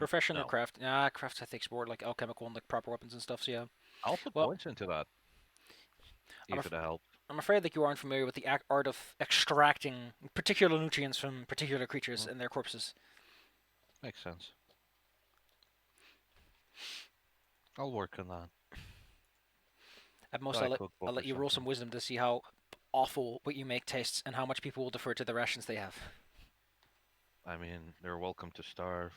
Profession or No. craft? Crafts I think is more like alchemical and like proper weapons and stuff. So yeah. I'll put Well, points into that, I'm if it helps. I'm afraid that you aren't familiar with the art of extracting particular nutrients from particular creatures Mm, and their corpses. makes sense. I'll work on that. At most, Buy a I'll cookbook or let you roll some something. wisdom to see how awful what you make tastes and how much people will defer to the rations they have. I mean, they're welcome to starve.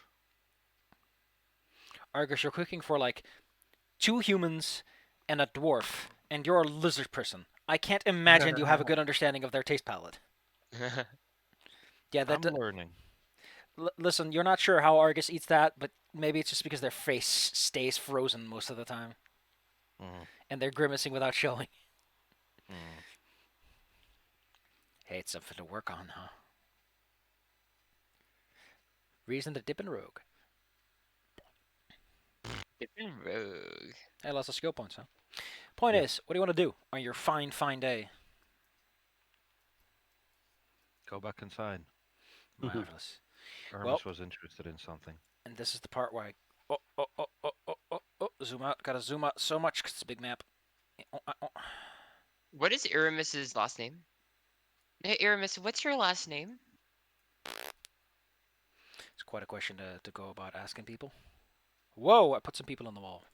Argus, you're cooking for like 2 humans and a dwarf, and you're a lizard person. I can't imagine you have a good understanding of their taste palette. Yeah, I'm learning. listen, you're not sure how Argus eats that, but maybe it's just because their face stays frozen most of the time, Mm, and they're grimacing without showing. mm. Hey, it's something to work on, huh? Reason to dip in rogue. Different rogue. Hey, lots of skill points, huh? Point Yep. is, what do you want to do on your fine, fine day? Go back inside. Marvelous. Well, Hermes was interested in something. and this is the part where I zoom out. Gotta zoom out so much 'cause it's a big map. What is Aramis's last name? Hey, Aramis, what's your last name? It's quite a question to go about asking people. Whoa! I put some people on the wall.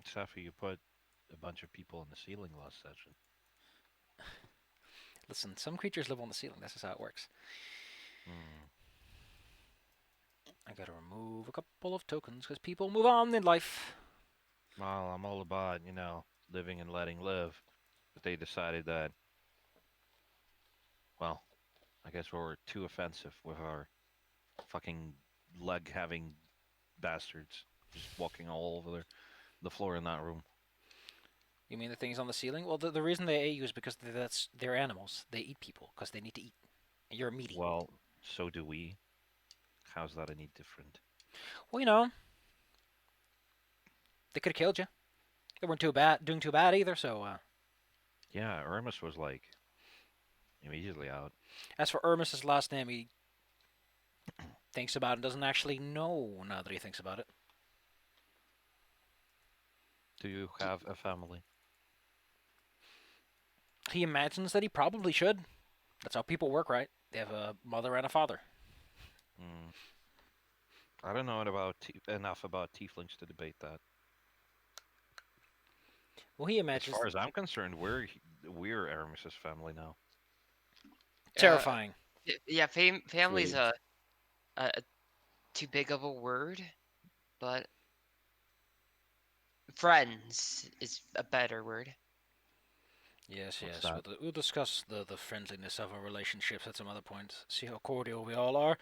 Safi, you put a bunch of people in the ceiling last session. Listen, some creatures live on the ceiling. That's just how it works. Mm. I gotta remove a couple of tokens because people move on in life. Well, I'm all about, living and letting live. But they decided that, well, I guess we were too offensive with our fucking leg-having bastards just walking all over the floor in that room. You mean the things on the ceiling? Well, the reason they ate you is because they're animals. They eat people because they need to eat. And you're meaty. Well, so do we. How's that any different? Well, they could have killed you. They weren't doing too bad either. So, Yeah, Hermes was like immediately out. as for Hermes's last name, he thinks about it and doesn't actually know now that he thinks about it. Do you have a family? He imagines that he probably should. That's how people work, right? They have a mother and a father. Mm. I don't know enough about tieflings to debate that. Well, he As imagines far as I'm concerned, we're Aramis's family now. Uh, terrifying. yeah, family's Sweet. a too big of a word, but friends is a better word. Yes, What's yes. that? We'll discuss the friendliness of our relationships at some other point. See how cordial we all are.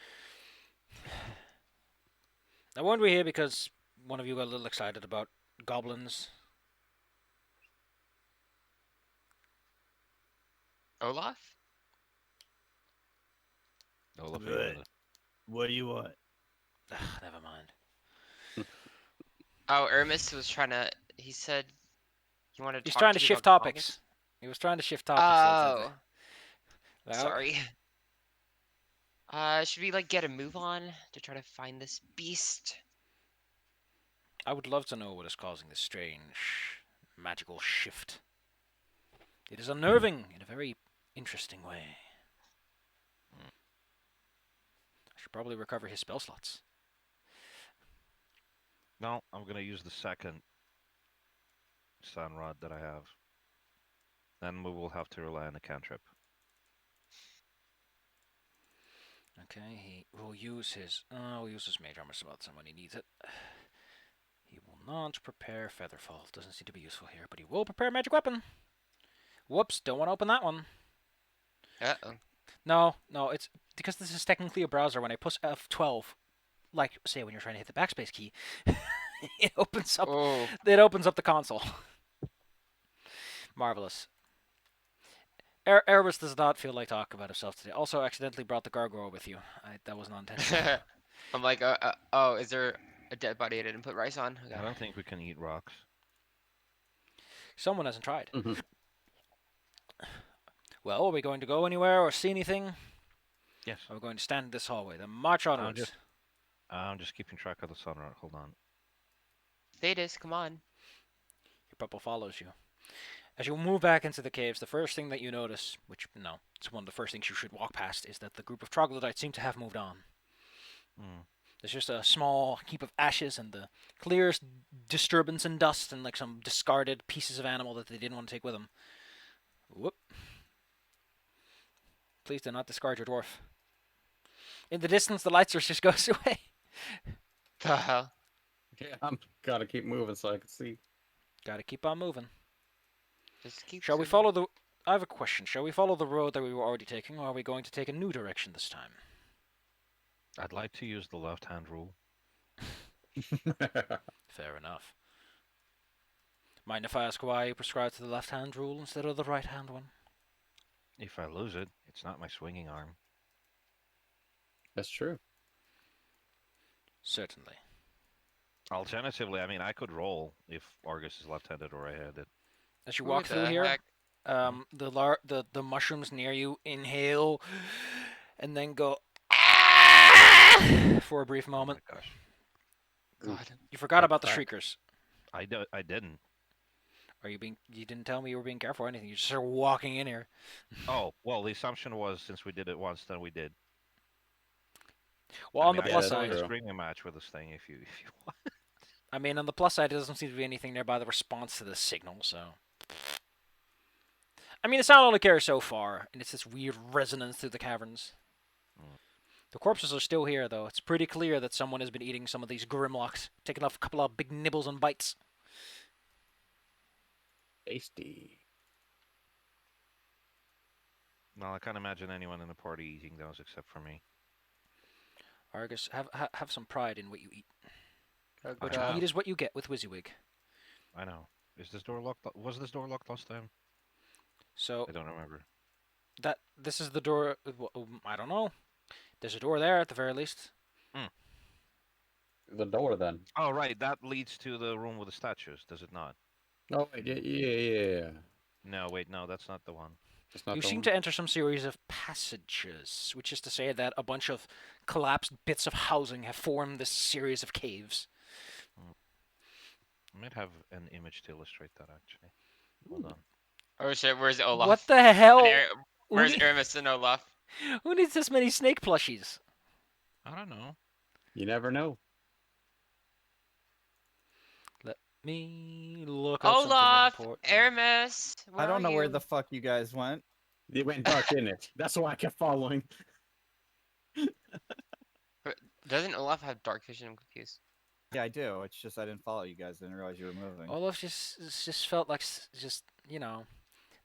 Now, weren't we here because one of you got a little excited about goblins? Olaf? Olaf Good. Yoda. What do you want? Never mind. Oh, Ermis was trying to. He said he wanted to He's talk trying to to you shift about topics. goblins. He was trying to shift topics. Oh, Well, sorry. Should we like get a move on to try to find this beast? I would love to know what is causing this strange magical shift. It is unnerving in a very interesting way. I should probably recover his spell slots. No, I'm gonna use the second sun rod that I have. Then we will have to rely on a cantrip. Okay, he will use his. We'll use his mage armor spell when he needs it. He will not prepare Featherfall. Doesn't seem to be useful here, but he will prepare magic weapon. Whoops! Don't want to open that one. Uh-oh. No, it's because this is technically a browser. When I push F12, like say when you're trying to hit the backspace key, it opens up. Oh. It opens up the console. Marvelous. Erebus does not feel like talking about himself today. Also, accidentally brought the gargoyle with you. That was not intentional. I'm like, oh, is there a dead body I didn't put rice on? Okay. I don't think we can eat rocks. Someone hasn't tried. Mhm. Well, are we going to go anywhere or see anything? Yes. Are we going to stand in this hallway? Then march onwards. I'm just keeping track of the sun. Hold on. Thetis, come on. Your purple follows you. As you move back into the caves, the first thing that you notice, which, no, it's one of the first things you should walk past, is that the group of troglodytes seem to have moved on. Mm. There's just a small heap of ashes and the clearest disturbance and dust and like some discarded pieces of animal that they didn't want to take with them. Whoop. Please do not discard your dwarf. In the distance, the light source just goes away. The hell? Yeah, I'm gotta keep moving so I can see. Gotta keep on moving. Just keep Shall we zooming. follow the... I have a question. Shall we follow the road that we were already taking, or are we going to take a new direction this time? I'd like to use the left-hand rule. Fair enough. Mind if I ask why you prescribe to the left-hand rule instead of the right-hand one? If I lose it, it's not my swinging arm. That's true. Certainly. Alternatively, I mean, I could roll if Argus is left-handed or right-handed. As you Who walk through the here, heck? the mushrooms near you inhale and then go "Ah!" for a brief moment. Oh my gosh. God. You forgot Like about the crack. shriekers. I didn't. Are you being? You didn't tell me you were being careful or anything. You just started walking in here. Oh, well, the assumption was since we did it once, then we did. Well, I on mean, the I plus could side, join a True. screaming match with this thing if you want. I mean, on the plus side, there doesn't seem to be anything nearby the response to the signal. So, I mean, the sound only carries so far, and it's this weird resonance through the caverns. Mm. The corpses are still here, though. It's pretty clear that someone has been eating some of these grimlocks, taking off a couple of big nibbles and bites. Tasty. Well, I can't imagine anyone in the party eating those except for me. Argus, have some pride in what you eat. Oh, What good, you eat is what you get with WYSIWYG. I know. Is this door locked? Was this door locked last time? So I don't remember. this is the door. I don't know. There's a door there at the very least. The door then. Oh, right. That leads to the room with the statues, does it not? Oh wait, yeah. No, wait, no, that's not the one. That's not You the seem one. to enter some series of passages, which is to say that a bunch of collapsed bits of housing have formed this series of caves. I might have an image to illustrate that, actually. Hold on. Oh shit, where's Olaf? What the hell? Where's Who, Aramis and Olaf? who needs this many snake plushies? I don't know. You never know. Me look up Olaf! something important. Aramis! I don't know where you? the fuck you guys went. It went dark, didn't it? That's why I kept following. Doesn't Olaf have dark vision? I'm confused. Yeah, I do. It's just I didn't follow you guys. I didn't realize you were moving. Olaf just felt like just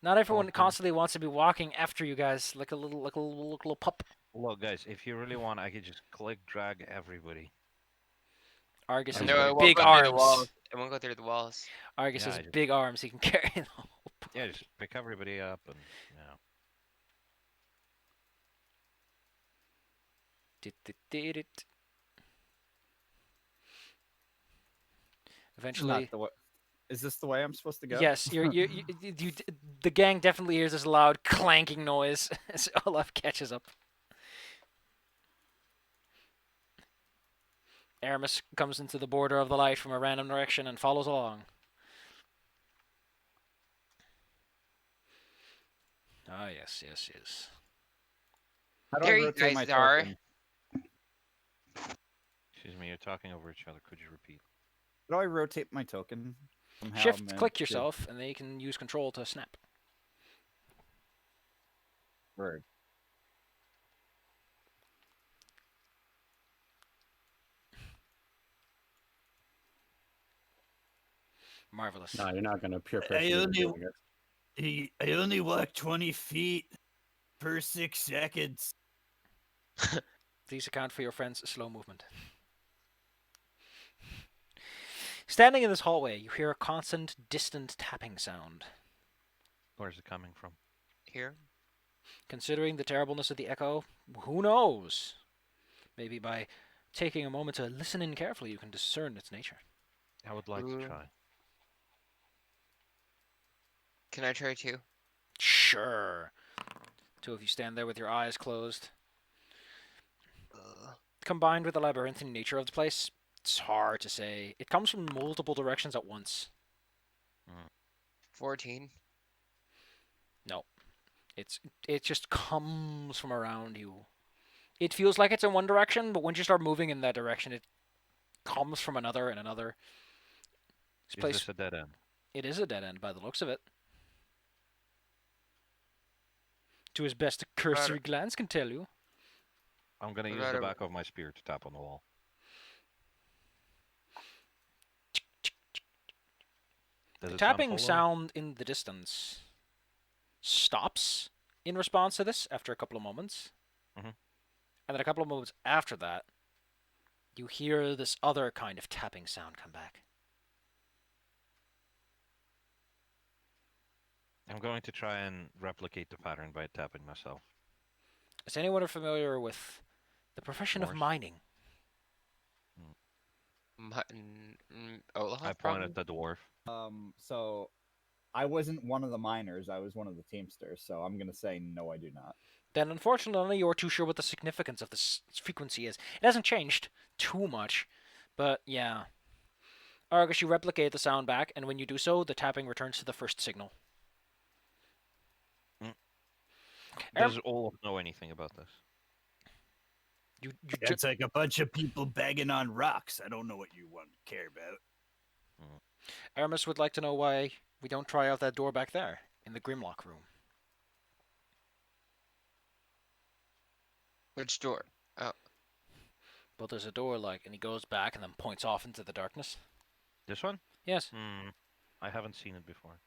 not everyone Okay. constantly wants to be walking after you guys like a little pup. Look, guys, if you really want, I could just click drag everybody. Argus I has know, No, it won't big go through the arms. walls. It won't go through the walls. Argus Yeah, has I just- big arms. He can carry it all. Yeah, just pick everybody up and Eventually, Not the way. Is this the way I'm supposed to go? yes, the gang definitely hears this loud clanking noise as Olaf catches up. Aramis comes into the border of the light from a random direction and follows along. Ah, yes. How do There I you rotate my guys are. token? excuse me, you're talking over each other. Could you repeat? How do I rotate my token? Somehow, Shift, man. click yourself, and then you can use control to snap. Word. Marvelous. No, you're not gonna pure I pressure only- doing it. I only walk 20 feet per 6 seconds. Please account for your friend's slow movement. Standing in this hallway, you hear a constant, distant tapping sound. Where's it coming from? Here. Considering the terribleness of the echo, who knows? Maybe by taking a moment to listen in carefully, you can discern its nature. I would like Ooh. to try. Can I try too? Sure. Two of you stand there with your eyes closed. combined with the labyrinthine nature of the place, it's hard to say. It comes from multiple directions at once. 14. No, it just comes from around you. It feels like it's in one direction, but once you start moving in that direction, it comes from another and another. This Is place, this a dead end? it is a dead end by the looks of it. To his best cursory glance can tell you. I'm gonna What use the about back of my spear to tap on the wall. Does The it tapping hollow? sound in the distance stops in response to this after a couple of moments. Mhm. And then a couple of moments after that, you hear this other kind of tapping sound come back. I'm going to try and replicate the pattern by tapping myself. Is anyone familiar with the profession of Morse? mining? Olaf, I probably? pointed at the dwarf. So I wasn't one of the miners. I was one of the teamsters. So I'm gonna say no, I do not. Then unfortunately you're too sure what the significance of this frequency is. It hasn't changed too much, but yeah. Argus, you replicate the sound back, and when you do so, the tapping returns to the first signal. Does Olaf know anything about this? You It's like a bunch of people banging on rocks. I don't know what you want to care about. Aramis would like to know why we don't try out that door back there, in the Grimlock room. Which door? But there's a door, and he goes back and then points off into the darkness. This one? Yes. I haven't seen it before.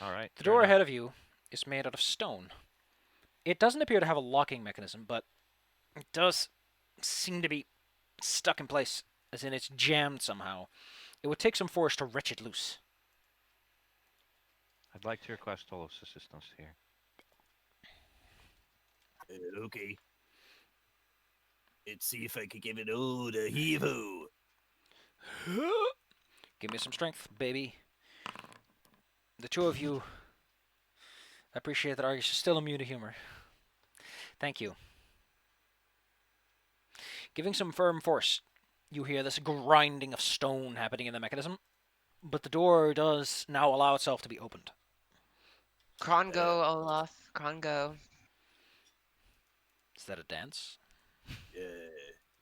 Alright. The door ahead of you is made out of stone. It doesn't appear to have a locking mechanism, but it does seem to be stuck in place, as in it's jammed somehow. It would take some force to wrench it loose. I'd like to request Olaf's assistance here. Okay. Let's see if I could give it all the heave-ho. Give me some strength, baby. The two of you, I appreciate that Argus is still immune to humor. Thank you. Giving some firm force, you hear this grinding of stone happening in the mechanism, but the door does now allow itself to be opened. Krongo, Olaf. Krongo. Is that a dance?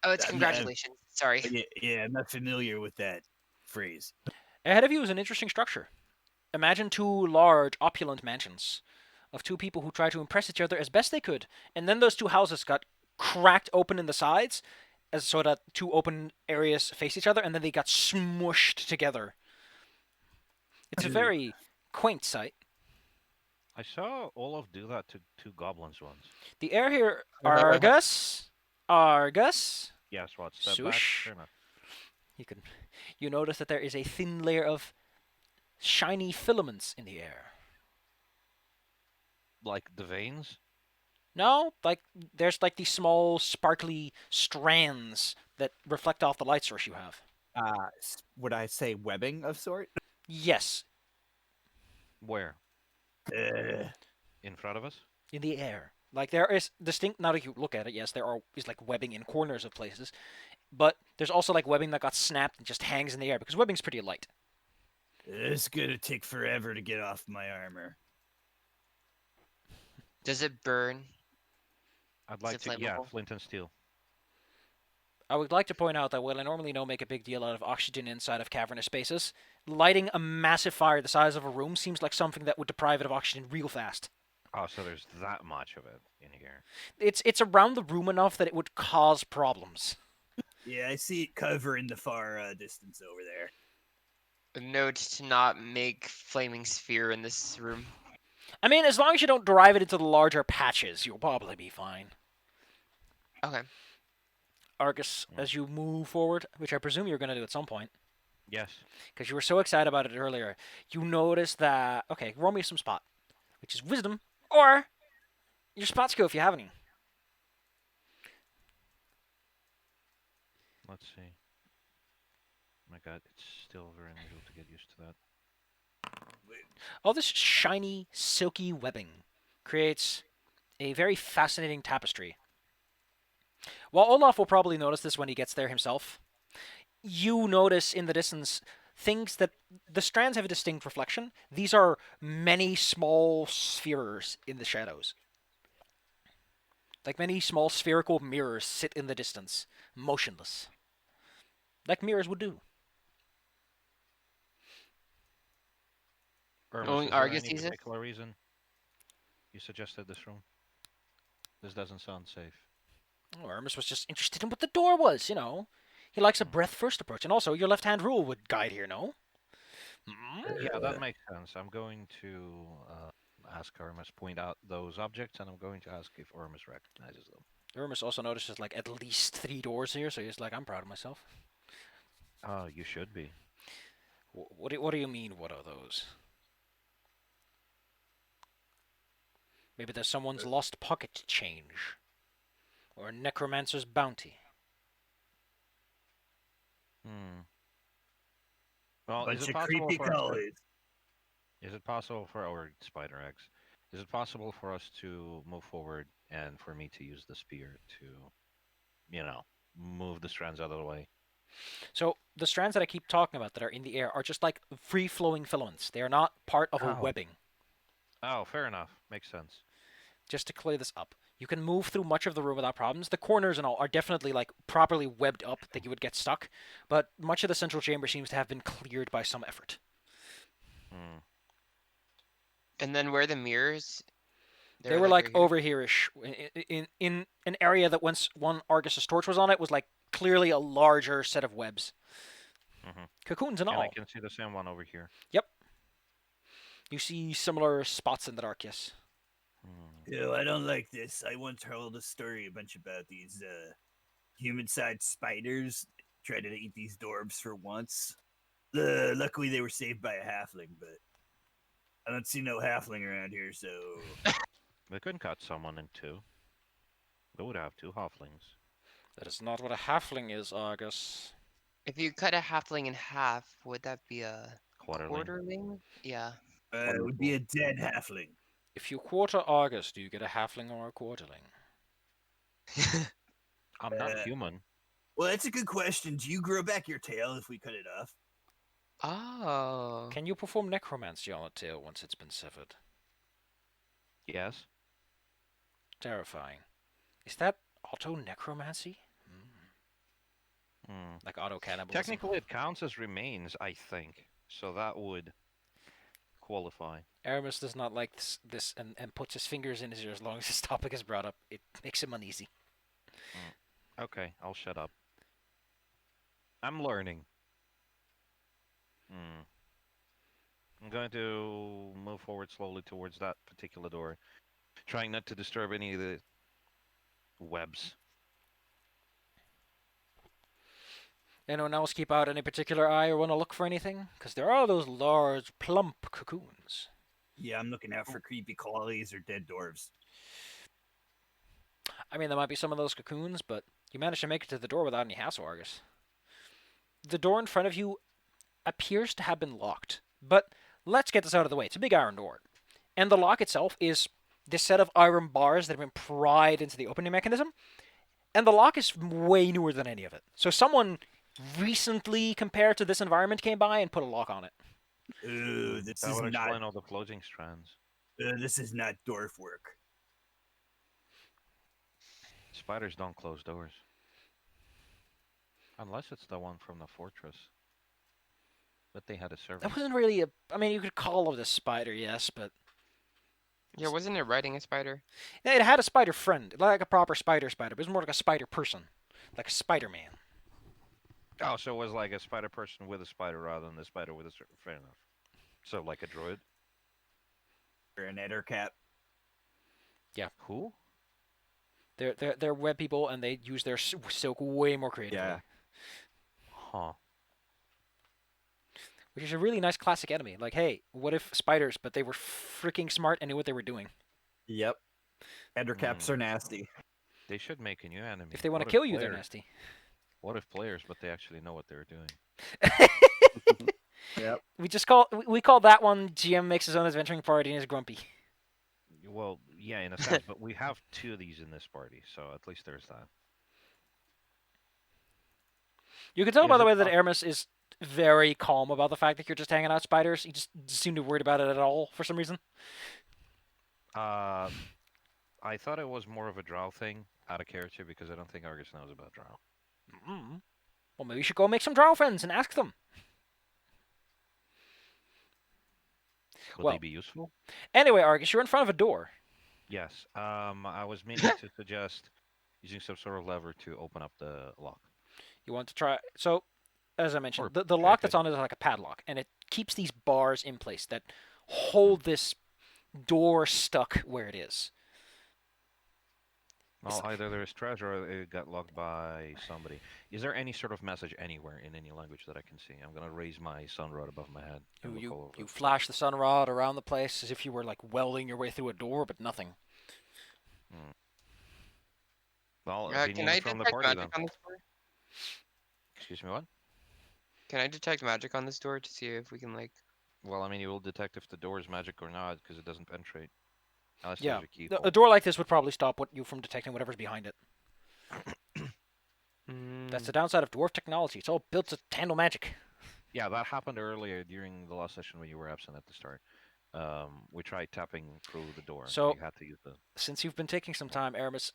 Oh, it's I'm not- congratulations. Sorry. Yeah, I'm not familiar with that phrase. Ahead of you is an interesting structure. Imagine two large, opulent mansions of two people who tried to impress each other as best they could, and then those two houses got cracked open in the sides, as so that two open areas face each other, and then they got smushed together. It's a very quaint sight. I saw Olaf do that to two goblins once. The air here, Argus. Yes, what? Step back? Swoosh. Sure enough. You notice that there is a thin layer of shiny filaments in the air. Like the veins? No, there's these small, sparkly strands that reflect off the light source you have. Would I say webbing of sort? Yes, Where? Uh, In front of us? in the air. There is distinct. Now that you look at it, yes, there is webbing in corners of places, but there's also webbing that got snapped and just hangs in the air because webbing's pretty light. it's gonna take forever to get off my armor. Does it burn? I'd like it to. Yeah, flammable? flint and steel. I would like to point out that while I normally don't make a big deal out of oxygen inside of cavernous spaces, lighting a massive fire the size of a room seems like something that would deprive it of oxygen real fast. Oh, so there's that much of it in here. It's around the room enough that it would cause problems. Yeah, I see it covering the far distance over there. A note to not make flaming sphere in this room. I mean, as long as you don't drive it into the larger patches, you'll probably be fine. Okay. Argus, as you move forward, which I presume you're going to do at some point, Yes. because you were so excited about it earlier, you notice that... Okay, roll me some spot, which is wisdom, or your spot skill if you have any. Let's see. My god, it's still very unusual to get used to that. All this shiny, silky webbing creates a very fascinating tapestry. While Olaf will probably notice this when he gets there himself, you notice in the distance things that the strands have a distinct reflection. These are many small spheres in the shadows. Like many small spherical mirrors sit in the distance, motionless. Like mirrors would do. Irmis, Only is there Argus any sees it? particular reason you suggested this room? This doesn't sound safe. Oh, Hermes was just interested in what the door was, you know. He likes a breath first approach, and also your left hand rule would guide here, no? Yeah, that makes sense. I'm going to ask Irmis point out those objects, and I'm going to ask if Irmis recognizes them. Hermes also notices like at least 3 doors here, so he's like, I'm proud of myself. You should be. What do you mean, what are those? Maybe there's someone's lost pocket change. Or a necromancer's bounty. Well, Bunch is it of possible creepy for us to, colors. is it possible for our spider eggs? Is it possible for us to move forward and for me to use the spear to, move the strands out of the way? So the strands that I keep talking about that are in the air are just like free-flowing filaments. They are not part of a Oh. webbing. Oh, fair enough. Makes sense. Just to clear this up, you can move through much of the room without problems. The corners and all are definitely like properly webbed up that you would get stuck, but much of the central chamber seems to have been cleared by some effort. And then where are the mirrors? They They're were like right here. over here-ish in an area that once one Argus's torch was on it was like clearly a larger set of webs. Cocoons and And all. I can see the same one over here. Yep. You see similar spots in the dark, yes. Ew, I don't like this. I once heard a story a bunch about these human-sized spiders tried to eat these dwarves for once. Luckily, they were saved by a halfling, but I don't see no halfling around here, so We could cut someone in two. We would have 2 halflings. That is not what a halfling is, Argus. If you cut a halfling in half, would that be a Quarterling. quarterling? Yeah. it would be a dead halfling. If you quarter Argus, do you get a halfling or a quarterling? I'm not Uh, human. Well, that's a good question. Do you grow back your tail if we cut it off? Oh. Can you perform necromancy on a tail once it's been severed? Yes. Terrifying. Is that auto-necromancy? Like auto-cannibalism? Technically, it counts as remains, I think. So that would qualify. Aramis does not like this and puts his fingers in his ear as long as this topic is brought up. It makes him uneasy. Okay, I'll shut up. I'm learning. I'm going to move forward slowly towards that particular door, trying not to disturb any of the webs. Anyone else keep out any particular eye or want to look for anything? Because there are those large, plump cocoons. Yeah, I'm looking out for creepy collies or dead dwarves. I mean, there might be some of those cocoons, but you managed to make it to the door without any hassle, Argus. The door in front of you appears to have been locked, but let's get this out of the way. It's a big iron door. And the lock itself is this set of iron bars that have been pried into the opening mechanism, and the lock is way newer than any of it. So someone recently, compared to this environment, came by and put a lock on it. Ooh, this That is would not. explain all the floating strands. This is not dwarf work. Spiders don't close doors. Unless it's the one from the fortress. But they had a servant. That wasn't really a... I mean, you could call it a spider, yes, but... Yeah, wasn't it riding a spider? Yeah, it had a spider friend, like a proper spider, but it was more like a spider person. Like a Spider-Man. Oh, so it was like a spider person with a spider rather than the spider with a servant. Fair enough. So like a droid. Or an ettercap. Who? They're web people, and they use their silk way more creatively. Yeah. Huh. Which is a really nice classic enemy. Like, hey, what if spiders, but they were freaking smart and knew what they were doing? Yep. Ettercaps are nasty. They should make a new enemy. If they want What to if kill you, they're players- nasty. What if players, but they actually know what they're doing? We call that one GM makes his own adventuring party and is grumpy. Well, Yeah, in a sense, but we have 2 of these in this party, so at least there's that. You can tell Is by the it way that pos- Aramis is very calm about the fact that you're just hanging out spiders. He just doesn't seem to be worried about it at all for some reason. I thought it was more of a drow thing out of character because I don't think Argus knows about drow. Mm. Well, maybe you should go make some drow friends and ask them. Would Well- they be useful? Anyway, Argus, you're in front of a door. Yes. I was meaning to suggest using some sort of lever to open up the lock. You want to try. So, as I mentioned, Or the lock check that's it. on it is like a padlock, and it keeps these bars in place that hold this door stuck where it is. Well, either there's treasure or it got locked by somebody. Is there any sort of message anywhere in any language that I can see? I'm gonna raise my sun rod above my head. and look all over You it. flash the sun rod around the place as if you were like welding your way through a door, but nothing. Well, Can opinion I from the detect party magic then. on this door? Excuse me, what? Can I detect magic on this door to see if we can like? Well, I mean, you will detect if the door is magic or not because it doesn't penetrate. Unless Yeah, there's a a keyhole. door like this would probably stop you from detecting whatever's behind it. Mm, That's the downside of dwarf technology. It's all built to handle magic. Yeah, that happened earlier during the last session when you were absent at the start. We tried tapping through the door. So- we had to use the. Since you've been taking some time, Aramis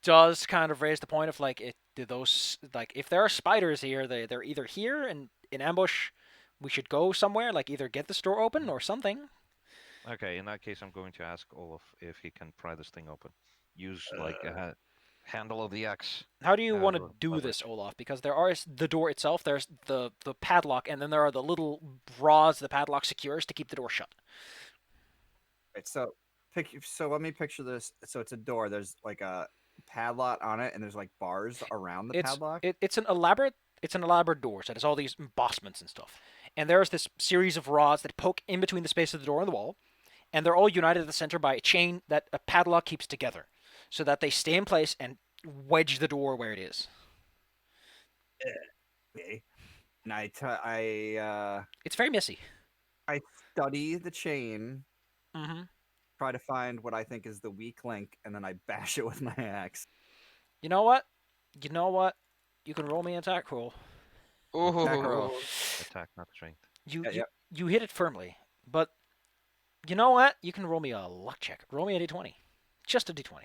does kind of raise the point of like, if there are spiders here, they're either here and in ambush. We should go somewhere, like either get this door open or something. Okay, in that case, I'm going to ask Olaf if he can pry this thing open. Use like a handle of the X. How do you want to or do leverage. this, Olaf? Because there are the door itself, there's the padlock, and then there are the little rods the padlock secures to keep the door shut. Right, so let me picture this. So it's a door. There's like a padlock on it, and there's like bars around the padlock. It's an elaborate door, so it has all these embossments and stuff. And there's this series of rods that poke in between the space of the door and the wall, and they're all united at the center by a chain that a padlock keeps together, so that they stay in place and wedge the door where it is. Okay. And I It's very messy. study the chain, Mm-hmm. try to find what I think is the weak link, and then I bash it with my axe. You know what? You can roll me an attack roll. Attack roll. Ooh. Attack, not strength. You hit it firmly, but you know what? You can roll me a luck check. Roll me a d20. Just a d20.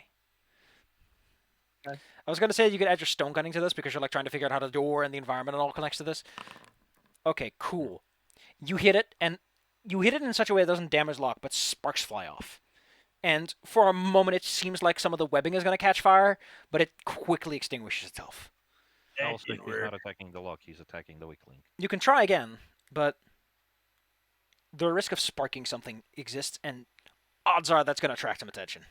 Okay. I was going to say you could add your stone cutting to this because you're like trying to figure out how the door and the environment and all connects to this. Okay, cool. You hit it, and you hit it in such a way it doesn't damage lock, but sparks fly off. And for a moment, it seems like some of the webbing is going to catch fire, but it quickly extinguishes itself. That Also, didn't he's work. not attacking the lock; he's attacking the weak link. You can try again, but the risk of sparking something exists, and odds are that's going to attract some attention.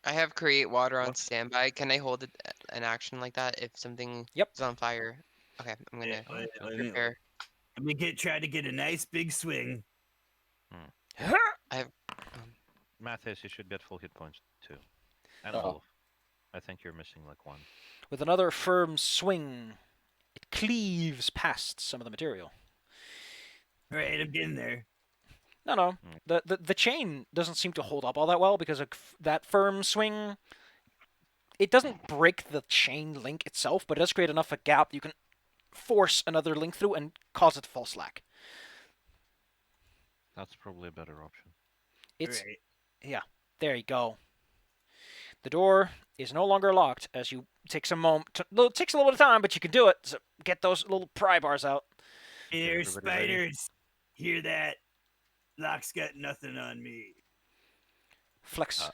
I have create water on What? standby. Can I hold an action like that if something Yep. is on fire? Okay, I'm gonna Yeah, prepare. let me try to get a nice big swing. Mathis, you should get full hit points too. And Uh-oh. Olaf, I think you're missing like one. With another firm swing, it cleaves past some of the material. All right, I'm getting there. No. The chain doesn't seem to hold up all that well because of that firm swing. It doesn't break the chain link itself, but it does create enough of a gap that you can force another link through and cause it to fall slack. That's probably a better option. It's All right. There you go. The door is no longer locked as you take some moment. It takes a little bit of time, but you can do it. So get those little pry bars out. Hey there, everybody ready? spiders. Hear that? Lock's got nothing on me. Flex.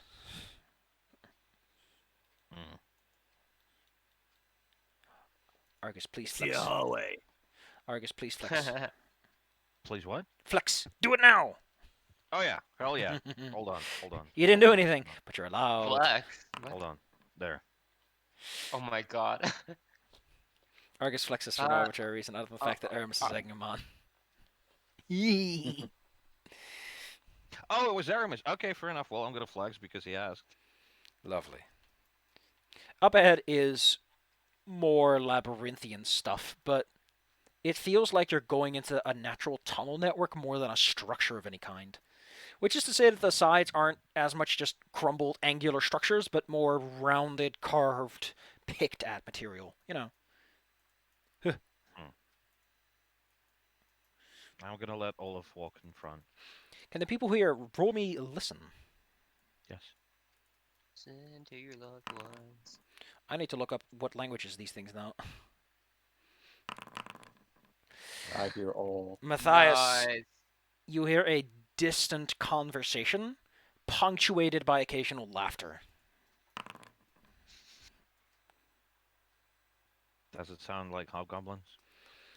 Argus, please See flex. a hallway. Argus, please flex. Please, what? Flex. Do it now. Oh yeah, hell yeah. Hold on. You didn't do anything, but you're allowed. Flex. What? Hold on. There. Oh my god. Argus flexes for no arbitrary reason, other than the fact that Aramis is egging him on. Yee. Oh, it was Aramis. Okay, fair enough. Well, I'm gonna flex because he asked. Lovely. Up ahead is more labyrinthian stuff, but it feels like you're going into a natural tunnel network more than a structure of any kind. Which is to say that the sides aren't as much just crumbled angular structures, but more rounded, carved, picked at material. You know. I'm gonna let Olaf walk in front. Can the people here roll me listen? Yes. Listen to your loved ones. I need to look up what languages these things know. I hear all. Matthias, Nice. you hear a distant conversation, punctuated by occasional laughter. Does it sound like hobgoblins?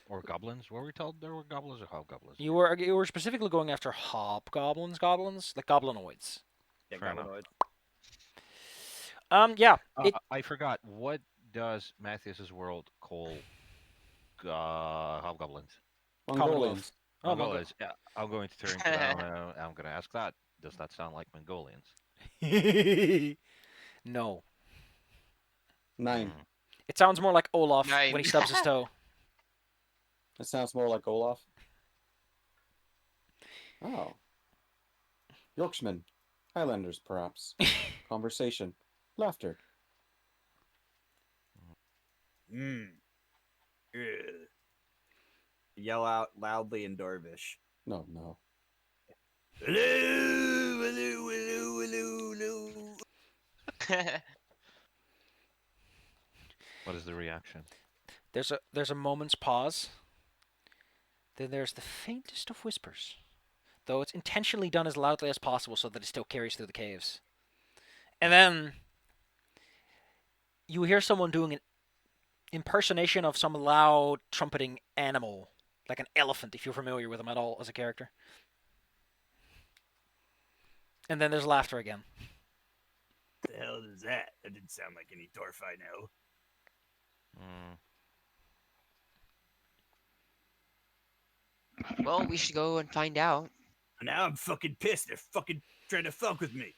Or goblins? Were we told there were goblins or hobgoblins? You were specifically going after hobgoblins, like goblinoids. Yeah, Fair enough. goblinoid. Yeah. I forgot. What does Matthias's world call hobgoblins? Mongolians. Oh, Mongolians. Yeah, I'm going to turn to them. I'm going to ask that. Does that sound like Mongolians? No. 9. Hmm. It sounds more like Olaf when he Nine. stubs his toe. It sounds more like Olaf. Oh. Yorkshmen. Highlanders, perhaps. Conversation. Laughter. Mm. Yell out loudly in Dorvish. No, no. Hello, hello, hello, hello, hello. What is the reaction? There's a moment's pause. Then there's the faintest of whispers, though it's intentionally done as loudly as possible so that it still carries through the caves. And then you hear someone doing an impersonation of some loud trumpeting animal, like an elephant, if you're familiar with them at all as a character. And then there's laughter again. The hell is that? That didn't sound like any dwarf I know. Hmm. Well, we should go and find out. Now I'm fucking pissed. They're fucking trying to fuck with me.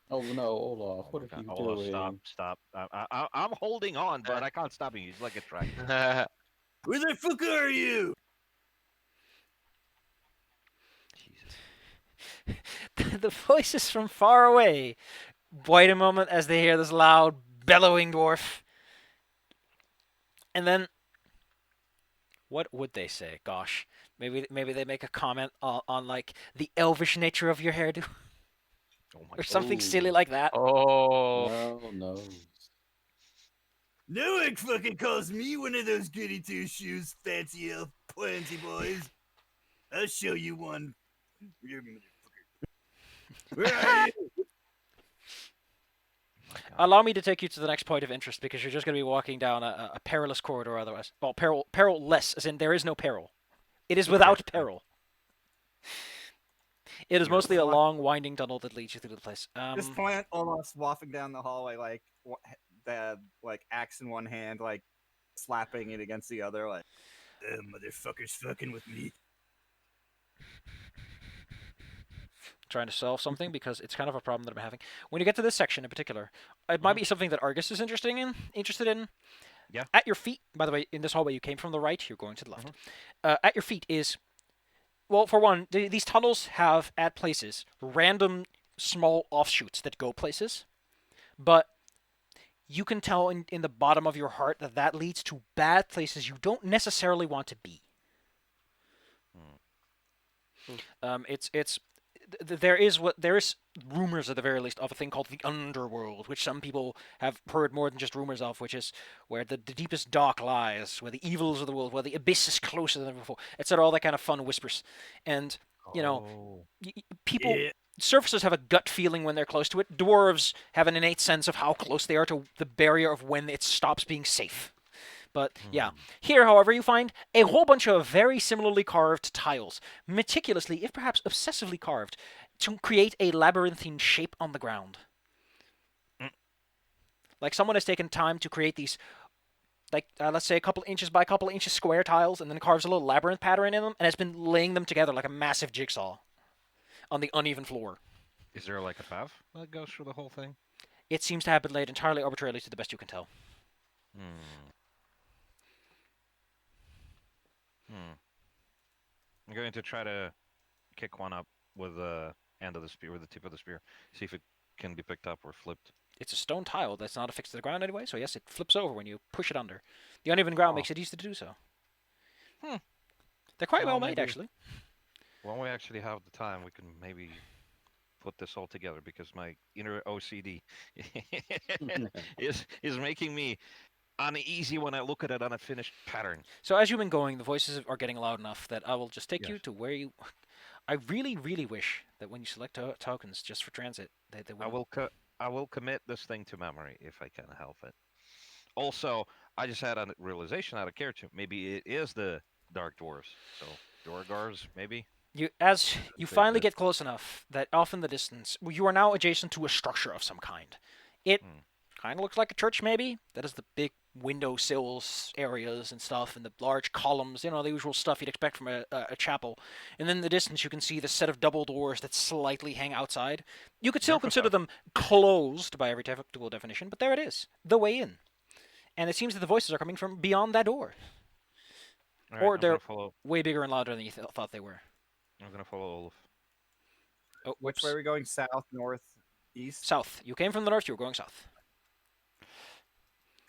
Oh no, Olaf, what are you Olaf, doing? stop. I'm holding on, but I can't stop you. He's like a track. Where the fuck are you? Jesus. The voices from far away wait a moment as they hear this loud, bellowing dwarf. And then, what would they say? Gosh, maybe they make a comment on like the elvish nature of your hairdo, Oh my or something Oh. silly like that. Oh. No, no. No one fucking calls me one of those goody two shoes, fancy elf pansy boys. I'll show you one. You motherfucker. Where are you? God. Allow me to take you to the next point of interest because you're just going to be walking down a perilous corridor otherwise. Well, peril-less, as in there is no peril. It is without peril. It is You're mostly a fucked. long, winding tunnel that leads you through the place. At this point, almost wafting down the hallway, like the axe in one hand, like slapping it against the other, like. Motherfuckers fucking with me. Trying to solve something because it's kind of a problem that I'm having. When you get to this section in particular, it might be something that Argus is interested in. Yeah. At your feet, by the way, in this hallway you came from the right, you're going to the left. At your feet is, well, for one, these tunnels have at places random small offshoots that go places, but you can tell in the bottom of your heart that leads to bad places you don't necessarily want to be. There is rumors at the very least of a thing called the Underworld, which some people have heard more than just rumors of, which is where the deepest dark lies, where the evils of the world, where the abyss is closer than ever before, etc. All that kind of fun whispers, and you know, people. Yeah. Surfers have a gut feeling when they're close to it. Dwarves have an innate sense of how close they are to the barrier of when it stops being safe. But yeah, here, however, you find a whole bunch of very similarly carved tiles, meticulously, if perhaps obsessively carved, to create a labyrinthine shape on the ground. Like someone has taken time to create these, like let's say a couple inches by a couple inches square tiles, and then carves a little labyrinth pattern in them, and has been laying them together like a massive jigsaw on the uneven floor. Is there like a path that goes through the whole thing? It seems to have been laid entirely arbitrarily to the best you can tell. I'm going to try to kick one up with the end of the spear, with the tip of the spear. See if it can be picked up or flipped. It's a stone tile that's not affixed to the ground anyway, so yes, it flips over when you push it under. The uneven ground Oh. makes it easy to do so. Hmm. They're quite Well, well made, maybe- actually. When we actually have the time, we can maybe put this all together because my inner OCD is making me uneasy when I look at it on a finished pattern. So as you've been going, the voices are getting loud enough that I will just take you Yes. to where you... I really, really wish that when you select tokens just for transit, that they I will... I will commit this thing to memory if I can help it. Also, I just had a realization out of character. Maybe it is the Dark Dwarves. So Dorgars, maybe. As you They finally exist. get close enough that off in the distance, you are now adjacent to a structure of some kind. It Hmm. kind of looks like a church, maybe. That is the big window sills areas and stuff, and the large columns, the usual stuff you'd expect from a chapel. And then in the distance, you can see the set of double doors that slightly hang outside. You could still consider them closed by every technical definition, but there it is, the way in. And it seems that the voices are coming from beyond that door. All right, Or I'm they're gonna follow. way bigger and louder than you thought they were. I'm gonna follow Olaf. Oh, Which whoops. way are we going? South, north, east? South. You came from the north, you were going south.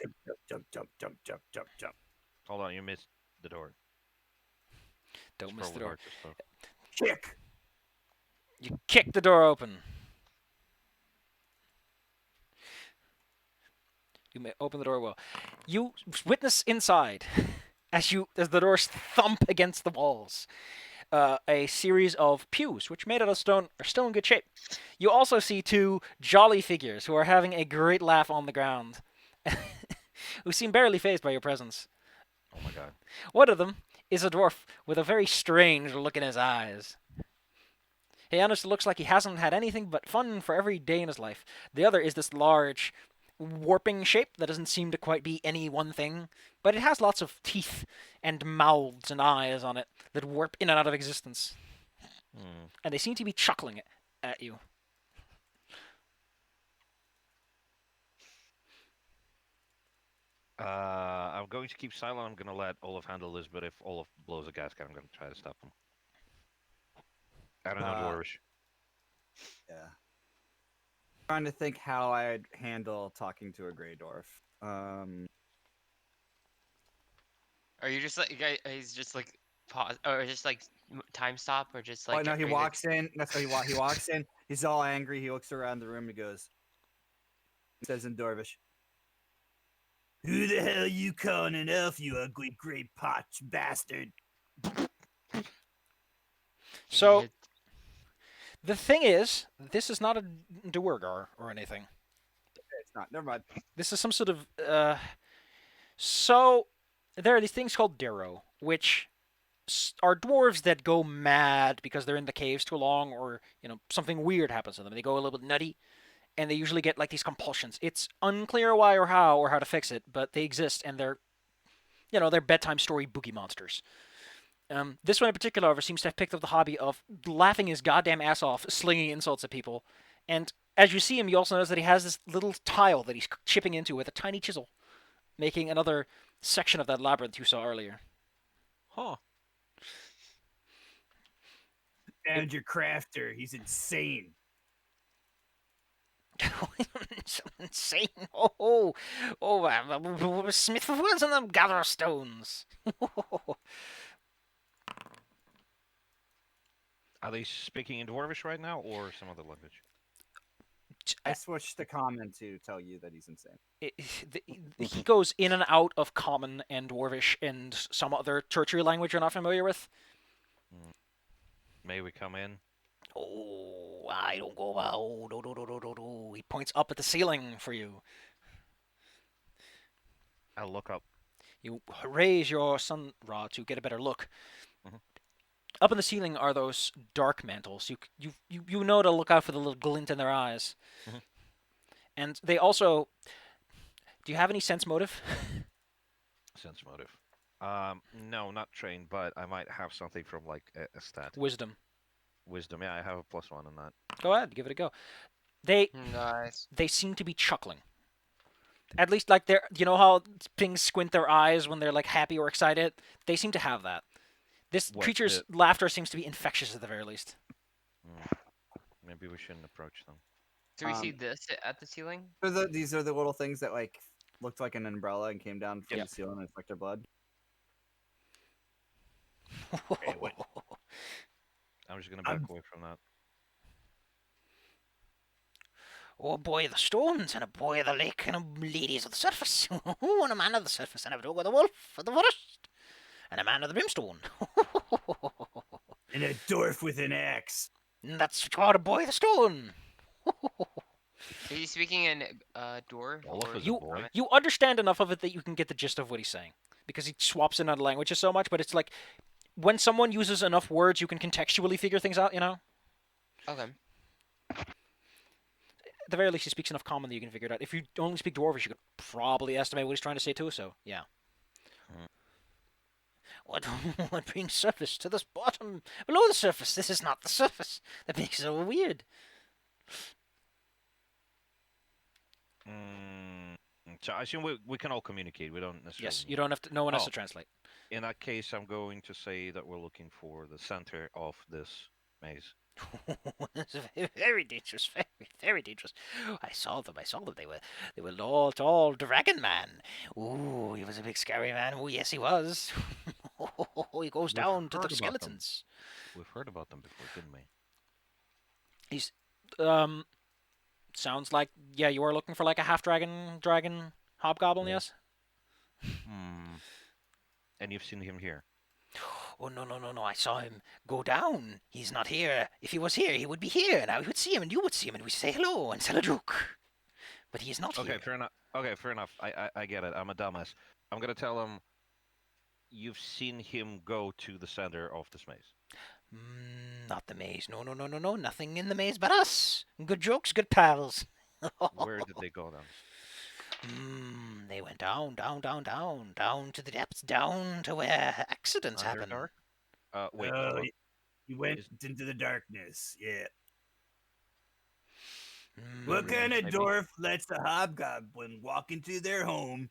Jump, jump, jump, jump, jump, jump, jump. Hold on, you missed the door. Don't It's miss the probably door. hard to stop. Kick. You kick the door open. You may open the door well. You witness inside as the doors thump against the walls. A series of pews, which made out of stone, are still in good shape. You also see two jolly figures who are having a great laugh on the ground, who seem barely fazed by your presence. Oh my god. One of them is a dwarf with a very strange look in his eyes. He honestly looks like he hasn't had anything but fun for every day in his life. The other is this large, warping shape that doesn't seem to quite be any one thing, but it has lots of teeth and mouths and eyes on it that warp in and out of existence. Hmm. And they seem to be chuckling at you. I'm going to keep silent. I'm gonna let Olaf handle this, but if Olaf blows a gasket, I'm gonna try to stop him. I don't know Dwarvish. Yeah. Trying to think how I'd handle talking to a gray dwarf. Are you just like he's just like pause or just like time stop or just like? Oh no, he are you, like- walks in. That's what he walks in. He's all angry. He looks around the room. He goes. He says in Dwarvish, Who the hell you calling an elf, you ugly great potch bastard? So, the thing is, this is not a Duergar or anything. "It's not. Never mind." This is some sort of So there are these things called Darrow, which are dwarves that go mad because they're in the caves too long, or something weird happens to them. They go a little bit nutty, and they usually get like these compulsions. It's unclear why or how to fix it, but they exist, and they're bedtime story boogie monsters. This one in particular, however, seems to have picked up the hobby of laughing his goddamn ass off, slinging insults at people, and as you see him, you also notice that he has this little tile that he's chipping into with a tiny chisel, making another section of that labyrinth you saw earlier. Huh. And your crafter, he's insane. Insane! Smith of woods and them gather stones. Are they speaking in Dwarvish right now or some other language? I switched to common to tell you that he's insane. He goes in and out of Common and Dwarvish and some other tertiary language you're not familiar with. May we come in? Oh, I don't go out. Oh. He points up at the ceiling for you. I'll look up. You raise your sun rod to get a better look. Mhm. Up in the ceiling are those dark mantles. You know to look out for the little glint in their eyes. Mhm. And they also... Do you have any sense motive? Sense motive. No, not trained, but I might have something from like a stat. Wisdom. Wisdom. Yeah, I have a +1 on that. Go ahead, give it a go. They Nice. seem to be chuckling. At least like they're... You know how things squint their eyes when they're like happy or excited? They seem to have that. This What, creature's laughter seems to be infectious at the very least. Maybe we shouldn't approach them. Do we see Um, this at the ceiling? These are the little things that like looked like an umbrella and came down from Yep. the ceiling and inflicted blood. what- I'm just gonna back away from that. Oh, a boy of the stones, and a boy of the lake, and a ladies of the surface. And a man of the surface, and a dog of the wolf of the forest, and a man of the brimstone. And a dwarf with an axe. And that's called a boy of the stone. Is he speaking in dwarf? Olaf or is a You- boy. You understand enough of it that you can get the gist of what he's saying. Because he swaps in other languages so much, but it's like, when someone uses enough words, you can contextually figure things out, you know? Okay. At the very least, he speaks enough common that you can figure it out. If you only speak Dwarvish, you could probably estimate what he's trying to say too, so, yeah. What, what brings surface to this bottom? Below the surface, this is not the surface. That makes it so weird. So I assume we can all communicate. We don't necessarily. Yes, you don't have to, no one has Oh. to translate. In that case, I'm going to say that we're looking for the center of this maze. It's very dangerous, very, very dangerous. I saw them. They were all dragon man. Ooh, he was a big scary man. Oh, yes, he was. He goes We've down to heard the about them. skeletons. We've heard about them before, didn't we? He's sounds like, yeah, you are looking for like a half dragon hobgoblin, Yeah. yes? And you've seen him here. Oh, no, I saw him go down. He's not here. If he was here, he would be here. Now we would see him, and you would see him, and we say hello and tell a joke. But he is not Okay, here. fair enough. Okay, fair enough. I get it. I'm a dumbass. I'm gonna tell him you've seen him go to the center of this maze. Not the maze. No. Nothing in the maze but us. Good jokes, good pals. Where did they go then? They went down to the depths, down to where accidents happen. Underdark? Wait. Oh, what- he went is- into the darkness. Yeah. Mm, What kind of maybe. dwarf lets a hobgoblin walk into their home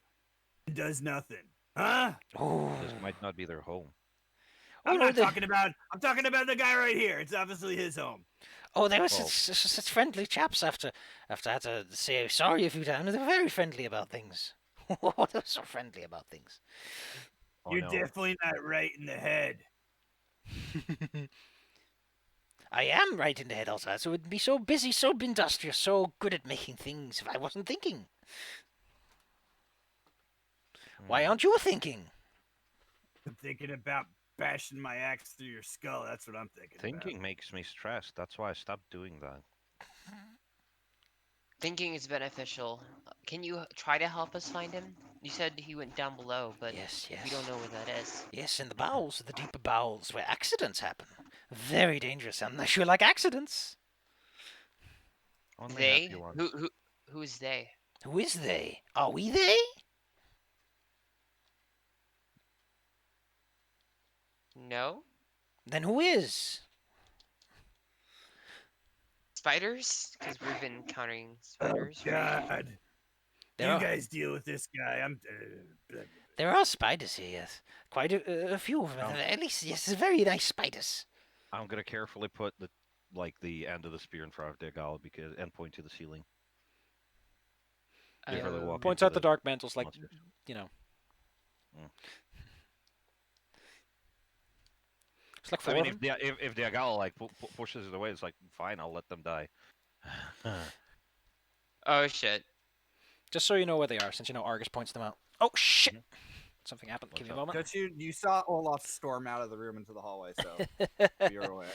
and does nothing? Huh? Oh, This might not be their home. I'm no, not they- talking about. I'm talking about the guy right here. It's obviously his home. Oh, they were Oh. such friendly chaps after I had to say sorry a few times. They were very friendly about things. Oh, they were so friendly about things. Oh, You're no. definitely not right in the head. I am right in the head also, so it'd be so busy, so industrious, so good at making things if I wasn't thinking. Why aren't you thinking? I'm thinking about bashing my axe through your skull. That's what I'm thinking. Thinking makes me stressed. That's why I stopped doing that. Thinking is beneficial. Can you try to help us find him? You said he went down below, but Yes. we don't know where that is. Yes, in the bowels, the deeper bowels, where accidents happen. Very dangerous, unless you like accidents. Only They? happy ones. Who is they? Who is they? Are we they? No? Then who is? Spiders? Because we've been encountering Oh spiders. God! There You are, guys deal with this guy. there are spiders here, yes. Quite a few of them. Oh. At least, yes, very nice spiders. I'm gonna carefully put the end of the spear in front of their gal because and point to the ceiling. Before they Um, walk Points into out the dark mantles, like, monsters. you know. Mm. It's like I four mean, of them. if the gal like pushes it away, it's like fine, I'll let them die. Oh shit. Just so you know where they are, since you know Argus points them out. Oh, shit! Something happened. Give me a What's moment. Don't you saw Olaf storm out of the room into the hallway, so you're aware.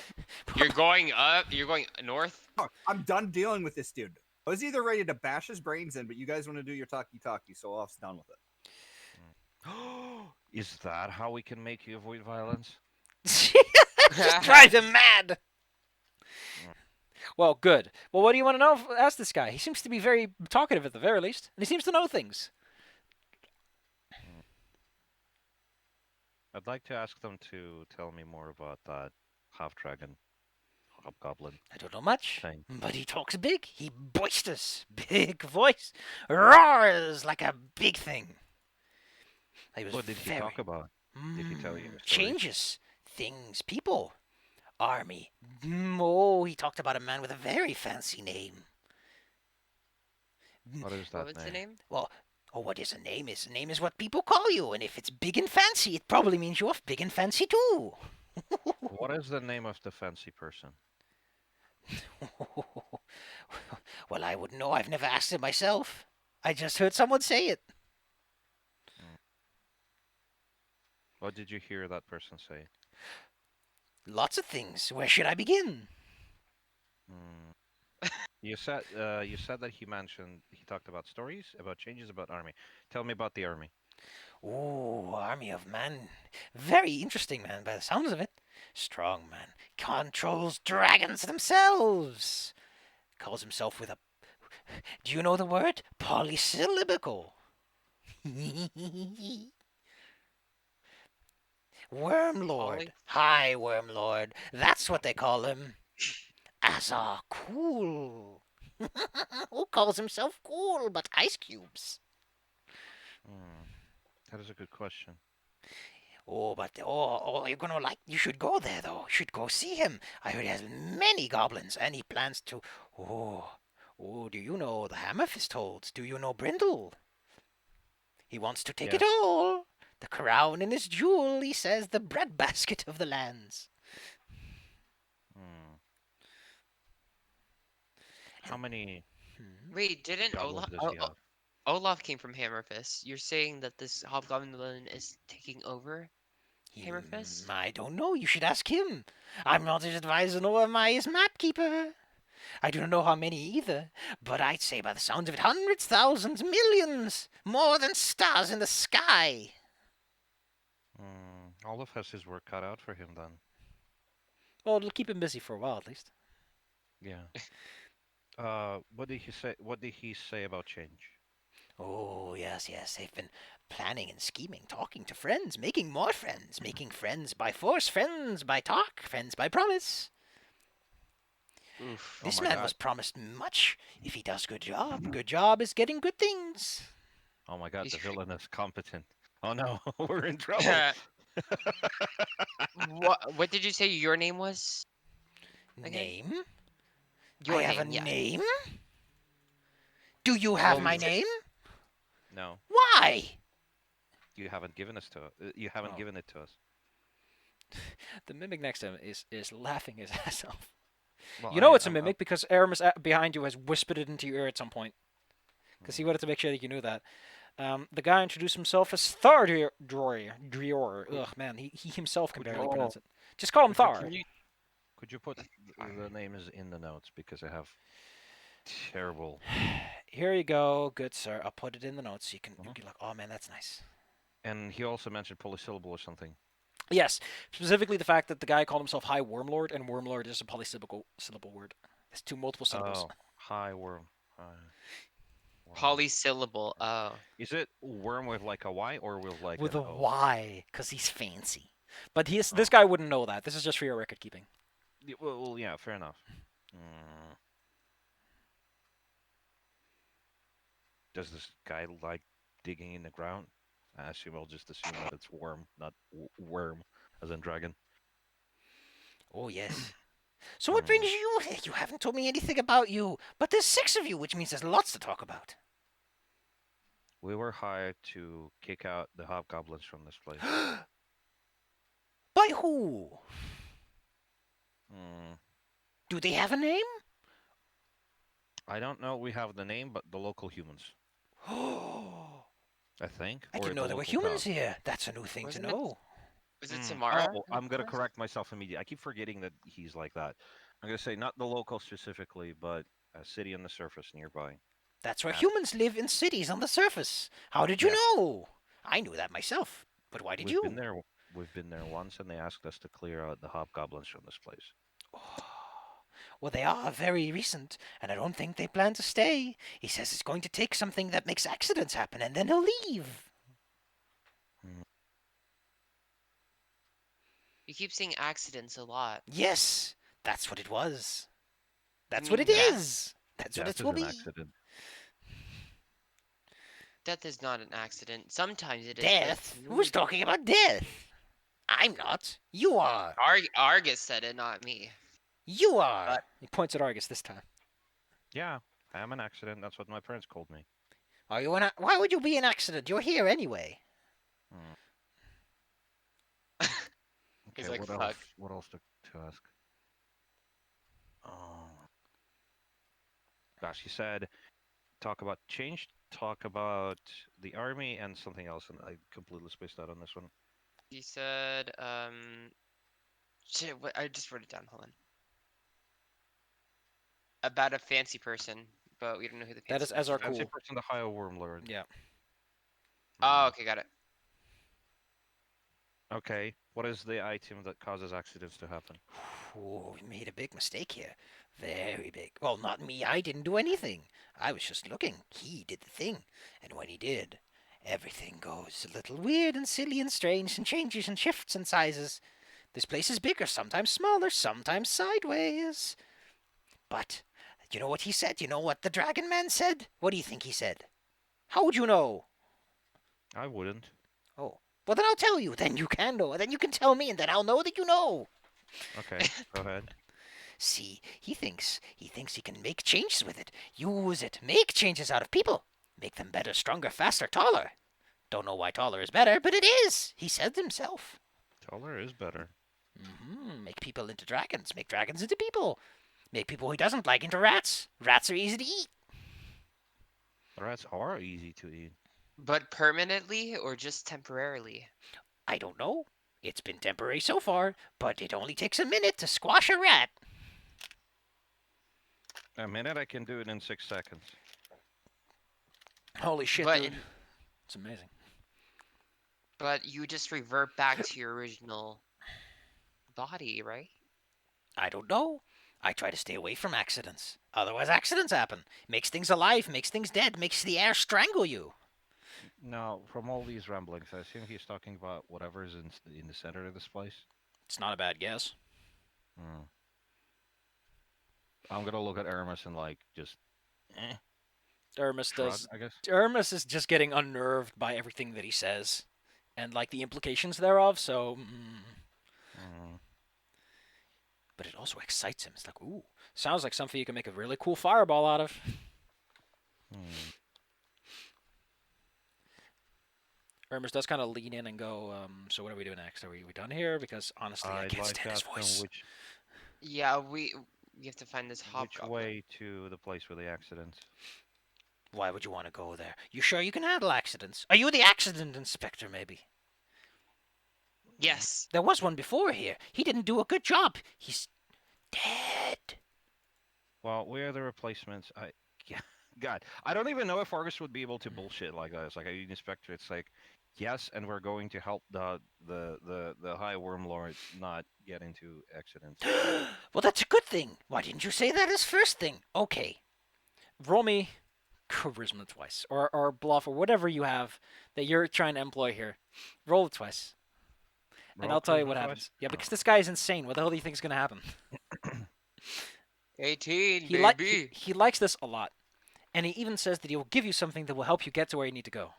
You're going up? You're going north? Fuck, I'm done dealing with this dude. I was either ready to bash his brains in, but you guys want to do your talkie, so Olaf's done with it. Is that how we can make you avoid violence? Just drive him mad! Well, good. Well, what do you want to know? Ask this guy. He seems to be very talkative at the very least, and he seems to know things. I'd like to ask them to tell me more about that half-dragon hobgoblin I don't know much, thing. but he talks big. He boisterous, big voice, roars like a big thing. He was What did he very- talk about? Did he tell you? Changes, things, people. Army. Oh, he talked about a man with a very fancy name. What is What that was the name? Well, oh, what is a name? A name is what people call you, and if it's big and fancy, it probably means you're big and fancy too. What is the name of the fancy person? Well, I wouldn't know. I've never asked it myself. I just heard someone say it. What did you hear that person say? Lots of things. Where should I begin? You said that he talked about stories, about changes, about army. Tell me about the army. Oh, army of man. Very interesting man by the sounds of it. Strong man. Controls dragons themselves. Calls himself with a... Do you know the word? Polysyllabical. Wormlord. Poly? Hi, Wormlord. That's what they call him. Asa Cool. Who calls himself cool but ice cubes? That is a good question. You're gonna like. You should go there though. You should go see him. I heard he has many goblins, and he plans to. Do you know the Hammerfist holds? Do you know Brindle? He wants to take it Yes. all. The crown in his jewel, he says, the breadbasket of the lands. How many Wait, didn't goblins Olaf? does he have? Olaf came from Hammerfist. You're saying that this hobgoblin is taking over Hammerfist? I don't know. You should ask him. I'm not his advisor, nor am I his map keeper. I don't know how many either, but I'd say by the sounds of it, hundreds, thousands, millions, more than stars in the sky. Olaf has his work cut out for him then. Well, it'll keep him busy for a while at least. Yeah. What did he say? What did he say about change? Oh, yes. They've been planning and scheming, talking to friends, making more friends, making friends by force, friends by talk, friends by promise. Oof. This my man God. was promised much if he does good job. Good job is getting good things. Oh my God, He's the cre- villain is competent. Oh no, we're in trouble. What did you say your name was? Okay. Name? Your I have name, a yeah. name? Do you have Well, my is it- name? No, Why? you haven't given us to. You haven't Oh. given it to us. The mimic next to him is laughing his ass off. Well, You know I- it's a I'm- mimic because Aramis behind you has whispered it into your ear at some point. Because he wanted to make sure that you knew that. The guy introduced himself as Thar Drior. Ugh, man, he himself can Could you- barely pronounce it. Just call him Could you- Thar. Could you put the names in the notes because I have terrible. Here you go, good sir. I'll put it in the notes so you can Mhm. be like, oh man, that's nice. And he also mentioned polysyllable or something. Yes, specifically the fact that the guy called himself High Wormlord, and Wormlord is a syllable word. It's two multiple syllables. Oh, hi worm. Hi. Worm. Polysyllable. Oh. Is it worm with like a Y or with like With an a O? Y, because he's fancy. But this Oh. guy wouldn't know that. This is just for your record keeping. Well, yeah, fair enough. Does this guy like digging in the ground? I assume I'll just assume that it's worm, not worm, as in dragon. Oh, yes. So what brings you here? You haven't told me anything about you. But there's 6 of you, which means there's lots to talk about. We were hired to kick out the hobgoblins from this place. By who? Mm, Do they have a name? I don't know. We have the name, but the local humans, Oh, I think. I or didn't the know there were local humans town. here. That's a new thing Wasn't to it- know. Was it Mm. Samara? Oh, I'm gonna Hammerfest? correct myself immediately. I keep forgetting that he's like that. I'm gonna say not the local specifically, but a city on the surface nearby. That's where Yeah. humans live in cities on the surface. How did you Yes. know? I knew that myself. But why did We've you? been there. We've been there once, and they asked us to clear out the hobgoblins from this place. Well, they are very recent, and I don't think they plan to stay. He says it's going to take something that makes accidents happen, and then he'll leave. You keep saying accidents a lot. Yes, that's what it was. That's You what mean it death? is. That's what Death it will is an be. accident. Death is not an accident. Sometimes it is. but Death? it's Who's really- talking about death? I'm not. You are. Argus said it, not me. You are. But- He points at Argus this time. Yeah, I am an accident. That's what my parents called me. Are you why would you be an accident? You're here anyway. He's Okay, like, what fuck. else? What else to ask? Oh, gosh, he said, talk about change, talk about the army, and something else, and I completely spaced out on this one. He said, shit, I just wrote it down. Hold on. About a fancy person, but we don't know who the fancy That is person Ezra Fancy Cool. person, the higher worm lord. Yeah. Oh, okay, got it. Okay, what is the item that causes accidents to happen? Ooh, we made a big mistake here. Very big. Well, not me. I didn't do anything. I was just looking. He did the thing. And when he did, everything goes a little weird and silly and strange and changes and shifts in sizes. This place is bigger, sometimes smaller, sometimes sideways. But, you know what he said? You know what the Dragon Man said? What do you think he said? How would you know? I wouldn't. Oh, well then I'll tell you. Then you can know. Then you can tell me, and then I'll know that you know. Okay, go ahead. See, he thinks he can make changes with it. Use it. Make changes out of people. Make them better, stronger, faster, taller. Don't know why taller is better, but it is. He said himself. Taller is better. Make people into dragons. Make dragons into people. Make people he doesn't like into rats. Rats are easy to eat. Rats are easy to eat. But permanently or just temporarily? I don't know. It's been temporary so far, but it only takes a minute to squash a rat. A minute, I can do it in 6 seconds. Holy shit, But- dude. It's amazing. But you just revert back to your original body, right? I don't know. I try to stay away from accidents. Otherwise, accidents happen. Makes things alive, makes things dead, makes the air strangle you. Now, from all these ramblings, I assume he's talking about whatever's in the center of this place. It's not a bad guess. Hmm. I'm gonna look at Aramis and just Hermes shrug, does. I guess. Hermes is just getting unnerved by everything that he says, and like the implications thereof. So, but it also excites him. It's like, ooh, sounds like something you can make a really cool fireball out of. Hermes does kind of lean in and go, so what are we doing next? Are we done here? Because honestly, I I'd can't like stand to his ask them voice. Yeah, we have to find this which hobgoblin. way to the place where the accidents. Why would you want to go there? You sure you can handle accidents? Are you the accident inspector, maybe? Yes. There was one before here. He didn't do a good job. He's dead. Well, we are the replacements. God, I don't even know if Argus would be able to bullshit like that. It's like a inspector. It's like, yes, and we're going to help the high worm lord not get into accidents. Well, that's a good thing. Why didn't you say that as first thing? Okay. Roll me charisma twice. Or bluff or whatever you have that you're trying to employ here. Roll it twice. And Roll I'll tell you charisma what twice? happens. Yeah, because this guy is insane. What the hell do you think is going to happen? 18, He, baby. he likes this a lot. And he even says that he will give you something that will help you get to where you need to go.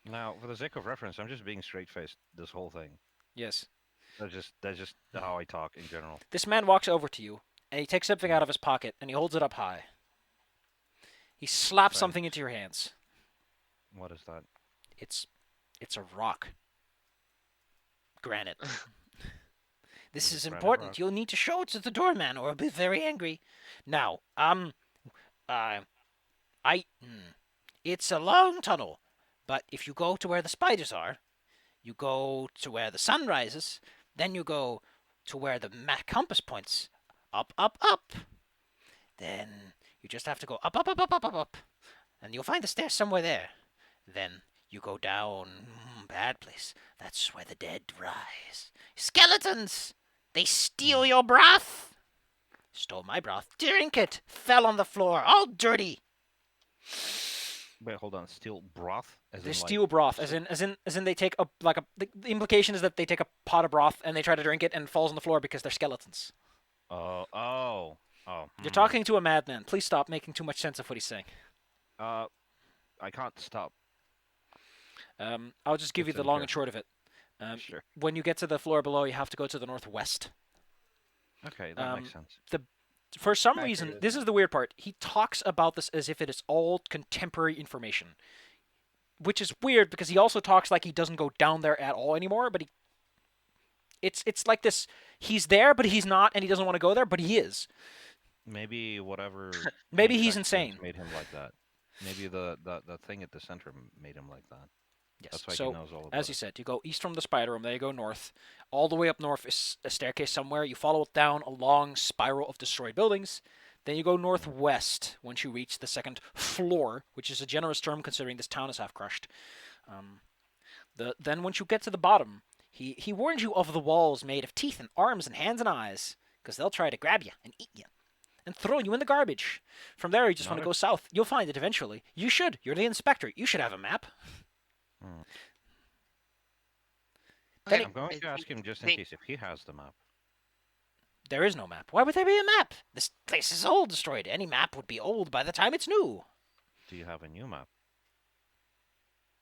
Now, for the sake of reference, I'm just being straight-faced this whole thing. Yes. That's just how I talk in general. This man walks over to you, and he takes something out of his pocket, and he holds it up high. He slaps Thanks. something into your hands. What is that? It's a rock. Granite. This Is is it granite important. rock? You'll need to show it to the doorman, or he'll be very angry. Now, it's a long tunnel, but if you go to where the spiders are, you go to where the sun rises, then you go to where the compass points up, up, up. Then you just have to go up, up, up, up, up, up, up, and you'll find the stairs somewhere there. Then you go down, bad place. That's where the dead rise. Skeletons! They steal your broth! Stole my broth. Drink it! Fell on the floor, all dirty. Wait, hold on. Steal broth? As They in, steal broth, as in they take the implication is that they take a pot of broth and they try to drink it and it falls on the floor because they're skeletons. Oh. You're talking to a madman. Please stop making too much sense of what he's saying. I can't stop. I'll just give you It's the long and unfair. short of it. Sure. When you get to the floor below, you have to go to the northwest. Okay, that makes Um, sense. For some Accurate reason, as this that. is the weird part. He talks about this as if it is all contemporary information, which is weird because he also talks like he doesn't go down there at all anymore. But it's like this. He's there, but he's not, and he doesn't want to go there, but he is. Maybe whatever Maybe changed he's that experience insane. made him like that. Maybe the thing at the center made him like that. Yes. That's why he So, knows all about as you it. said, you go east from the spider room, then you go north. All the way up north is a staircase somewhere. You follow it down a long spiral of destroyed buildings. Then you go northwest once you reach the second floor, which is a generous term considering this town is half crushed. Then once you get to the bottom, he warns you of the walls made of teeth and arms and hands and eyes, because they'll try to grab you and eat you and throw you in the garbage. From there, you just want to Not go south. You'll find it eventually. You should. You're the inspector. You should have a map. Hmm. Then Okay, I'm going I to ask think- him just in think- case if he has the map. There is no map. Why would there be a map? This place is old, destroyed. Any map would be old by the time it's new. Do you have a new map?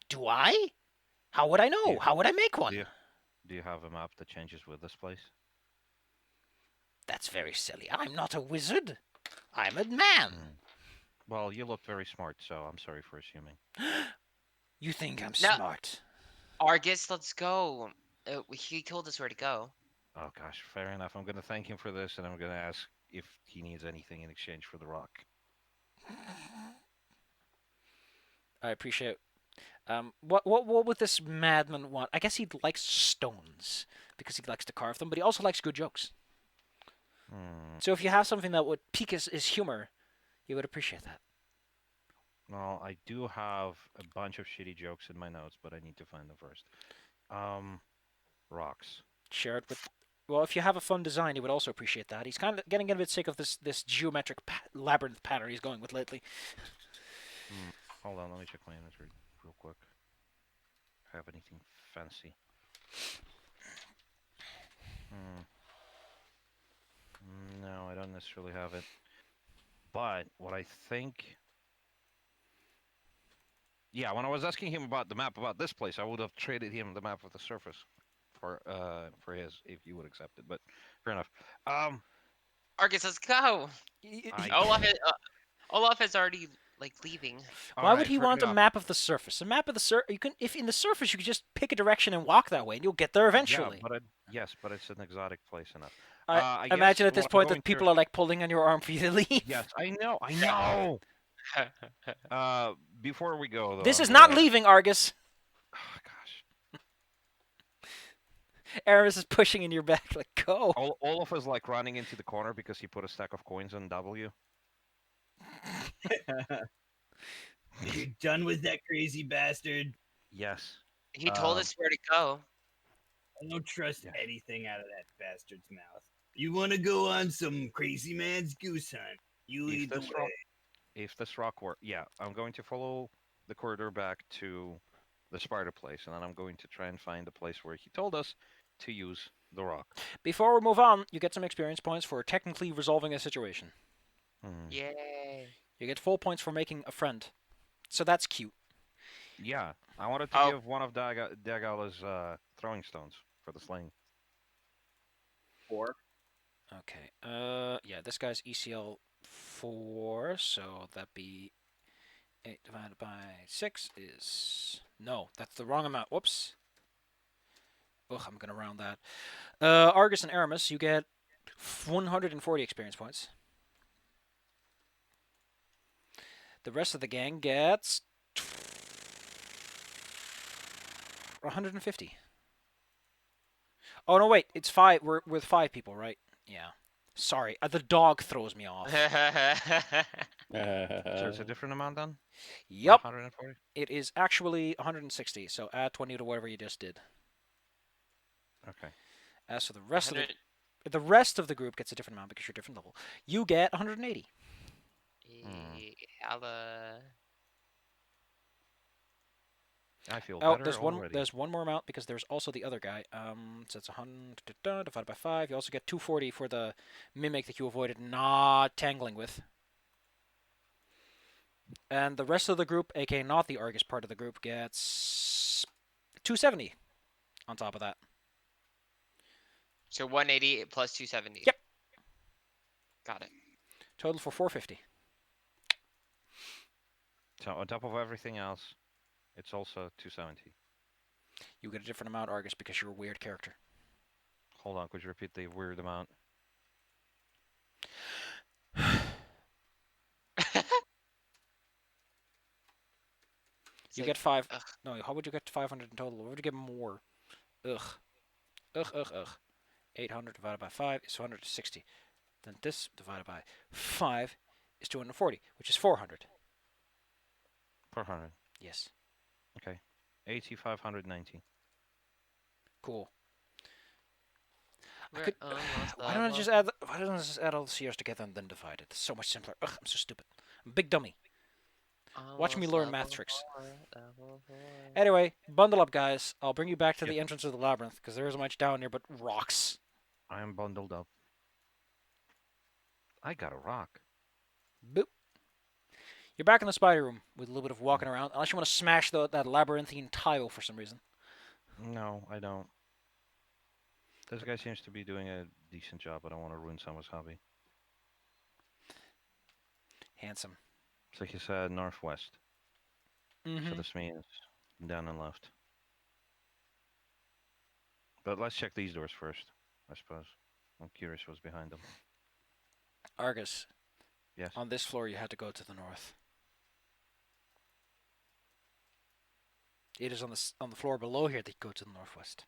Do I? How would I know? Yeah. How would I make one? Do you, do you have a map that changes with this place? That's very silly. I'm not a wizard. I'm a man. Hmm. Well, you look very smart, so I'm sorry for assuming. You think I'm No. smart? Argus, let's go. He told us where to go. Oh gosh, fair enough. I'm going to thank him for this, and I'm going to ask if he needs anything in exchange for the rock. I appreciate. What would this madman want? I guess he likes stones because he likes to carve them, but he also likes good jokes. Hmm. So if you have something that would pique his humor, he would appreciate that. Well, I do have a bunch of shitty jokes in my notes, but I need to find them first. Rocks. Share it with. Well, if you have a fun design, he would also appreciate that. He's kind of getting a bit sick of this geometric labyrinth pattern he's going with lately. Hold on, let me check my inventory real quick. Have anything fancy? No, I don't necessarily have it. But what I think, yeah, when I was asking him about the map about this place, I would have traded him the map of the surface for his if you would accept it. But fair enough. Argus, let's go. I- Olaf is already like leaving. Why Alright, would he fair want a enough. map of the surface? A map of the you can, if in the surface, you could just pick a direction and walk that way, and you'll get there eventually. Yeah, yes, but it's an exotic place enough. I guess imagine at this what I'm point going that people are like pulling on your arm for you to leave. Yes, I know. Before we go, though, This I'm is not gonna- leaving, Argus. Oh, gosh. Aramis is pushing in your back, like, go. Olaf is like running into the corner because he put a stack of coins on W. You done with that crazy bastard? Yes. He told us where to go. I don't trust Yeah. anything out of that bastard's mouth. You want to go on some crazy man's goose hunt? You If lead the this way. rock, if this rock were, yeah, I'm going to follow the corridor back to the spider place, and then I'm going to try and find the place where he told us to use the rock. Before we move on, you get some experience points for technically resolving a situation. Yay. You get full points for making a friend. So that's cute. Yeah, I wanted to Oh. give one of Dagala's throwing stones for the sling. 4. Okay. Yeah, this guy's ECL 4, so that'd be 8 divided by 6 is... No, that's the wrong amount. Whoops. Ugh, I'm gonna round that. Argus and Aramis, you get 140 experience points. The rest of the gang gets 150. Oh no, wait, it's 5. We're with 5 people, right? Yeah. Sorry, the dog throws me off. So it's a different amount then? Yep, 140? it is actually 160. So add 20 to whatever you just did. Okay. As for the rest of 100 the rest of the group gets a different amount because you're different level. You get 180. Hella. I feel Oh, better already. there's one more amount because there's also the other guy. So it's 100 divided by 5. You also get 240 for the mimic that you avoided not tangling with. And the rest of the group, aka not the Argus part of the group, gets 270. on top of that. So 180 plus 270. Yep. Got it. Total for 450. So on top of everything else, it's also 270. You get a different amount, Argus, because you're a weird character. Hold on, could you repeat the weird amount? It's You like, get 5. ugh. No, how would you get to 500 in total? What would you get more? Ugh. Ugh. 800 divided by 5 is 160. Then this divided by 5 is 240, which is 400. 400. Yes. Okay. 8590. Cool. We're could- almost Why don't I just add? Why don't I just add all the CRs together and then divide it? It's so much simpler. Ugh, I'm so stupid. I'm a big dummy. Watch me learn math tricks. Anyway, bundle up, guys. I'll bring you back to the entrance of the labyrinth because there isn't much down here but rocks. I am bundled up. I got a rock. Boop. You're back in the spider room with a little bit of walking around, unless you want to smash that labyrinthine tile for some reason. No, I don't. This guy seems to be doing a decent job. I don't want to ruin someone's hobby. Handsome. So he said northwest. Mm-hmm. So this means down and left. But let's check these doors first, I suppose. I'm curious what's behind them. Argus. Yes. On this floor, you had to go to the north. It is on the floor below here that you go to the northwest.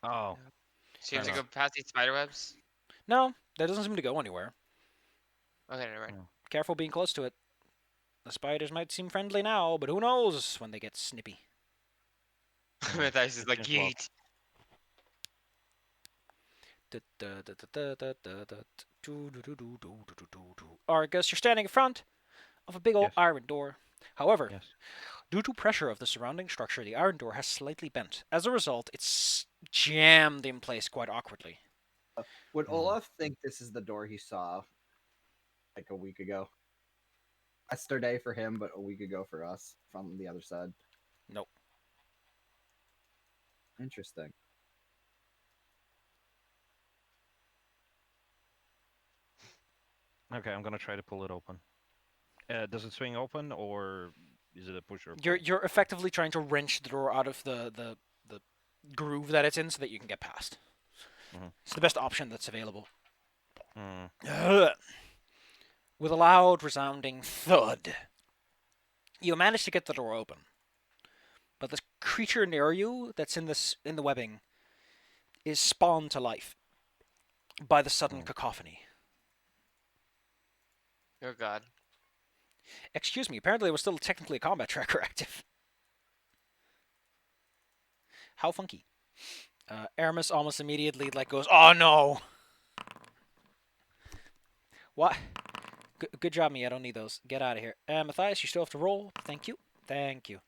Oh. So you have Fair to go past these spider webs? No, that doesn't seem to go anywhere. Okay, never mind. Careful being close to it. The spiders might seem friendly now, but who knows when they get snippy. Matthias is like, Just walk. yeet. Argus, you're standing in front of a big old Yes. iron door. However, Yes. due to pressure of the surrounding structure, the iron door has slightly bent. As a result, it's jammed in place quite awkwardly. Would Hmm. Olaf think this is the door he saw like a week ago? Yesterday for him, but a week ago for us from the other side. Nope. Interesting. Okay, I'm gonna try to pull it open. Does it swing open or is it a push or You're pull? you're effectively trying to wrench the door out of the groove that it's in so that you can get past. Mhm. It's the best option that's available. Hmm. With a loud, resounding thud, you manage to get the door open. But this creature near you that's in the webbing is spawned to life by the sudden cacophony. Oh god. Excuse me, apparently there was still technically a combat tracker active. How funky. Aramis almost immediately goes, "Oh no!" What? Good job, me. I don't need those. Get out of here. Matthias, you still have to roll. Thank you. Thank you.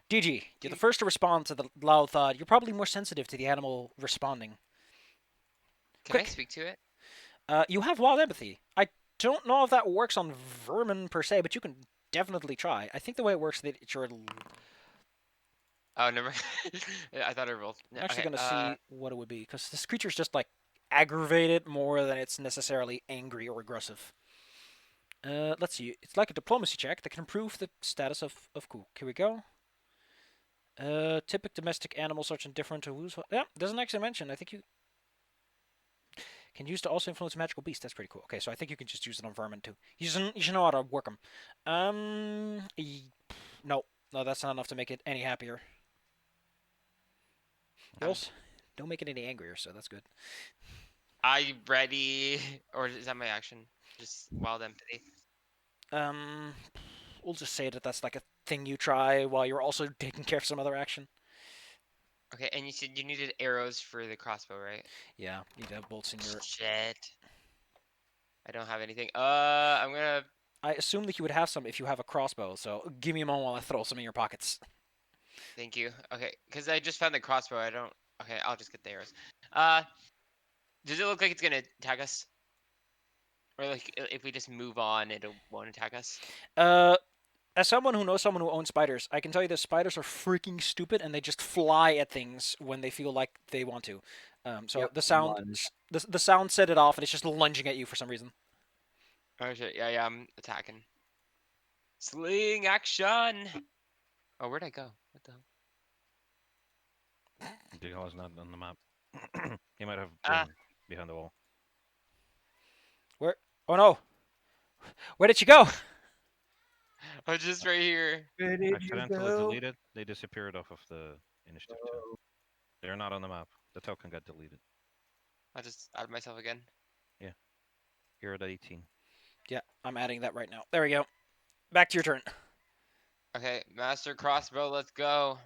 DG, you're the first to respond to the loud thud. You're probably more sensitive to the animal responding. Can I Quick. speak to it? You have wild empathy. I don't know if that works on vermin per se, but you can definitely try. I think the way it works is that you're Oh, never. I thought I rolled. I'm actually Okay, going to see what it would be, because this creature's just, aggravated more than it's necessarily angry or aggressive. Let's see. It's like a diplomacy check that can improve the status of Cook. Here we go. Typical domestic animal such and different to who's... Yeah, doesn't actually mention. I think you can use to also influence a magical beast. That's pretty cool. Okay, so I think you can just use it on vermin, too. You should know how to work them. No, that's not enough to make it any happier. Girls, don't make it any angrier, so that's good. Are you ready? Or is that my action? Just wild empathy. We'll just say that that's like a thing you try while you're also taking care of some other action. Okay, and you said you needed arrows for the crossbow, right? Yeah, you have bolts in your... Shit. I don't have anything. I'm gonna... I assume that you would have some if you have a crossbow, so give me a moment while I throw some in your pockets. Thank you. Okay, because I just found the crossbow. I don't... Okay, I'll just get the arrows. Does it look like it's gonna attack us? Or like if we just move on, it won't attack us? As someone who knows someone who owns spiders, I can tell you that spiders are freaking stupid and they just fly at things when they feel like they want to. So Yep, the sound, lunge. the sound set it off, and it's just lunging at you for some reason. Oh shit! Yeah, I'm attacking. Sling action. Oh, where'd I go? What the hell? Diggle is not on the map. He might have Ah. gone behind the wall. Where? Oh no! Where did you go? Oh, just right here. Where did you Accidentally go? deleted. They disappeared off of the initiative too. They're not on the map. The token got deleted. I just added myself again. You're at 18. Yeah, I'm adding that right now. There we go. Back to your turn. Okay, master crossbow. Let's go.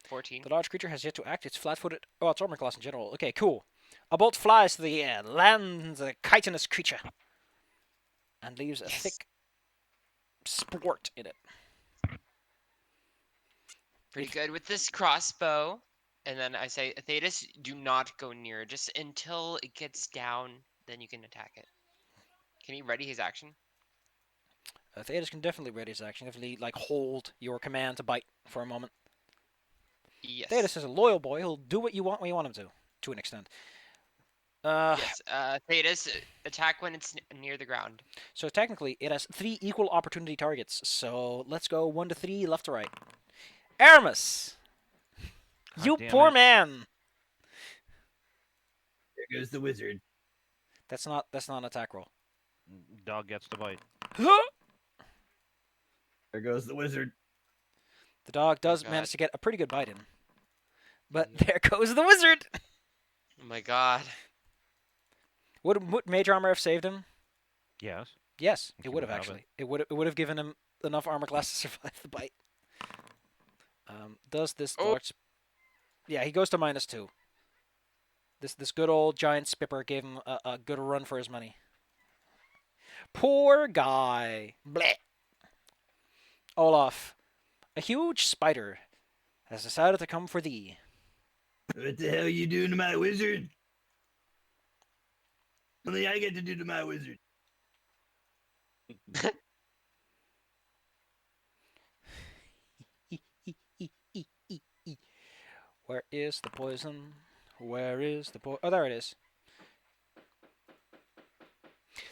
14. The large creature has yet to act. It's flat-footed. Oh, it's armor class in general. Okay, cool. A bolt flies to the air, lands a chitinous creature, and leaves a Yes. thick sport in it. Pretty good with this crossbow. And then I say, Thetis, do not go near. Just until it gets down, then you can attack it. Can he ready his action? Thetis can definitely ready his action. Definitely, like, hold your command to bite for a moment. Yes. Thetis is a loyal boy. He'll do what you want when you want him to an extent. Yes. Thetis, attack when it's near the ground. So technically, it has 3 equal opportunity targets. So let's go 1 to 3, left to right. Aramis! God You damn poor it. man! There goes the wizard. That's not an attack roll. Dog gets the bite. There goes the wizard. The dog does God. manage to get a pretty good bite in. But Yeah. there goes the wizard! Oh my god. Would Mage Armor have saved him? Yes. Yes, Think it he would have would have actually. It would have given him enough armor class to survive the bite. Does this Oh. large? Yeah, he goes to -2. This good old giant spipper gave him a good run for his money. Poor guy. Bleh. Olaf, a huge spider has decided to come for thee. What the hell you doing to my wizard? Only I get to do to my wizard. Where is the poison? Where is the Oh, there it is.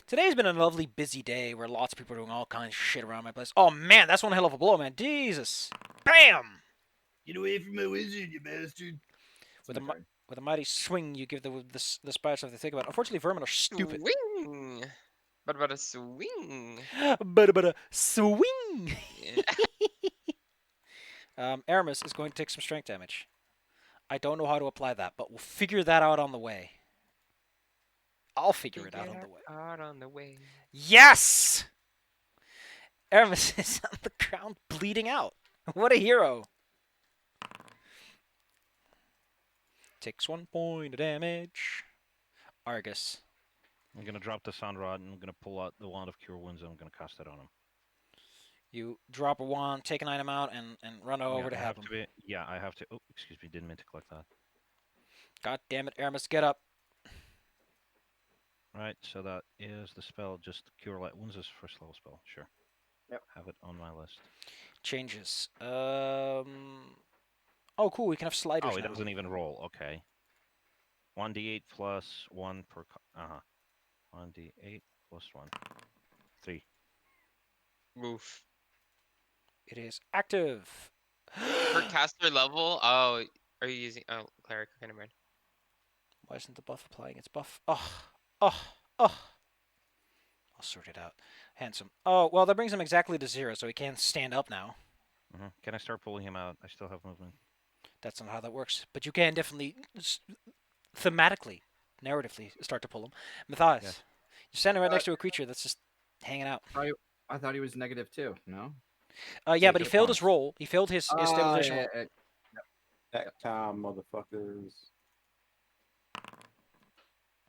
Today's been a lovely busy day where lots of people are doing all kinds of shit around my place. Oh man, that's one hell of a blow, man. Jesus. Bam! Get away from my wizard, you bastard. With a mighty swing, you give the spiders something to think about. Unfortunately, vermin are stupid. Swing. What about a swing? But a swing! Yeah. Aramis is going to take some strength damage. I don't know how to apply that, but we'll figure that out on the way. I'll figure it out on the way. Out on the way. Yes! Aramis is on the ground bleeding out. What a hero. Takes 1 point of damage. Argus. I'm gonna drop the sound rod and I'm gonna pull out the wand of cure wounds and I'm gonna cast it on him. You drop a wand, take an item out, and run over to I help have him. to be. Yeah, I have to. Oh, excuse me, didn't mean to collect that. God damn it, Aramis, get up. Right, so that is the spell. Just cure light wounds is first level spell. Sure. Yep. Have it on my list. Changes. Oh, cool, we can have sliders Oh, it now. doesn't even roll. Okay. 1d8 plus 1 per. 1d8 plus 1. 3. Oof. It is active. For caster level, oh, are you using cleric? Okay, never mind. Why isn't the buff applying its buff? Oh. I'll sort it out. Handsome. Oh, well, that brings him exactly to 0, so he can't stand up now. Can I start pulling him out? I still have movement. That's not how that works. But you can definitely, thematically, narratively, start to pull him. Matthias, Yeah. you're standing right next to a creature that's just hanging out. I thought he was -2. No. Yeah, but he good failed point. his roll. He failed his stabilization roll. That time, motherfuckers.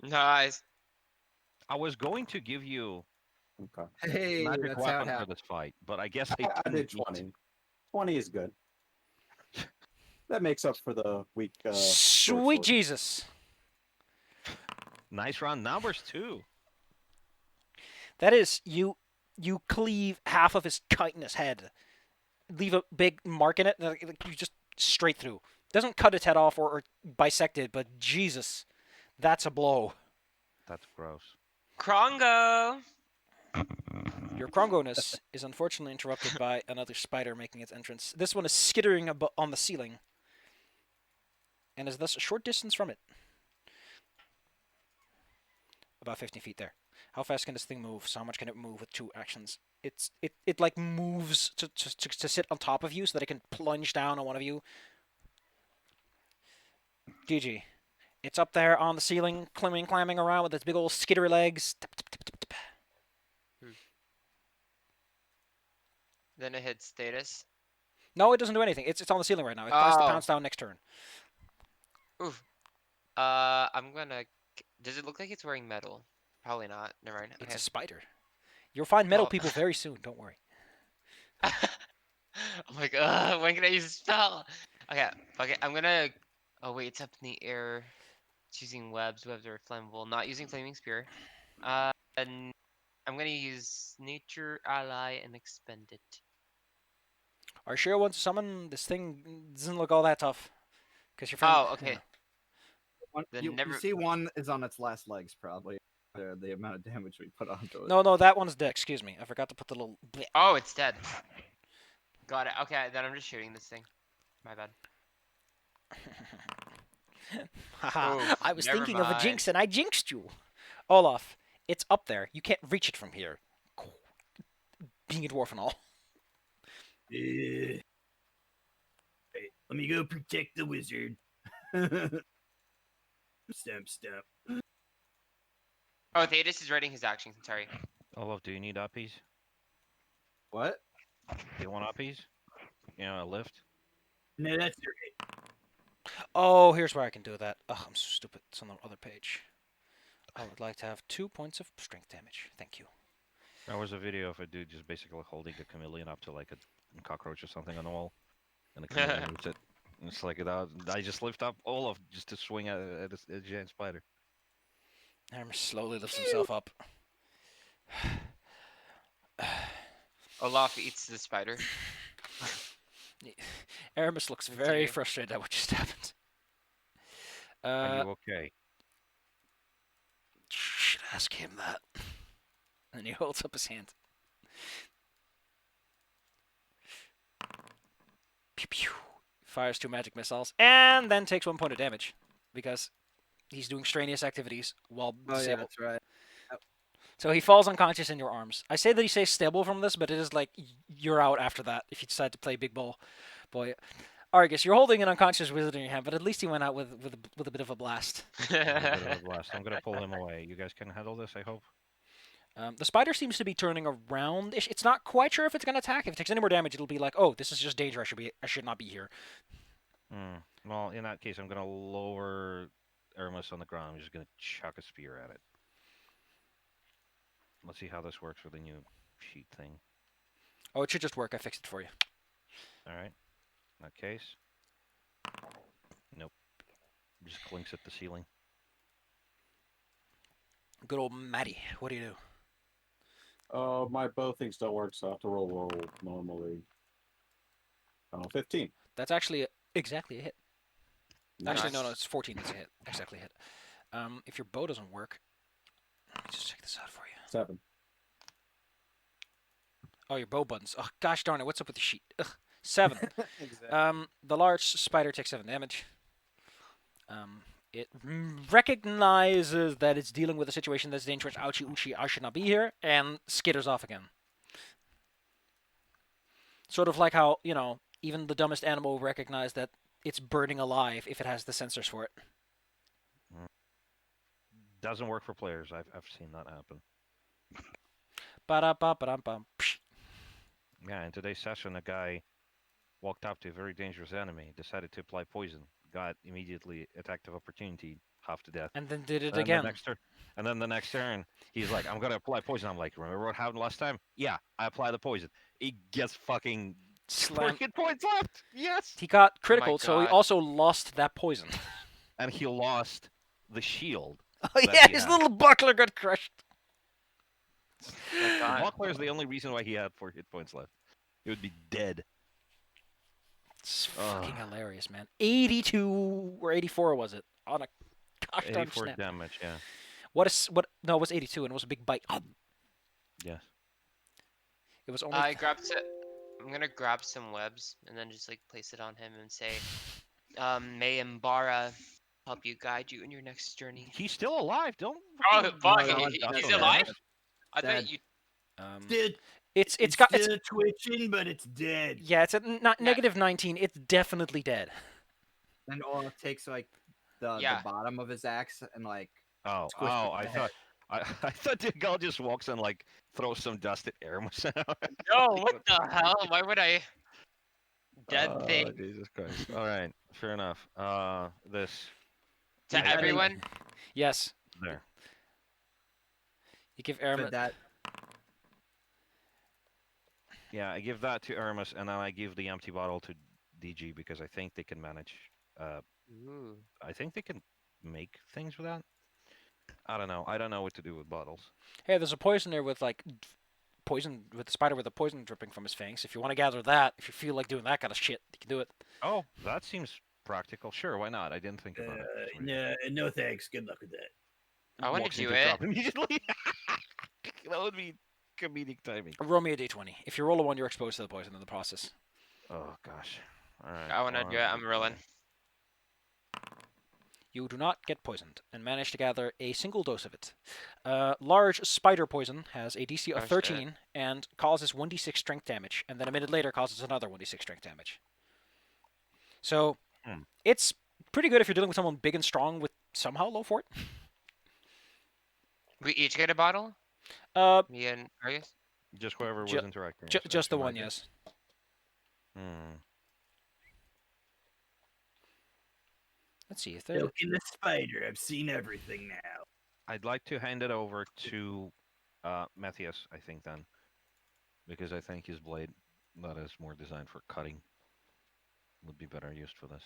Nice. I was going to give you Okay. Hey, magic that's how it weapon for happened. this fight, but I guess I I didn't did need 20. 20 is good. That makes up for the weak. Sweet sword. Jesus. Nice round numbers too. That is, you you cleave half of his chitinous head, leave a big mark in it, and you just straight through. Doesn't cut its head off or bisect it, but Jesus, that's a blow. That's gross. Krongo. Your Krongoness is unfortunately interrupted by another spider making its entrance. This one is skittering on the ceiling, and is thus a short distance from it. About 15 feet there. How fast can this thing move? So how much can it move with 2 actions? It like moves to sit on top of you so that it can plunge down on one of you. GG. It's up there on the ceiling, clamming around with its big old skittery legs. Tap, tap, tap, tap, tap. Then it hits status. No, it doesn't do anything. It's on the ceiling right now. It plans to Oh. pounce down next turn. Oof. I'm gonna. Does it look like it's wearing metal? Probably not. Never mind. It's Okay. a spider. You'll find metal Well- people very soon. Don't worry. I'm like, when can I use a spell? Okay, okay, I'm gonna. Oh wait, it's up in the air. It's using webs. Webs are flammable. Not using flaming spear. And I'm gonna use nature ally and expend it. Are you sure you want to summon? This thing doesn't look all that tough. Because your friend. Oh, okay. Then You never- see one is on its last legs, probably. The amount of damage we put onto it. No, that one's dead. Excuse me. I forgot to put the little. bleh. Oh, it's dead. Got it. Okay, then I'm just shooting this thing. My bad. Haha. Oof, I was never thinking of a mind. jinx and I jinxed you. Olaf, it's up there. You can't reach it from here. Being a dwarf and all. Wait, let me go protect the wizard. Stamp. Oh, Thetis is writing his actions. I'm sorry. Olaf, do you need uppies? What? Do you want uppies? You know, a lift? No, that's right. Oh, here's where I can do that. Ugh, I'm so stupid. It's on the other page. I would like to have 2 points of strength damage. Thank you. There was a video of a dude just basically holding a chameleon up to like a cockroach or something on the wall, and the chameleon moves it. And it's like I just lift up Olaf just to swing at a giant spider. Hammer slowly lifts himself up. Olaf eats the spider. Aramis looks very Continue. frustrated at what just happened. Are you okay? Should ask him that. And he holds up his hand. Pew pew. Fires 2 magic missiles and then takes 1 point of damage because he's doing strenuous activities while Oh yeah, disabled. that's right. So he falls unconscious in your arms. I say that he stays stable from this, but it is like you're out after that if you decide to play big ball. Boy, Argus, you're holding an unconscious wizard in your hand, but at least he went out with a bit of a blast. A bit of a blast. I'm gonna pull him away. You guys can handle this, I hope. The spider seems to be turning around. It's not quite sure if it's gonna attack. If it takes any more damage, it'll be like, oh, this is just danger. I should not be here. Well, in that case, I'm gonna lower Ermus on the ground. I'm just gonna chuck a spear at it. Let's see how this works with the new sheet thing. Oh, it should just work. I fixed it for you. All right. In that case, nope. Just clinks at the ceiling. Good old Matty. What do you do? My bow things don't work, so I have to roll normally. 15. That's actually exactly a hit. Actually, no, Nice. it's 14. It's a hit. Exactly a hit. If your bow doesn't work, let me just check this out for you. 7. Oh, your bow buttons. Oh, gosh darn it. What's up with the sheet? Ugh. 7. Exactly. The large spider takes 7 damage. It recognizes that it's dealing with a situation that's dangerous. Ouchie, ouchie, I should not be here, and skitters off again. Sort of like how, even the dumbest animal will recognize that it's burning alive if it has the sensors for it. Doesn't work for players. I've seen that happen. Ba-da-ba-ba-dum-bum. Psh. Yeah, in today's session, a guy walked up to a very dangerous enemy, decided to apply poison, got immediately attack of opportunity, half to death. And then did it And again. then the next turn, he's like, I'm gonna apply poison. I'm like, remember what happened last time? Yeah, I apply the poison. He gets fucking 4 Slam. hit points left. Yes. He got critical, so he God. also lost that poison. And he lost the shield. Oh That yeah, he his had. little buckler got crushed. my The God. buckler is the only reason why he had 4 hit points left. He would be dead. It's Ugh. fucking hilarious, man. 82 or 84 was it? On a gosh darn 84 snap. damage, yeah. What? No, it was 82, and it was a big bite. Yes. It was only. I grabbed it. I'm gonna grab some webs and then just like place it on him and say, may Mbara help you guide you in your next journey. He's still alive. Don't. Oh, fucking- fuck! no, He's that's alive. dead. I dead. thought you. Still, It's got it's still twitching, but it's dead. yeah. It's at Yeah. negative 19. It's definitely dead. Then Olaf takes like the Yeah. bottom of his axe and like Oh, Squish oh! the I head. thought, I thought the guy just walks and like throws some dust at Aramis. No, what the hell? Why would I? Dead thing. Jesus Christ! All right, fair enough. This To I think- everyone. Yes. there. You give for Aramis. that. Yeah, I give that to Aramis, and then I give the empty bottle to DG because I think they can manage. Ooh. I think they can make things with that. I don't know. I don't know what to do with bottles. Hey, there's a poison there with like poison with the spider with the poison dripping from his fangs. If you want to gather that, if you feel like doing that kind of shit, you can do it. Oh, that seems practical. Sure, why not? I didn't think about it. for some reason. No thanks. Good luck with that. I want Walks to do into it. drop immediately. That would be comedic timing. Roll me a d20. If you roll a 1, you're exposed to the poison in the process. Oh gosh. All right. I want to do it. I'm rolling. You do not get poisoned and manage to gather a single dose of it. Large spider poison has a DC Oh, of shit. 13 and causes 1d6 strength damage, and then a minute later causes another 1d6 strength damage. So Hmm. it's pretty good if you're dealing with someone big and strong with somehow low fort. We each get a bottle. Uh, Me and Arius. Just whoever was Ju- interacting. just the one, yes. Hmm. Let's see if there. Milking the spider. I've seen everything now. I'd like to hand it over to Matthias, I think, then. Because I think his blade, that is more designed for cutting, would be better used for this.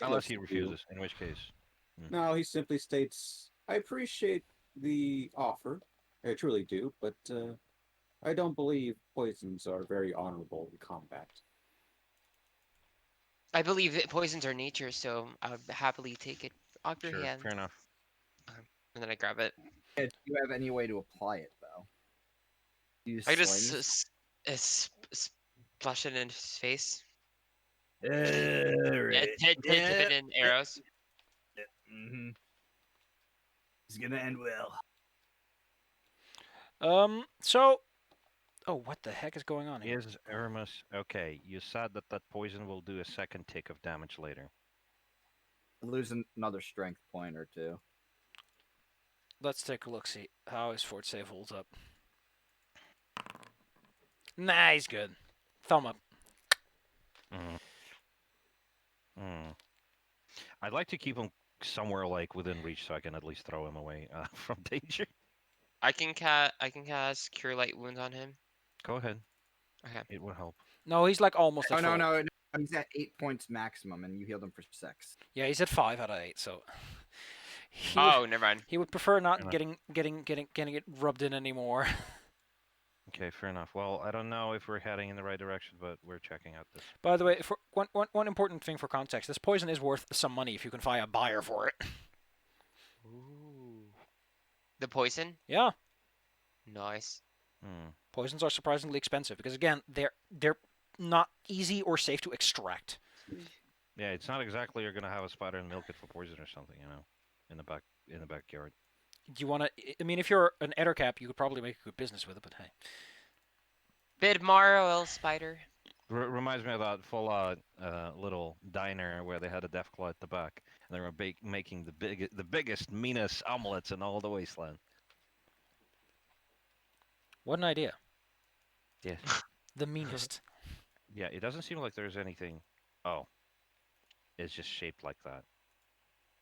Unless he Listen to you. refuses, in which case. No, he simply states, I appreciate the offer. I truly do, but I don't believe poisons are very honorable in combat. I believe that poisons are nature, so I would happily take it off your Sure, hand. fair enough. And then I grab it. Do you have any way to apply it though? Use I just slings? splash it in his face. Alright. Tip it in arrows. Mm-hmm. It's gonna end well. So. Oh, what the heck is going on here? Is Aramis okay? You said that that poison will do a second tick of damage later. Lose another strength point or two. Let's take a look. See how his fort save holds up. Nah, he's good. Thumb up. Mm. Mm. I'd like to keep him somewhere like within reach, so I can at least throw him away from danger. I can cast Cure Light Wounds on him. Go ahead. Okay. It would help. No, he's like almost Oh at no, full. no, he's at 8 points maximum, and you healed him for 6. Yeah, he's at 5 out of 8. So. Oh, never mind. He would prefer not Fair getting it rubbed in anymore. Okay, fair enough. Well, I don't know if we're heading in the right direction, but we're checking out this. By the way, for one important thing for context, this poison is worth some money if you can find a buyer for it. Ooh. The poison? Yeah, Nice. Hmm. poisons are surprisingly expensive because again, they're not easy or safe to extract. Yeah, it's not exactly you're gonna have a spider and milk it for poison or something, you know, in the backyard. Do you want to? I mean, if you're an ettercap, you could probably make a good business with it. But hey, Bid Morrow, spider. Reminds me of that full little diner where they had a Deathclaw at the back, and they were making the biggest, meanest omelets in all the wasteland. what an idea! Yes. The meanest. Yeah, it doesn't seem like there's anything. Oh, it's just shaped like that.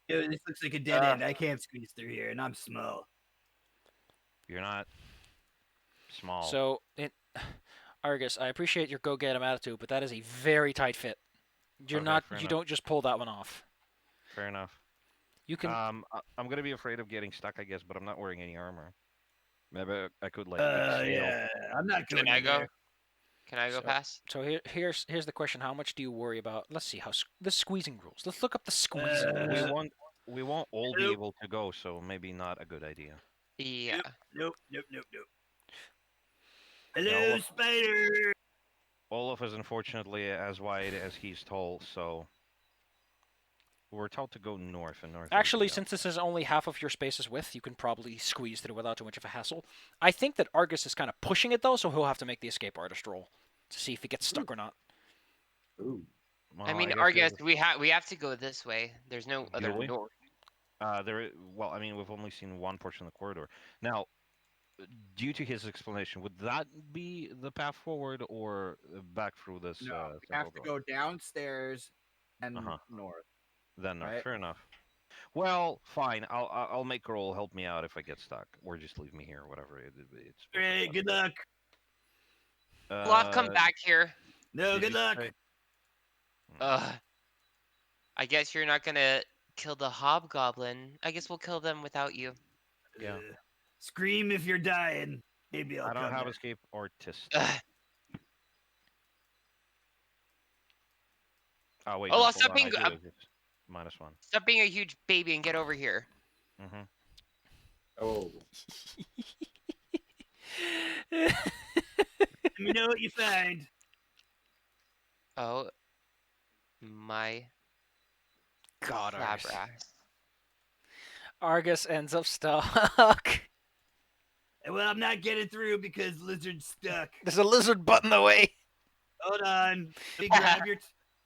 Yo, this looks like a dead end. I can't squeeze through here, and I'm small. You're not small. So, Argus, I appreciate your go get 'em attitude, but that is a very tight fit. You're Okay, not. fair You enough. don't just pull that one off. Fair enough. You can. I'm gonna be afraid of getting stuck, I guess, but I'm not wearing any armor. Maybe I could like exhale. Yeah, I'm not going Can I in go? there. Can I go So- past? So here's the question: how much do you worry about? Let's see how the squeezing rules. Let's look up the squeezing We rules. we won't all be Nope. able to go, so maybe not a good idea. Yeah. Nope. Nope. Yeah, Hello, spider. Olaf is unfortunately as wide as he's tall, so we're told to go north and north. Actually, since this is only half of your space's width, you can probably squeeze through without too much of a hassle. I think that Argus is kind of pushing it though, so he'll have to make the escape artist roll to see if he gets stuck or not. Ooh. I mean, guess Argus, we have to go this way. There's no other we? door. Well, I mean, we've only seen one portion of the corridor. Now, due to his explanation, would that be the path forward or back through this? No, we central have to door? go downstairs and Uh-huh. north. Then no, right? fair enough. Well, fine. I'll make Roll help me out if I get stuck, or just leave me here, whatever. It's Great. Good luck. Olaf, come back here. No, did good you luck. say- I guess you're not gonna kill the hobgoblin. I guess we'll kill them without you. Yeah. Scream if you're dying. Maybe I'll I don't come have there. escape artist. Ugh. Oh wait, Olaf, no, stop hold on, being I do. It's -1. stop being a huge baby and get over here. Mm-hmm. Oh. Let me know what you find. Oh my God, Argus. crabgrass. Argus ends up stuck. Well, I'm not getting through because lizard's stuck. There's a lizard butt in the way. Hold on. Let me grab your.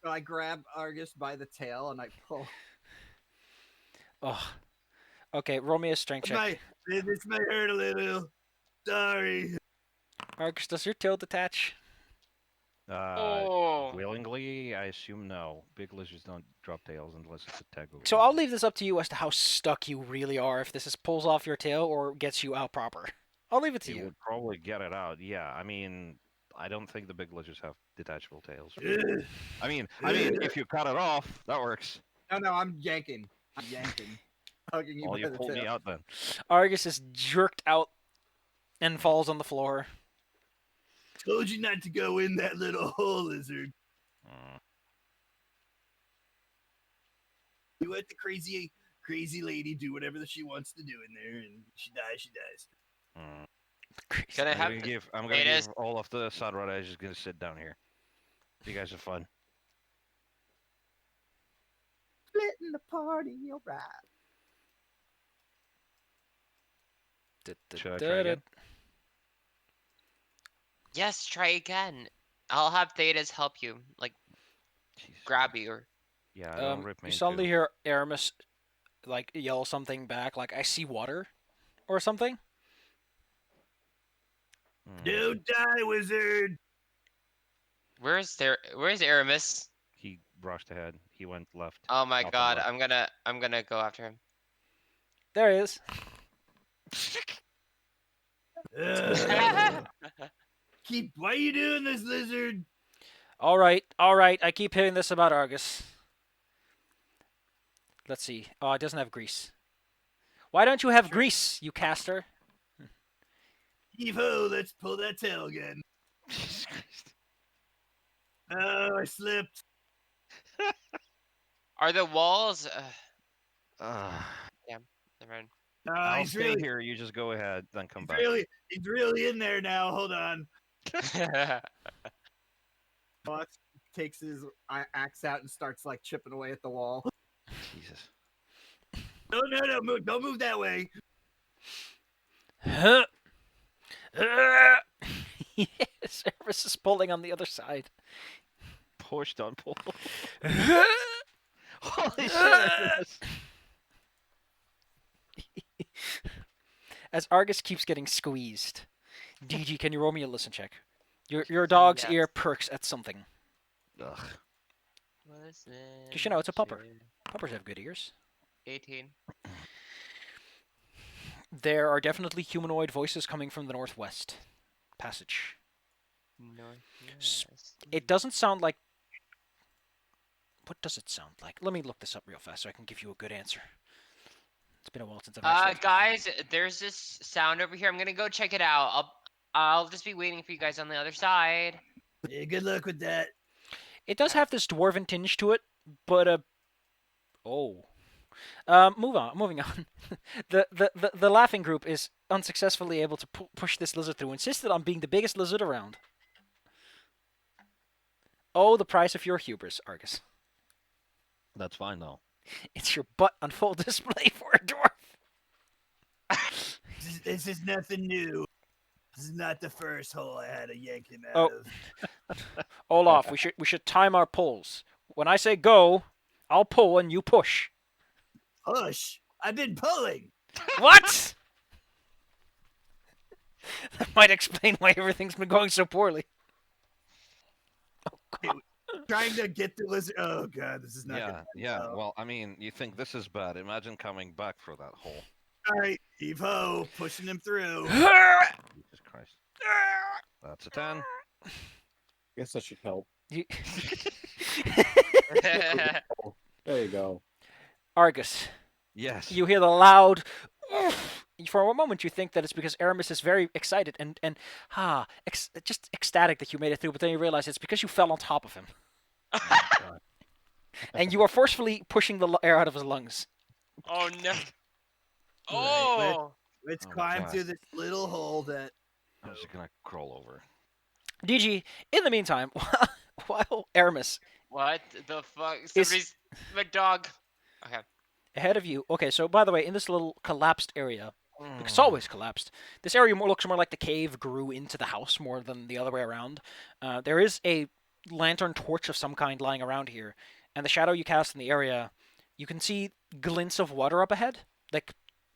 So I grab Argus by the tail and I pull. Oh. Okay, roll me a strength check. This might hurt a little. Sorry. Argus, does your tail detach? Oh. Willingly, I assume no. Big lizards don't drop tails unless it's a tag. So I'll leave this up to you as to how stuck you really are. If this is pulls off your tail or gets you out proper. I'll leave it to You you. would probably get it out. Yeah, I mean, I don't think the big lizards have detachable tails. Ugh. I mean, if you cut it off, that works. No, I'm yanking. I'm yanking. Hugging you Well, by you the pulled tail. me out then. Argus is jerked out and falls on the floor. Told you not to go in that little hole, lizard. Mm. You let the crazy lady do whatever she wants to do in there, and she dies. She dies. Mm. Can I I'm have gonna the give potatoes? all of the Sadrat. I'm just gonna sit down here. You guys are fun. Splitting the party, alright. Should I try again? Yes, try again. I'll have Thetas help you, like Jesus. grab you or Yeah, don't rip me You into- suddenly hear Aramis like yell something back, like "I see water," or something. Mm. Don't die, wizard. Where's Aramis? He rushed ahead. He went left. Oh my Up and god, left. I'm gonna go after him. There he is. Ugh. Why are you doing this, lizard? All right. I keep hearing this about Argus. Let's see. Oh, it doesn't have grease. Why don't you have grease, you caster? Heave ho, let's pull that tail again. Jesus Christ. Oh, I slipped. Are the walls? Ugh. Never mind. I'll He's stay really, here. You just go ahead, then come back. he's really in there now. Hold on. Fox takes his axe out and starts like chipping away at the wall. Jesus. No, don't move that way. Huh? Yes, Aramis is pulling on the other side. Push, don't pull. Huh? Holy shit. As Argus keeps getting squeezed. DG, can you roll me a listen check? Your dog's Yes. ear perks at something. Ugh. Just, you know, it's a pupper. Puppers have good ears. 18. There are definitely humanoid voices coming from the northwest passage. It doesn't sound like... What does it sound like? Let me look this up real fast so I can give you a good answer. It's been a while since I've actually. Guys, there's this sound over here. I'm gonna go check it out. I'll just be waiting for you guys on the other side. Yeah, good luck with that. It does have this dwarven tinge to it, but oh. Moving on. The laughing group is unsuccessfully able to push this lizard through. Insisted on being the biggest lizard around. Oh, the price of your hubris, Argus. That's fine though. It's your butt on full display for a dwarf. This is nothing new. This is not the first hole I had to yank him out Oh. of. Olaf, we should time our pulls. When I say go, I'll pull and you push. Push. I've been pulling. What? That might explain why everything's been going so poorly. Trying to get the lizard. Oh god, this is not. Yeah, gonna end yeah. well. Well, I mean, you think this is bad? Imagine coming back for that hole. All right, Evo, pushing him through. Jesus Christ. That's a 10. Guess that should help. You- There you go. Argus, Yes. you hear the loud. Oof. For a moment, you think that it's because Aramis is very excited and just ecstatic that you made it through. But then you realize it's because you fell on top of him, and you are forcefully pushing the air out of his lungs. Oh no. Right, Oh. Let's Oh my climb God. through this little hole that. I'm just gonna crawl over. DG, in the meantime, while Aramis What the fuck? Somebody's my dog. Okay. ahead of you. Okay, so by the way, in this little collapsed area, because it's always collapsed, this area looks more like the cave grew into the house more than the other way around. There is a lantern torch of some kind lying around here, and the shadow you cast in the area, you can see glints of water up ahead. Like,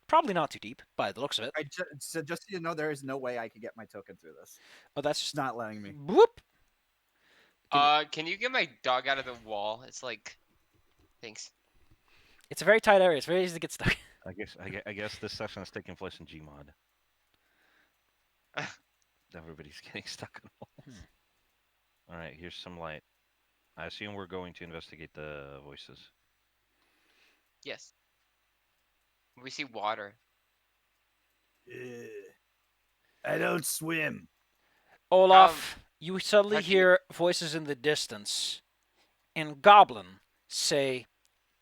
probably not too deep by the looks of it. So just so you know, there is no way I could get my token through this. Oh, that's It's just not letting me. whoop. Can you get my dog out of the wall? It's like, thanks. It's a very tight area. It's very easy to get stuck. I guess this session is taking place in Gmod. Everybody's getting stuck in holes. All right, here's some light. I assume we're going to investigate the voices. Yes. We see water. I don't swim. Olaf, you suddenly have you- hear voices in the distance, and Goblin say,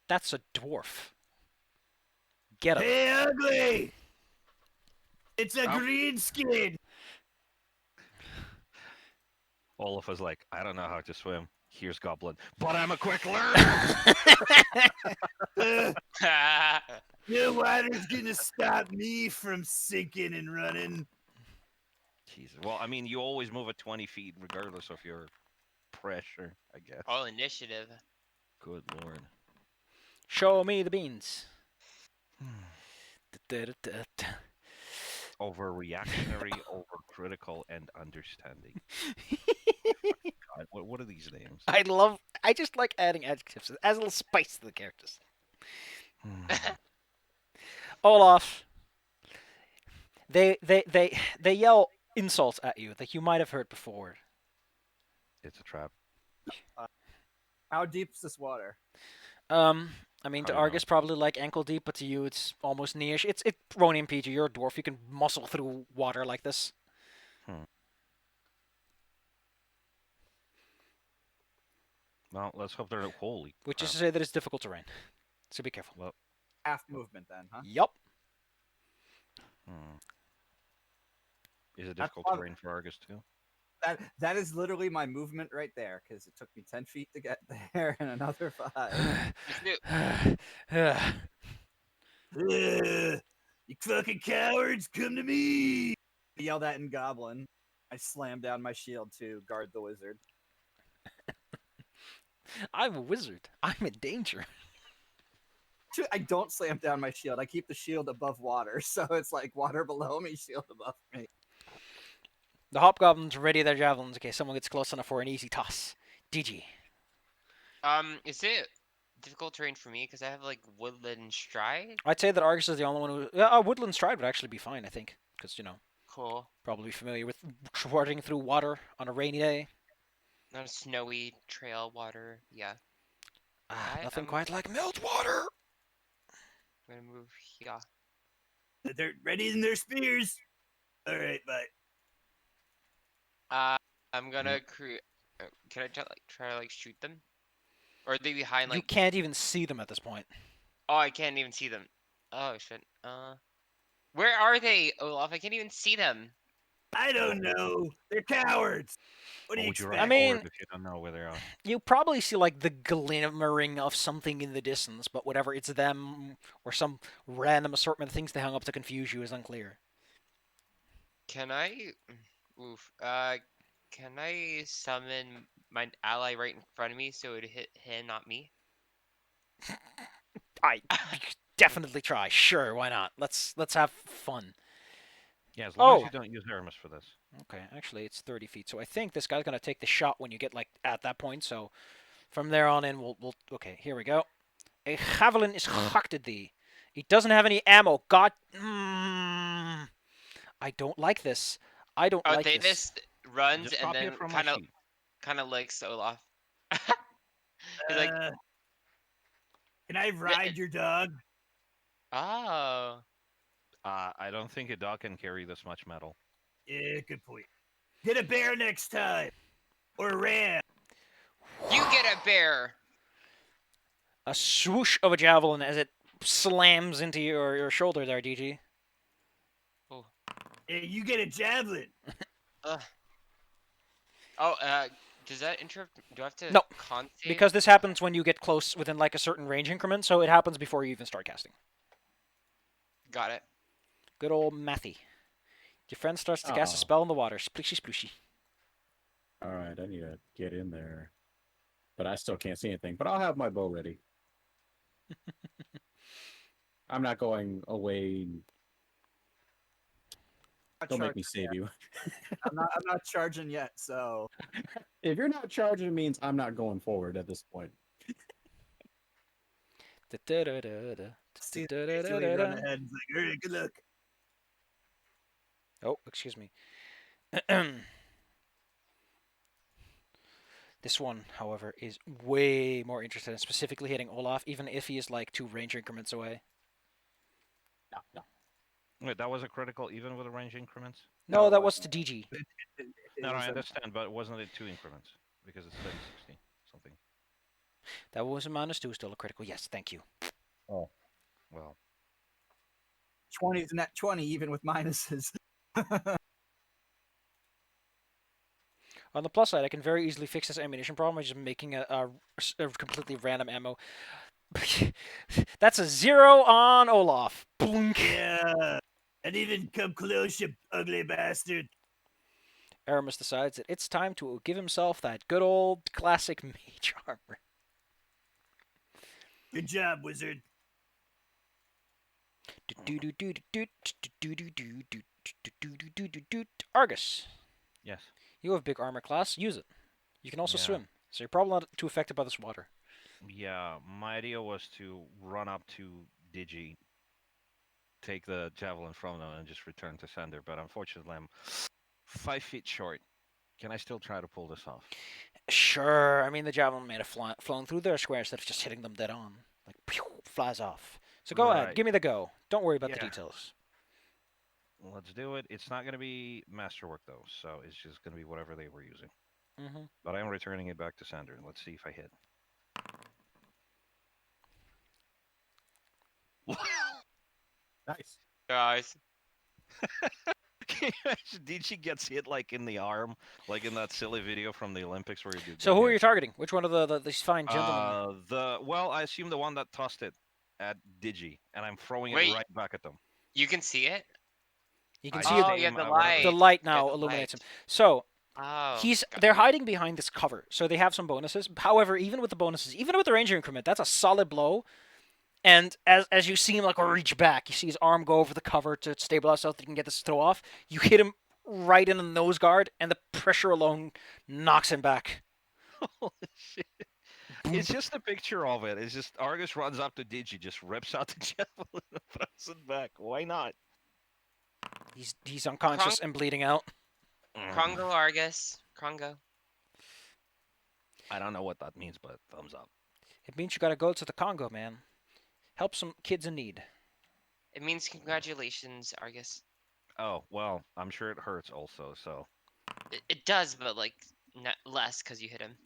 "That's a dwarf. Get him." Hey, ugly! It's a Oh. green skin. Olaf is like, I don't know how to swim. Here's Goblin, but I'm a quick learner. No water's gonna stop me from sinking and running. Jesus. Well, I mean, you always move at 20 feet regardless of your pressure, I guess. All initiative. Good lord. Show me the beans. Da-da-da-da. Overreactionary, overcritical, and understanding. God, what are these names? I just like adding adjectives. It adds a little spice to the characters. Olaf, they yell insults at you that you might have heard before. It's a trap. How deep is this water? I mean, I to don't Argus probably like ankle deep, but to you it's almost knee-ish. It's Ronian PG. You're a dwarf. You can muscle through water like this. Well, let's hope they're holy. Which is crap. to say that it's difficult terrain. So be careful. Well, Half movement then, huh? Yup. is it That's difficult fun. terrain for Argus too? That is literally my movement right there, because it took me 10 feet to get there and another 5. You fucking cowards, come to me! I yelled at in Goblin. I slammed down my shield to guard the wizard. I'm a wizard. I'm in danger. I don't slam down my shield. I keep the shield above water, so it's like water below me, shield above me. The hobgoblins ready their javelins in case someone gets close enough for an easy toss. DG. Is it difficult terrain for me? Because I have like woodland stride. I'd say that Argus is the only one who... Yeah, Woodland Stride would actually be fine, I think. Because, you know, Cool. probably familiar with trotting through water on a rainy day. Not a snowy trail water. Yeah. Ah, I nothing am- quite like melt water. I'm gonna move here. They're ready in their spears. All right, bye. I'm gonna create. Can I try to like shoot them? Or are they behind You like? can't even see them at this point. Oh, I can't even see them. Oh shit. Where are they, Olaf? I can't even see them. I don't know. They're cowards. What do Why you would you expect? rush I mean- forward if you don't know where they are? You probably see like the glimmering of something in the distance, but whatever it's them or some random assortment of things they hung up to confuse you is unclear. Can I? Oof. Can I summon my ally right in front of me so it hit him, not me? I definitely try. Sure, why not? Let's have fun. Yeah, as long as Oh. you don't use Aramis for this. Okay, actually it's 30 feet, so I think this guy's gonna take the shot when you get like at that point. So from there on in, we'll okay. Here we go. A javelin is geacht thee. He doesn't have any ammo. God, I don't like this. I don't Oh, like they this. just runs Just and copy then it from my sheet. kind of licks Olaf. He's like, Can I ride your dog? oh, I don't think a dog can carry this much metal. Yeah, good point. Get a bear next time, or a ram. you get a bear. A swoosh of a javelin as it slams into your shoulder there, DG. Yeah, you get a javelin. Oh, does that interrupt? Do I have to No, con save? Because this happens when you get close within like a certain range increment, so it happens before you even start casting. Got it. Good old Matthew. Your friend starts to cast a Oh. spell in the water. Splooshy, splooshy. All right, I need to get in there, but I still can't see anything. But I'll have my bow ready. I'm not going away. Don't make me save you. I'm not charging yet, so If you're not charging, it means I'm not going forward at this point. See, Julie run ahead and like, all right, good luck. Oh, excuse me. This one, however, is way more interested in specifically hitting Olaf, even if he is like 2 range increments away. No. Wait, that was a critical even with the range increments? No, No, that it was to DG. No, was I a- understand, but wasn't it 2 increments? Because it's 30, 60, something. That was a -2, still a critical. Yes, thank you. Oh, Well, 20 is net 20, even with minuses. On the plus side, I can very easily fix this ammunition problem by just making a completely random ammo. That's a 0 on Olaf. Boink. Yeah, and even come close, you ugly bastard. Aramis decides that it's time to give himself that good old classic mage armor. Good job, wizard. Argus, yes. you have big armor class. Use it. You can also Yeah. swim, so you're probably not too affected by this water. Yeah, my idea was to run up to Digi, take the javelin from them, and just return to sender. But unfortunately, I'm 5 feet short. Can I still try to pull this off? Sure. I mean, the javelin may have flown through their square instead of just hitting them dead on. Like, pew, flies off. So go ahead. Right. Give me the go. Don't worry about the Yeah. details. Let's do it. It's not going to be masterwork, though, so it's just going to be whatever they were using. Mm-hmm. But I'm returning it back to sender. Let's see if I hit. nice. Guys. Can you imagine Digi gets hit like in the arm, like in that silly video from the Olympics where you do. So who are you targeting? Which one of these fine gentlemen? Well, I assume the one that tossed it at Digi, and I'm throwing Wait. it right back at them. You can see it? You can I see Oh, aim yeah, the at whatever- light. the light Yeah, now the illuminates him. light. So Oh. got they're it. hiding behind this cover, so they have some bonuses. However, even with the bonuses, even with the ranger increment, that's a solid blow. And as you see him like reach back, you see his arm go over the cover to stabilize so that he can get this throw off. You hit him right in the nose guard, and the pressure alone knocks him back. Holy shit. It's just a picture of it. It's just Argus runs up to Digi, just rips out the javelin and throws it back. Why not? He's unconscious and bleeding out. Congo Argus. Congo. I don't know what that means, but thumbs up. It means you gotta go to the Congo, man. Help some kids in need. It means congratulations, Argus. Oh well, I'm sure it hurts also. So It does, but like less because you hit him.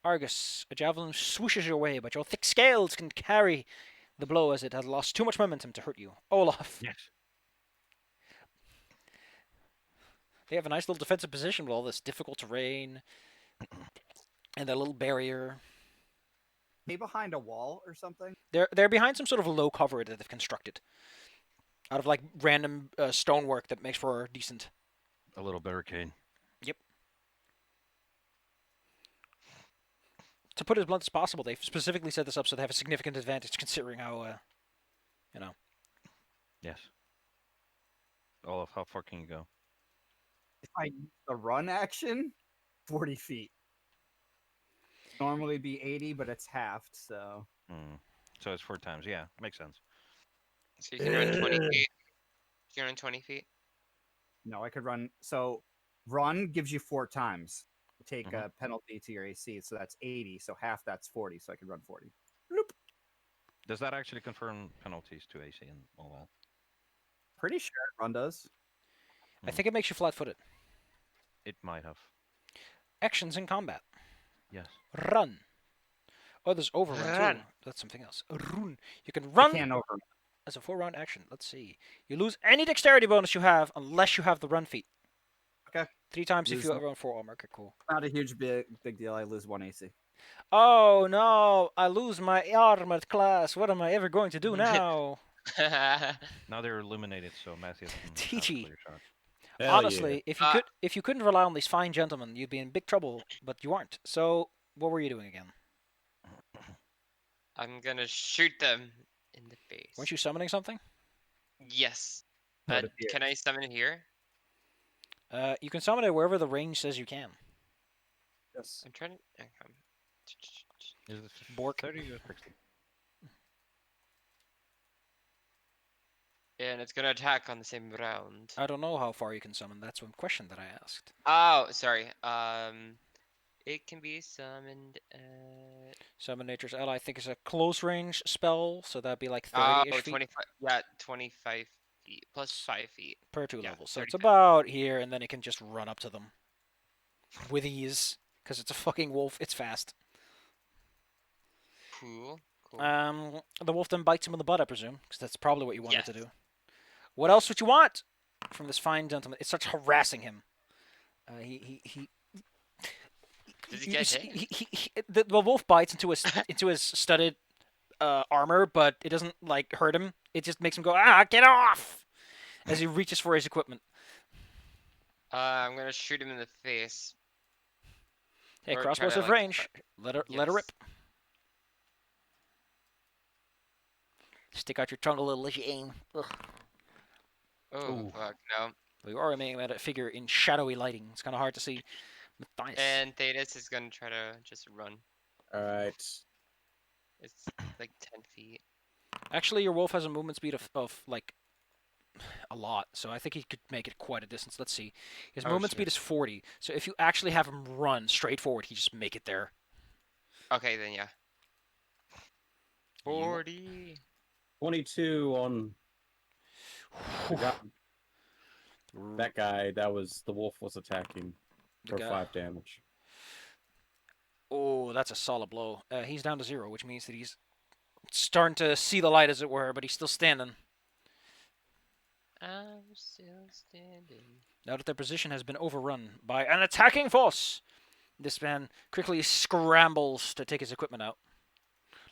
Argus, a javelin swooshes your way, but your thick scales can carry the blow as it has lost too much momentum to hurt you. Olaf, yes. they have a nice little defensive position with all this difficult terrain and that little barrier. Be behind a wall or something. They're behind some sort of low cover that they've constructed out of like random stonework that makes for decent. A little barricade. To put it as blunt as possible, they've specifically set this up so they have a significant advantage considering how, you know. Yes. Olaf, how far can you go? If I use the run action, 40 feet. Normally be 80, but it's halved, so. So it's 4 times. Yeah, makes sense. So you can run 20 feet. You can run 20 feet. No, I could run. So run gives you 4 times. Take Mhm. a penalty to your AC, so that's 80. So half that's 40. So I could run 40. Does that actually confirm penalties to AC and all that? Pretty sure run does. I think it makes you flat-footed. It might have. Actions in combat. Yes. Run. Oh, there's overrun Run. too. That's something else. Run. You can I run can't over. as a 4-round action. Let's see. You lose any dexterity bonus you have unless you have the run feat. Okay. 3 times if Lose you one. run 4 armor. Okay, cool. Not a huge big deal. I lose 1 AC. Oh no! I lose my armored class. What am I ever going to do now? Now they're illuminated, so Matthew can have a TG. clear shot. Hell Honestly, yeah. if you couldn't rely on these fine gentlemen, you'd be in big trouble. But you aren't. So what were you doing again? I'm gonna shoot them in the face. Weren't you summoning something? Yes. No, it Can I summon it here? You can summon it wherever the range says you can. Yes. I'm trying to. Is it Bork. 30 or 60? And it's gonna attack on the same round. I don't know how far you can summon. That's one question that I asked. Oh, sorry. It can be summoned at. Summon Nature's Ally, I think, is a close range spell, so that'd be like Oh, 30-ish feet 25. Yeah, 25 feet plus 5 feet. per 2 yeah, levels. So it's 35. about here, and then it can just run up to them with ease, because it's a fucking wolf. It's fast. Cool. Cool. The wolf then bites him in the butt, I presume, because that's probably what you wanted to Yes. do. What else would you want from this fine gentleman? It starts harassing him. Does he get hit? The wolf bites into his studded armor, but it doesn't like hurt him. It just makes him go, get off! As he reaches for his equipment. I'm gonna shoot him in the face. Hey, Or crossbows try to, of like, range. Let her rip. Yes. Stick out your tongue a little as you aim. Ugh. Oh Ooh. fuck no. We are aiming at a figure in shadowy lighting. It's kind of hard to see. Matthias. And Thetis is gonna try to just run. All right. It's like 10 feet. Actually, your wolf has a movement speed of like a lot, so I think he could make it quite a distance. Let's see. His Oh, movement shit. speed is 40, so if you actually have him run straight forward, he just make it there. Okay, then yeah. 40. 22 on the guy, that guy. That was the wolf was attacking The for guy- 5 damage. Oh, that's a solid blow. He's down to 0, which means that he's starting to see the light, as it were, but he's still standing. I'm still standing. Now that their position has been overrun by an attacking force, this man quickly scrambles to take his equipment out.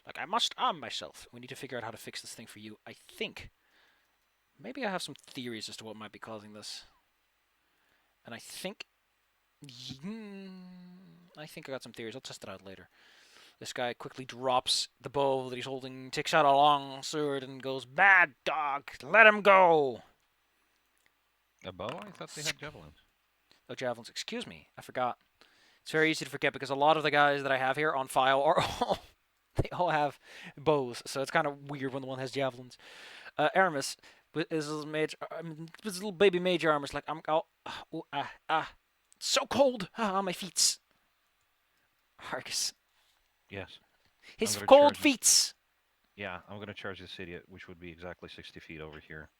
Like, I must arm myself. We need to figure out how to fix this thing for you. I think. Maybe I have some theories as to what might be causing this. And I think I got some theories. I'll test it out later. This guy quickly drops the bow that he's holding, takes out a long sword, and goes, "Bad dog, let him go!" A bow? I thought they had javelins. Oh, javelins. Excuse me. I forgot. It's very easy to forget because a lot of the guys that I have here on file are they all have bows, so it's kind of weird when the one has javelins. Aramis, with his little baby mage armor's like, so cold on my feet. Argus. Yes. His I'm gonna cold charge him. feet. Yeah, I'm gonna charge this idiot, which would be exactly 60 feet over here.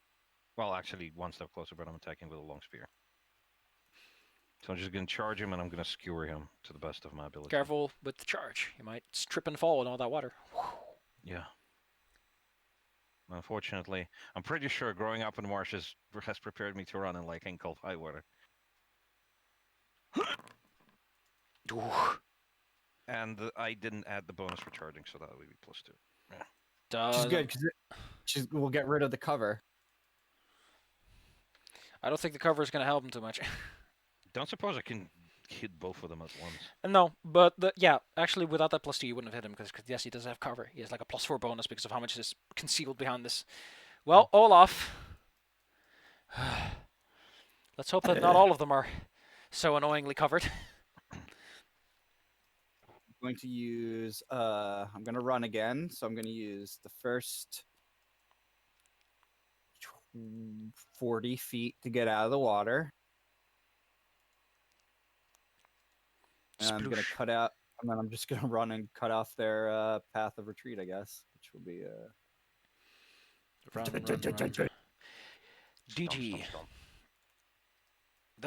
Well, actually, one step closer, but I'm attacking with a long spear. So I'm just gonna charge him, and I'm gonna skewer him to the best of my ability. Careful with the charge. You might trip and fall in all that water. Yeah. Unfortunately, I'm pretty sure growing up in marshes has prepared me to run in like cold high water. Ooh. And I didn't add the bonus for charging, so that would be +2. Which is Doesn't- good because we'll get rid of the cover. I don't think the cover is going to help him too much. Don't suppose I can hit both of them at once. No, but yeah, actually, without that +2, you wouldn't have hit him because yes, he does have cover. He has like a +4 bonus because of how much is concealed behind this. Well, Olaf. Let's hope that not all of them are so annoyingly covered. I'm going to use. I'm going to run again, so I'm going to use the first 40 feet to get out of the water. And I'm going to Sploosh. cut out, and then I'm just going to run and cut off their path of retreat, I guess, which will be. Run. GG. Stomp.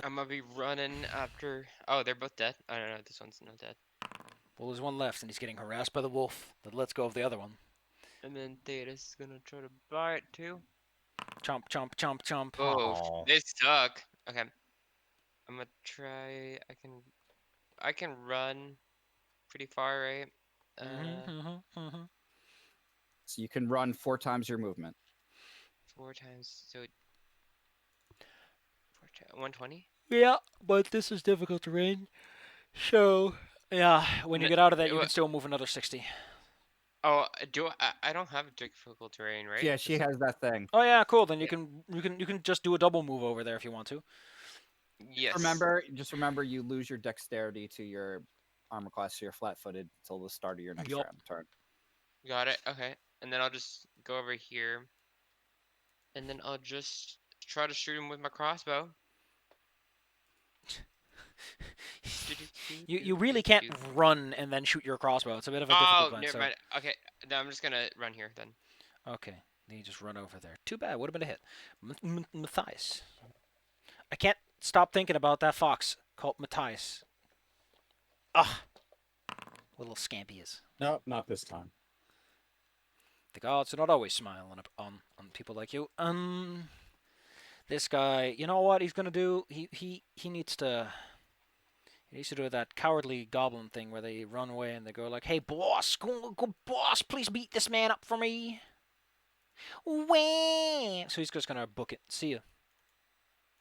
I'm gonna be running after. Oh, they're both dead. I don't know. This one's not dead. Well, there's one left, and he's getting harassed by the wolf that lets go of the other one. And then Thetis gonna try to bite too. Chomp, chomp, chomp, chomp. Oh, Aw. they suck. Okay. I'm gonna try. I can run pretty far, right? So you can run 4 times your movement. 4 times. So 120. Yeah, but this is difficult terrain. So, yeah, when you get out of that, you Wha- can still move another 60. Oh, I don't have difficult terrain, right? Yeah, she has that thing. Oh yeah, cool. Then you can just do a double move over there if you want to. Yes. Just remember, you lose your dexterity to your armor class, so you're flat-footed until the start of your next Yup. turn. Got it. Okay. And then I'll just go over here. And then I'll just try to shoot him with my crossbow. You really can't run and then shoot your crossbow. It's a bit of a difficult Oh, plan. never So. mind. Okay. No, I'm just gonna run here then. Okay, then you just run over there. Too bad. Would have been a hit. Matthias. I can't stop thinking about that fox called Matthias. Ah, what a little scamp he is. No, not this time. The gods do not always smile on people like you. This guy, you know what he's gonna do? He needs to do that cowardly goblin thing where they run away and they go like, "Hey boss, go boss, please beat this man up for me." Wah! So he's just gonna book it. See ya.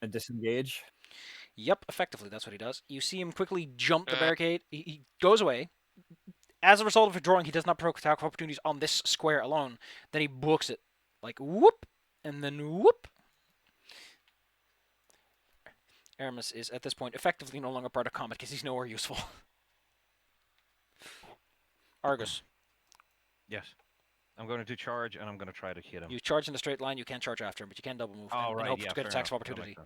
And disengage. Yep, effectively that's what he does. You see him quickly jump the barricade. He goes away. As a result of withdrawing, he does not proc attack opportunities on this square alone. Then he books it. Like, whoop, and then whoop. Aramis is, at this point, effectively no longer part of combat because he's nowhere useful. Argus, Yes. I'm going to charge, and I'm going to try to hit him. you charge in a straight line, you can't charge after him, but you can double move Oh, and right. hope Yeah, to get fair attacks of enough. That opportunity.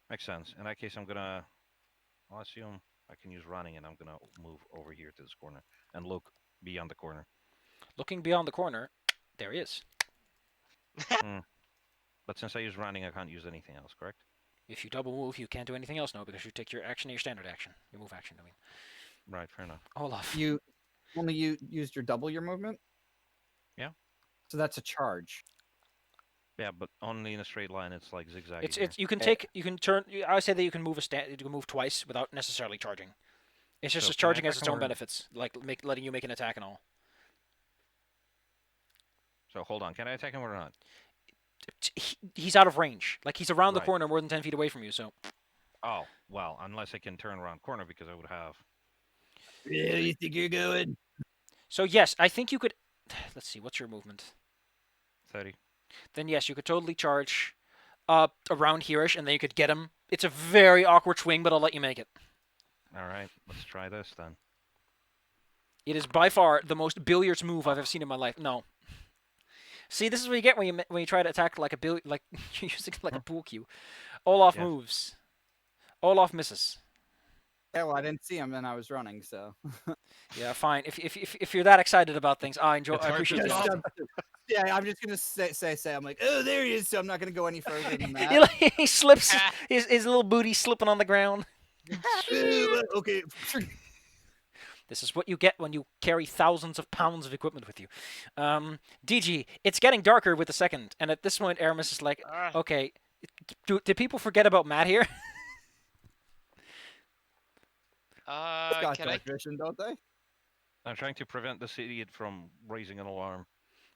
makes sense. In that case, I'm going to... I'll assume I can use running, and I'm going to move over here to this corner and look beyond the corner. Looking beyond the corner, there he is. But since I use running, I can't use anything else, correct? If you double move, you can't do anything else now because you take your action and your standard action. Your move action, I mean. Right, fair enough. Olaf. You used your double your movement. Yeah. So that's a charge. Yeah, but only in a straight line. It's like zigzag. It's you can turn. I say that you can move you can move twice without necessarily charging. It's just So as can I charging has attack its him own or- benefits, like letting you make an attack and all. So hold on. Can I attack him or not? He's out of range. Like he's around the Right. corner more than 10 feet away from you. So Oh, well, unless I can turn around corner because I would have... Where you think you're going? yes, I think you could. Let's see. What's your movement? 30. Then yes, you could totally charge around here-ish, and then you could get him. It's a very awkward swing, but I'll let you make it. All right, let's try this then. It is by far the most billiards move I've ever seen in my life. No. See, this is what you get when you try to attack like a like you're using it like a pool cue. Olaf Yeah. moves. Olaf misses. Yeah, well, I didn't see him and I was running, so. Yeah, fine. If you're that excited about things, I enjoy. It's I hard to appreciate the tell. honesty. Yeah, I'm just gonna say I'm like, oh, there he is. So I'm not gonna go any further than He, that. like, he slips his little booty slipping on the ground. Okay. This is what you get when you carry thousands of pounds of equipment with you. DG, it's getting darker with the second, and at this point, Aramis is like, okay, did people forget about Matt here? Got Can I? dark vision, don't they? I'm trying to prevent this idiot from raising an alarm.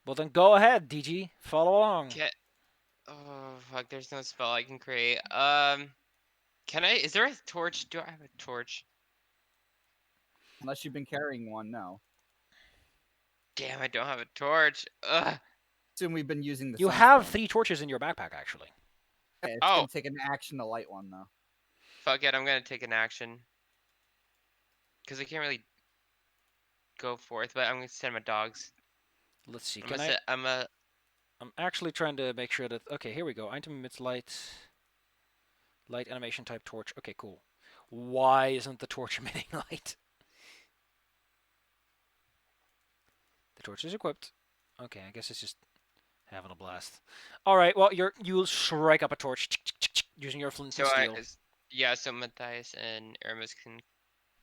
Well, then go ahead, DG. Follow along. Get. Oh fuck! There's no spell I can create. Can I? Is there a torch? Do I have a torch? Unless you've been carrying one, no. Damn, I don't have a torch. Ugh. Assume we've been using the. You have sunstone. 3 torches in your backpack, actually. Okay, it's Oh. gonna take an action to light one though. Fuck it, I'm gonna take an action. Cause I can't really go forth, but I'm gonna send my dogs. Let's see. I'm Can gonna I? set, I'm a. I'm actually trying to make sure that. Okay, here we go. Item emits light. Light animation type torch. Okay, cool. Why isn't the torch emitting light? The torch is equipped. Okay, I guess it's just having a blast. All right. Well, you'll strike up a torch using your flint So and I. steel. Yeah, so Matthias and Aramis can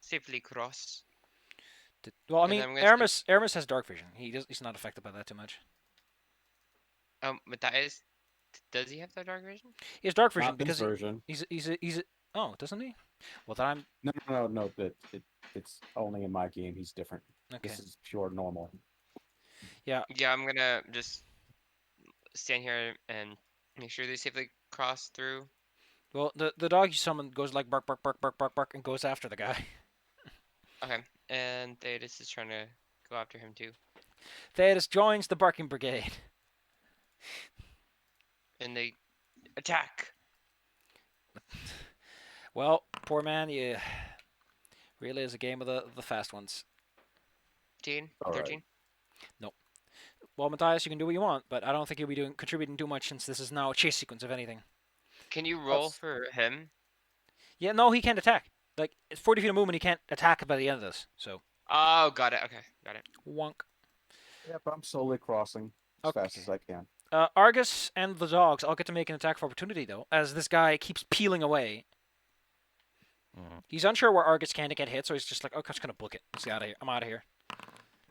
safely cross. Well, I and mean, I'm gonna send- Aramis has dark vision. He's not affected by that too much. Matthias, does he have the dark vision? He has dark vision Not this because version. he's a oh, doesn't he? Well, then I'm No. But it's only in my game. He's different. okay. This is pure normal. Yeah, I'm gonna just stand here and make sure they safely cross through. Well, the dog you summon goes like bark, bark, bark, bark, bark, bark, and goes after the guy. Okay, and Theodis is trying to go after him too. Theodis joins the barking brigade. And they attack. Well, poor man, you really is a game of the fast ones. 13, All right. 13. Well, Matthias, you can do what you want, but I don't think you'll be contributing too much since this is now a chase sequence of anything. Can you roll That's- for him? Yeah, no, he can't attack. Like, it's 40 feet of movement, he can't attack by the end of this. So, Oh, got it. Okay, got it. wonk. Yep, I'm slowly crossing as Okay. fast as I can. Argus and the dogs all get to make an attack of opportunity, though, as this guy keeps peeling away. Mhm. He's unsure where Argus can get hit, so he's just like, oh, I'm just going to book it. Let's get out of here. I'm out of here.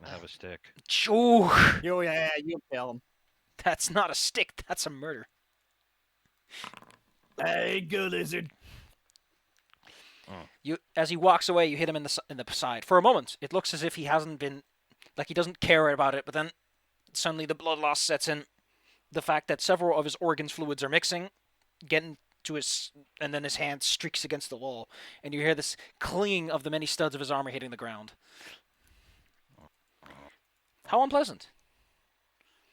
I have a stick. Ooh, Yo, yeah, you kill him. that's not a stick. That's a murder. Hey, go lizard. As he walks away, you hit him in the side. For a moment, it looks as if he hasn't been, like he doesn't care about it. But then, suddenly the blood loss sets in. The fact that several of his organs fluids are mixing, getting to his, and then his hand streaks against the wall, and you hear this clinging of the many studs of his armor hitting the ground. How unpleasant.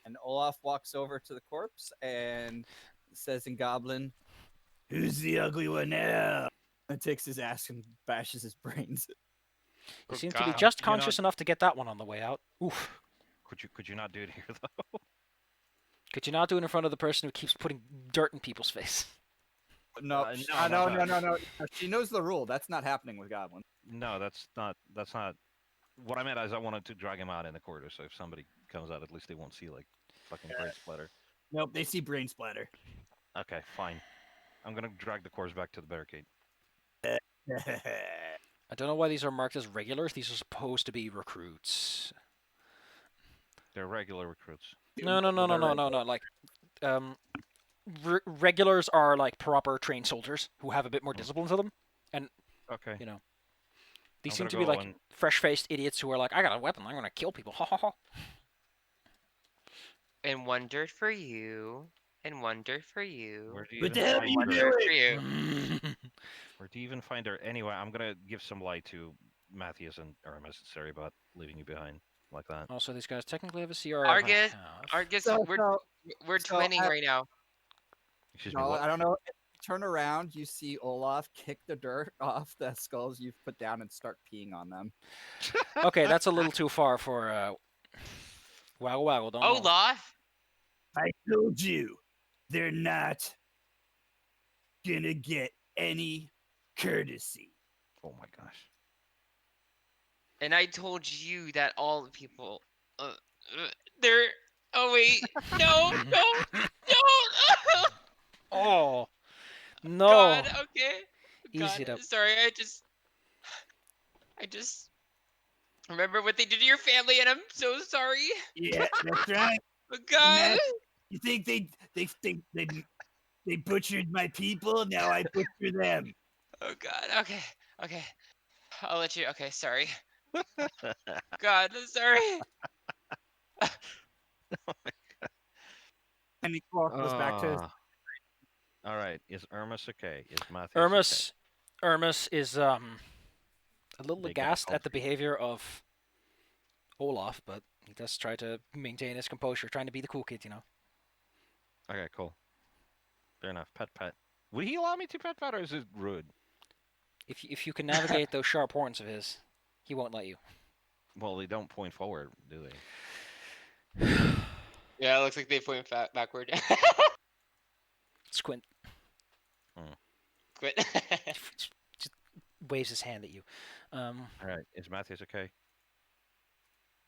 And Olaf walks over to the corpse and says in Goblin, Who's the ugly one now? and takes his ass and bashes his brains. You Oh, seem to be God. just You know- conscious enough to get that one on the way out. Oof. Could you not do it here though? Could you not do it in front of the person who keeps putting dirt in people's face? No, no, no. She knows the rule. That's not happening with Goblin. No, that's not. What I meant is I wanted to drag him out in the corridor, so if somebody comes out, at least they won't see like fucking brain splatter. Nope, they see brain splatter. Okay, fine. I'm gonna drag the corpse back to the barricade. I don't know why these are marked as regulars. These are supposed to be recruits. They're regular recruits. No. Like, regulars are like proper trained soldiers who have a bit more discipline to them. Okay. You know, these I'm seem gonna to be go like and- fresh-faced idiots who are like, I got a weapon. I'm gonna kill people. Ha ha ha. And one dirt for you. And one dirt for you. Where do you What the even hell find are you One her? doing? dirt for you. Where do you even find her? Anyway, I'm gonna give some light to Matthias and Aramis. Sorry about leaving you behind like that. Also, these guys technically have a CR. of Argus, half. Argus, So, we're so twinning I- right now. Excuse me. no, What? I don't know. Turn around, you see Olaf kick the dirt off the skulls you've put down and start peeing on them. Okay, that's a little too far for waggle waggle. Don't know. Olaf! I told you, they're not gonna get any courtesy. Oh my gosh. And I told you that all the people, they're. Oh wait, no, no, no! Oh no! God, okay, Easy God, it up. sorry. I just remember what they did to your family, and I'm so sorry. Yeah, that's right. Oh, God. Matt, you think they butchered my people? Now I butcher them. Oh God. Okay. Okay. I'll let you. Okay. Sorry. God. I'm sorry. And he goes back to his. All right. Is Irmus okay? Is Matthias Irmus is a little They get aghast a at the selfie. behavior of Olaf, but he does try to maintain his composure, trying to be the cool kid, you know. okay? Okay, cool. Fair enough. Pet. Would he allow me to pet, or is it rude? If you can navigate those sharp horns of his, he won't let you. Well, they don't point forward, do they? Yeah. It looks like they point backward. Squint. Quit. Just waves his hand at you. All right. Is Matthias okay?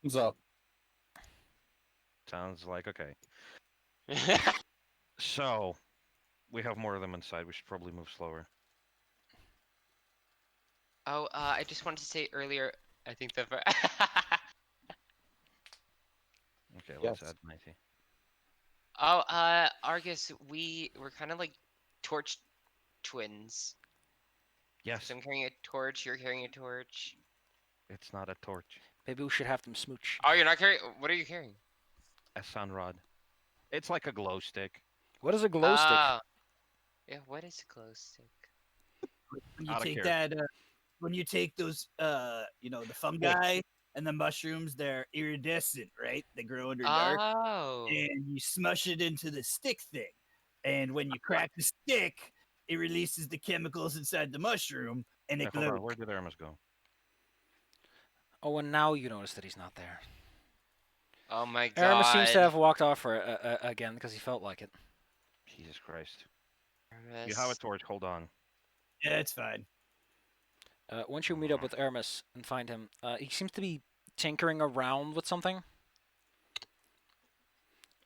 What's up? Sounds like okay. So, we have more of them inside. We should probably move slower. Oh. I just wanted to say earlier. I think the. Okay, let's Yes. add 90. Oh. Argus. We're kind of like torch twins. Yes, So I'm carrying a torch. You're carrying a torch. it's not a torch. Maybe we should have them smooch. Oh, you're not carrying. What are you carrying? A sun rod. It's like a glow stick. What is a glow stick? Ah. Yeah. What is a glow stick? When you Out of take character. that, when you take those, the fungi and the mushrooms, they're iridescent, right? They grow under dark, Oh. and you smush it into the stick thing. And when you crack the stick, it releases the chemicals inside the mushroom, and Hey, it hold glows. on. Where did Hermes go? Oh, and now you notice that he's not there. Oh my Aramis seems to God. have walked off for again because he felt like it. Jesus Christ. Aramis. You have a torch. Hold on. Yeah, it's fine. Once you meet up with Aramis and find him, he seems to be tinkering around with something.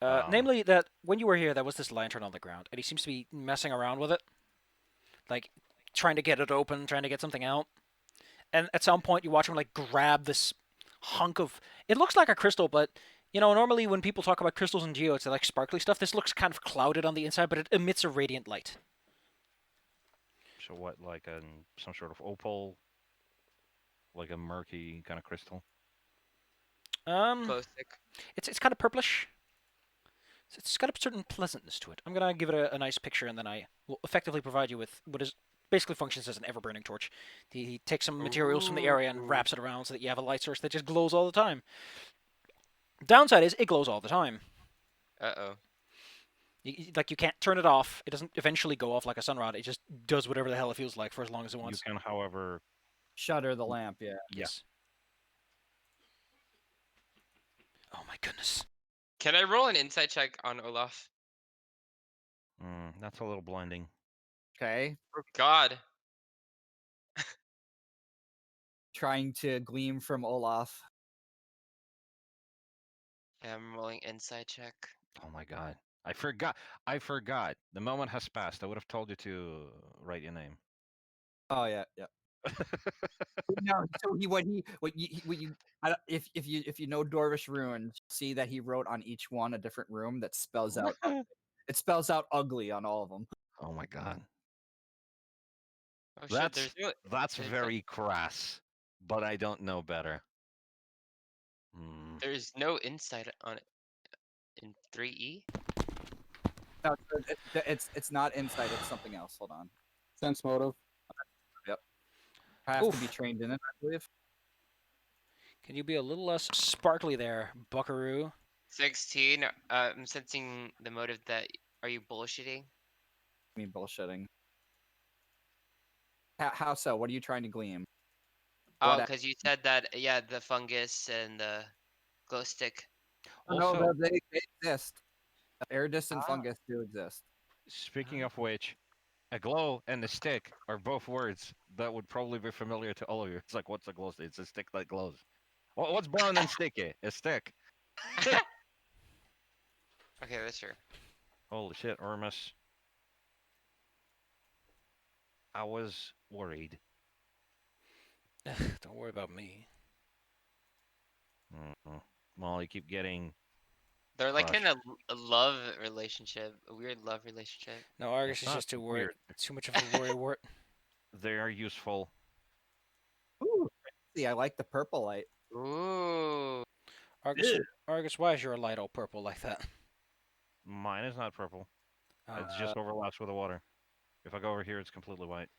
Namely, that when you were here, there was this lantern on the ground, and he seems to be messing around with it, like trying to get it open, trying to get something out. And at some point, you watch him like grab this hunk of. It looks like a crystal, but you know, normally when people talk about crystals and geodes, they're like sparkly stuff. This looks kind of clouded on the inside, but it emits a radiant light. So what, like some sort of opal? Like a murky kind of crystal? Glow stick. It's kind of purplish. It's got a certain pleasantness to it. I'm gonna give it a nice picture, and then I will effectively provide you with what is basically functions as an ever-burning torch. He takes some materials from the area and wraps it around so that you have a light source that just glows all the time. Downside is it glows all the time. Uh-oh. Like you can't turn it off. It doesn't eventually go off like a sunrod. It just does whatever the hell it feels like for as long as it You wants. can, however. Shutter the lamp, yeah. Yes. Oh my goodness. Can I roll an insight check on Olaf? That's a little blinding. Okay. Oh God. Trying to gleam from Olaf. Yeah, I'm rolling insight check. Oh my god. I forgot. The moment has passed. I would have told you to write your name. Oh yeah, yeah. No, so if you know Dorvish runes, see that he wrote on each one a different room that spells out. It spells out ugly on all of them. Oh my god. Oh shit, there's no. That's there's very crass, but I don't know better. There's no insight on it in 3E. No, it's not insight. It's something else. Hold on. Sense motive. I have to be Oof. trained in it, I believe. Can you be a little less sparkly there, buckaroo? 16. I'm sensing the motive that. Are you bullshitting? I mean, bullshitting. How so? What are you trying to gleam? Oh, What- because you said that. Yeah, the fungus and the glow stick. Also, No, they exist. Iridescent Ah. fungus do exist. speaking of which, A glow and a stick are both words that would probably be familiar to all of you. It's like, what's a glow stick? It's a stick that glows. What's brown and sticky? A stick. Okay, that's true. Holy shit, Ormus. I was worried. Don't worry about me. Well, you keep getting. They're like Crushed. in a love relationship, a weird love relationship. No, Argus It's is not just too worried. weird. Too much of a worry wart. They are useful. Ooh, see, I like the purple light. Ooh. Argus, Ew. Argus, why is your light all purple like that? Mine is not purple. Oh. It just overlaps with the water. If I go over here, it's completely white.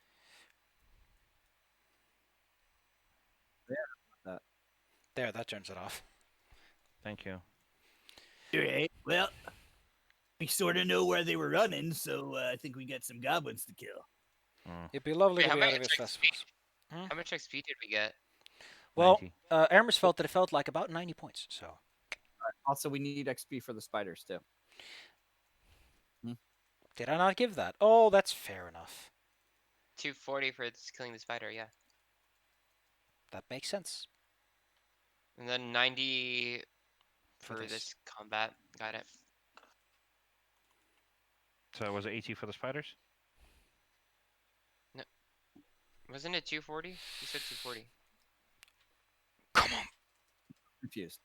There, that turns it off. Thank you. Alright, well, we sort of know where they were running, so I think we got some goblins to kill. It'd be lovely Wait, to how be many out of his extra festivals. How much XP did we get? Well, 90. Aramis felt that it felt like about 90 points. So Also, we need XP for the spiders too. did I not give that? Oh, that's fair enough. 240 for killing the spider, yeah. That makes sense. And then 90 For for this. this combat. Got it. So was it 80 for the spiders? Wasn't it 240? You said 240. Come on, Confused.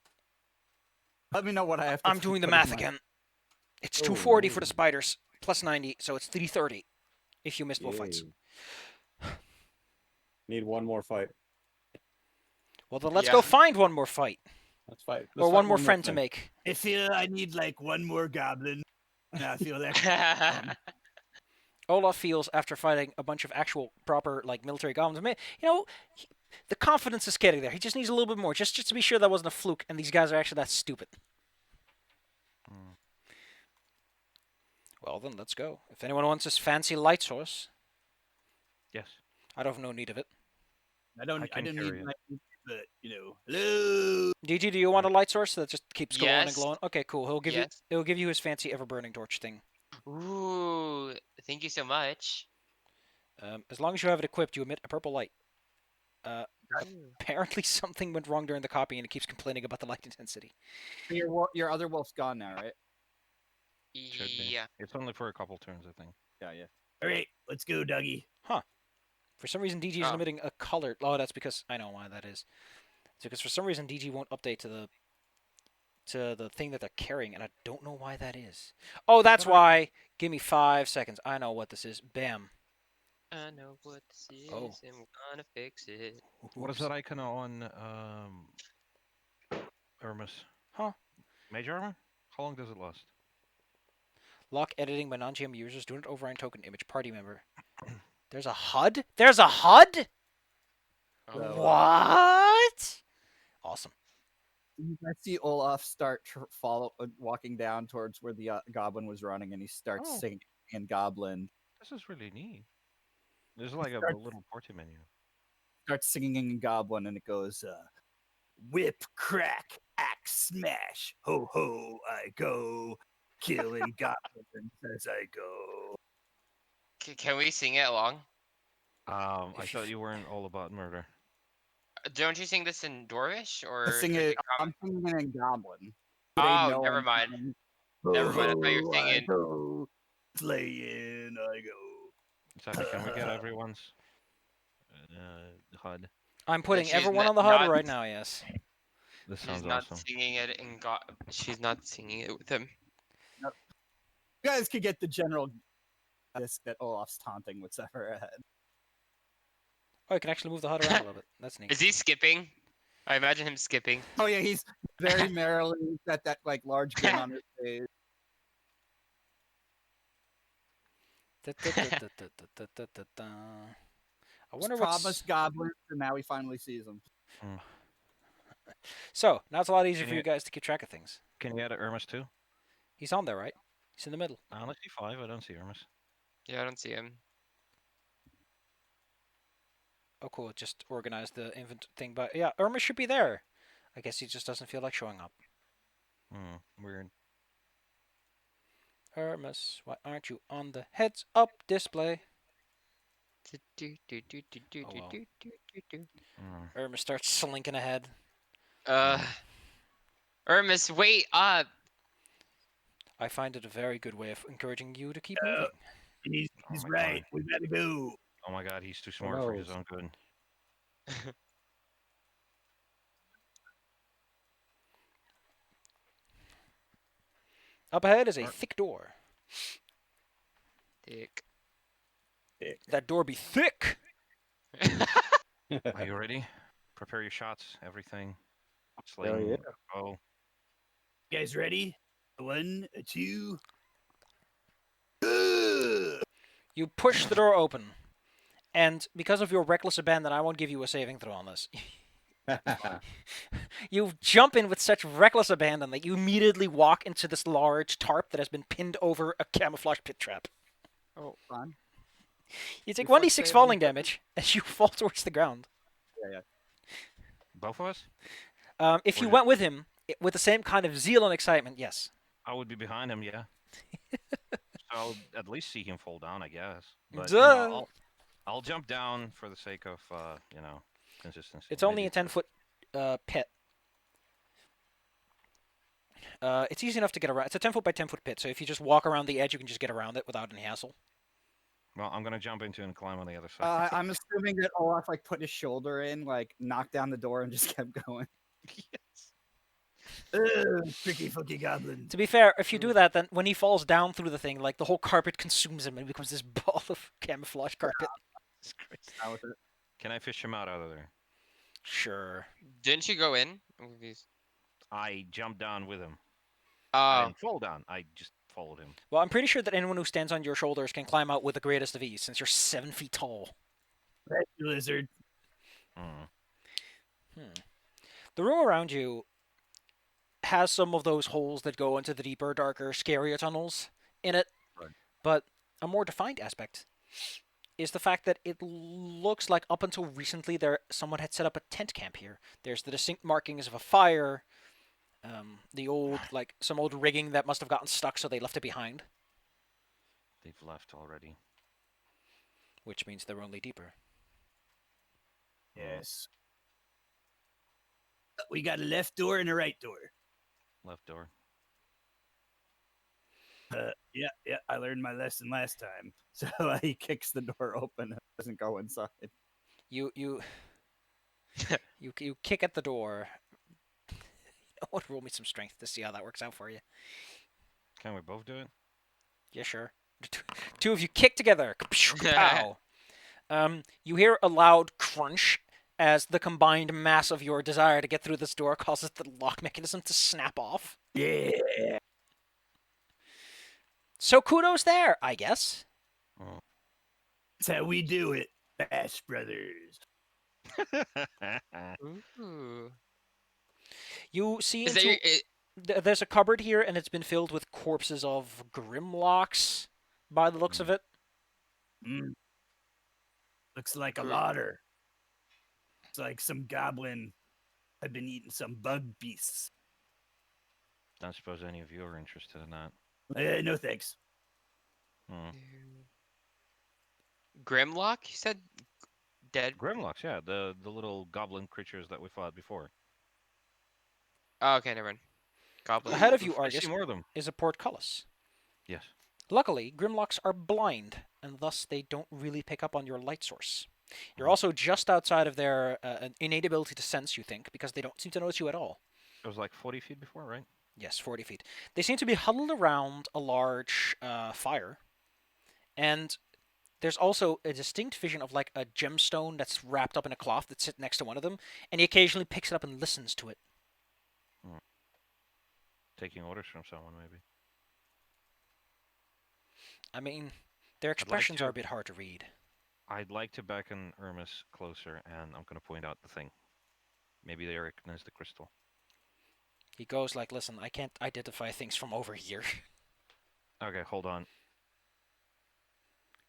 Let me know what I have to. I'm doing the put in math my- again. It's Oh, 240 for no. the spiders plus 90, so it's 330 if you missed both fights. Yay. Need one more fight. Well, then let's Yeah. go find one more fight Let's fight. or Let's one fight more friend to thing. make. I feel I need like one more goblin. And I feel that. Olaf feels after fighting a bunch of actual proper like military goblins. The confidence is getting there. He just needs a little bit more, just to be sure that wasn't a fluke, and these guys are actually that stupid. Mm. Well, then let's go. If anyone wants this fancy light source, Yes. I don't have no need of it. I don't. I I, can don't carry need it. my, but hello. DG, do you want a light source that just keeps glowing and Yes. glowing? Okay, cool. Yes. He'll give you his fancy ever burning torch thing. Ooh, thank you so much. As long as you have it equipped, you emit a purple light. Ooh. Apparently, something went wrong during the copy, and it keeps complaining about the light intensity. Your other wolf's gone now, right? Should be. Yeah. It's only for a couple turns, I think. Yeah. All right, let's go, Dougie. For some reason, DG is Oh. emitting a color. Oh, that's because I know why that is. It's because for some reason DG won't update to the thing that they're carrying, and I don't know why that is. Oh, that's why. Give me 5 seconds. I know what this is. Bam. I know what this is, Oh. and we're gonna fix it. What is Oops. that icon on Hermes? Huh? Major armor? How long does it last? Lock editing by non-GM users. Do not override token image party member. There's a HUD? There's a HUD? Oh. What? Awesome. I see Olaf start walking down towards where the goblin was running, and he starts Oh. singing in Goblin. This is really neat. There's like a starts- little party menu. Starts singing in Goblin, and it goes, Whip, crack, axe, smash. Ho ho, I go. Killing goblins as I go. Can we sing it along? I If thought you- you weren't all about murder. Don't you sing this in Dwarvish or? I sing like it. in common? I'm singing it in Goblin. Oh, never mind. singing, Never mind, I thought you were Ho, ho, I singing- go. Slaying, I go. Exactly. Can we get everyone's HUD? I'm putting she's everyone on the not- HUD right now, yes. This She's sounds not awesome. singing it in She's not singing it with him. You guys could get the general this that Olaf's taunting whatever ahead. Oh, you can actually move the HUD around a little bit. That's neat. Is he skipping? I imagine him skipping. Oh yeah, he's very merrily got that like large grin on his face. Da-da-da-da-da-da-da-da. I wonder Just what's... promised goblins, and now he finally sees them. So, now it's a lot easier Can for you you- guys to keep track of things. Can you add Hermes too? He's on there, right? He's in the middle. I only see 5. I don't see Hermes. Yeah, I don't see him. Oh, cool. It just organized the invent thing. But yeah, Irma should be there. I guess he just doesn't feel like showing up. Weird. Hermes, why aren't you on the heads up display? Oh, well. Mm. Irma starts slinking ahead. Hermes, wait up. I find it a very good way of encouraging you to keep moving. He's Oh my right. God. We gotta go. Oh my God, he's too Who smart for his knows? own good. Up ahead is a Ar- thick door. Dick. That door be thick! Are you ready? Prepare your shots, everything. Hell Sling. yeah. Oh, You guys ready? 1, 2. Ugh! You push the door open, and because of your reckless abandon, I won't give you a saving throw on this. You jump in with such reckless abandon that you immediately walk into this large tarp that has been pinned over a camouflage pit trap. Oh, fun. You take Reflex 1d6 save on falling the- damage as you fall towards the ground. both of us? If Or you just- went with him with the same kind of zeal and excitement, yes. I would be behind him, yeah. So I'll at least see him fall down, I guess. But Duh. I'll jump down for the sake of consistency. It's only Maybe a 10-foot pit. It's easy enough to get around. It's a 10-foot by 10-foot pit, so if you just walk around the edge, you can just get around it without any hassle. Well, I'm gonna jump into it and climb on the other side. I'm assuming that Olaf like put his shoulder in, like knocked down the door, and just kept going. Yes. Ugh, tricky funky goblin. To be fair, if you do that, then when he falls down through the thing, like the whole carpet consumes him and becomes this ball of camouflage carpet. Jesus Christ. That was it. Can I fish him out of there? Sure. Didn't you go in? I'm confused. I jumped down with him. I Oh, didn't fall down. I just followed him. Well, I'm pretty sure that anyone who stands on your shoulders can climb out with the greatest of ease, since you're 7 feet tall. That lizard. Hmm. The room around you has some of those holes that go into the deeper, darker, scarier tunnels in it. Right. But a more defined aspect is the fact that it looks like up until recently someone had set up a tent camp here. There's the distinct markings of a fire, some old rigging that must have gotten stuck, so they left it behind, They've left already. which means they're only deeper. Yes. We got a left door and a right door. Left door. Yeah, I learned my lesson last time. So he kicks the door open and doesn't go inside. You kick at the door. You know what? Roll me some strength to see how that works out for you. Can we both do it? Yeah, sure. Two of you kick together. Pow. You hear a loud crunch as the combined mass of your desire to get through this door causes the lock mechanism to snap off. Yeah. So kudos there, I guess. That's how we do it, Bash Brothers. ooh. You see Is that into your, there's a cupboard here, and it's been filled with corpses of Grimlocks, by the looks of it. Mm. Looks like a lauder. Looks like some goblin had been eating some bug beasts. Don't suppose any of you are interested in that. No thanks. Hmm. Grimlock? You said dead. Grimlocks, yeah, the little goblin creatures that we fought before. Oh, okay, never mind. Goblin. Ahead of you, I see Argus, more of them. is a portcullis. Yes. Luckily, Grimlocks are blind, and thus they don't really pick up on your light source. You're also just outside of their innate ability to sense, you think, because they don't seem to notice you at all. It was like 40 feet before, right? Yes, 40 feet. They seem to be huddled around a large fire, and there's also a distinct vision of like a gemstone that's wrapped up in a cloth that's sitting next to one of them, and he occasionally picks it up and listens to it. Taking orders from someone, maybe. I mean, their like expressions to- are a bit hard to read. I'd like to beckon Hermes closer, and I'm going to point out the thing. Maybe they recognize the crystal. He goes like, listen, I can't identify things from over here. Okay, hold on.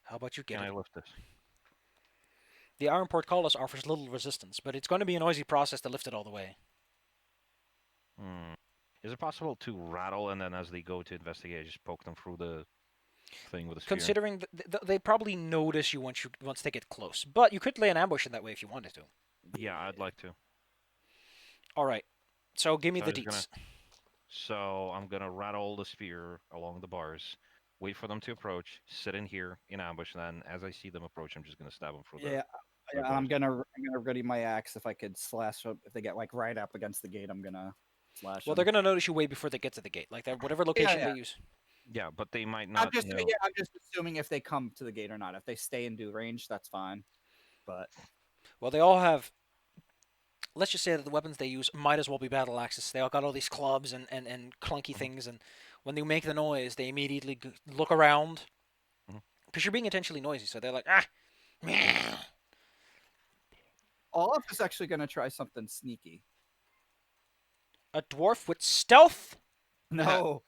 How about you get Can it? I lift this? The iron portcullis offers little resistance, but it's going to be a noisy process to lift it all the way. Hmm. Is it possible to rattle and then as they go to investigate, just poke them through the... thing with a spear. Considering they probably notice you once they get close, but you could lay an ambush in that way if you wanted to. Yeah, I'd like to. All right, so give me So the I'm just deets. So I'm gonna rattle the spear along the bars, wait for them to approach, sit in here in ambush, and then as I see them approach, I'm just gonna stab them through Yeah, the I'm bars. gonna ready my axe if I could slash up. If they get like right up against the gate, I'm gonna slash. Well, them. they're gonna notice you way before they get to the gate, like that whatever location yeah. they use. Yeah, but they might I'm not just know. I'm just assuming if they come to the gate or not. If they stay in due range, that's fine. But Well, they all have. Let's just say that the weapons they use might as well be battle axes. They all got all these clubs and clunky things, and when they make the noise, they immediately look around. Mhm. Because you're being intentionally noisy, so they're like, ah, meow. Olaf is actually gonna try something sneaky. A dwarf with stealth? No,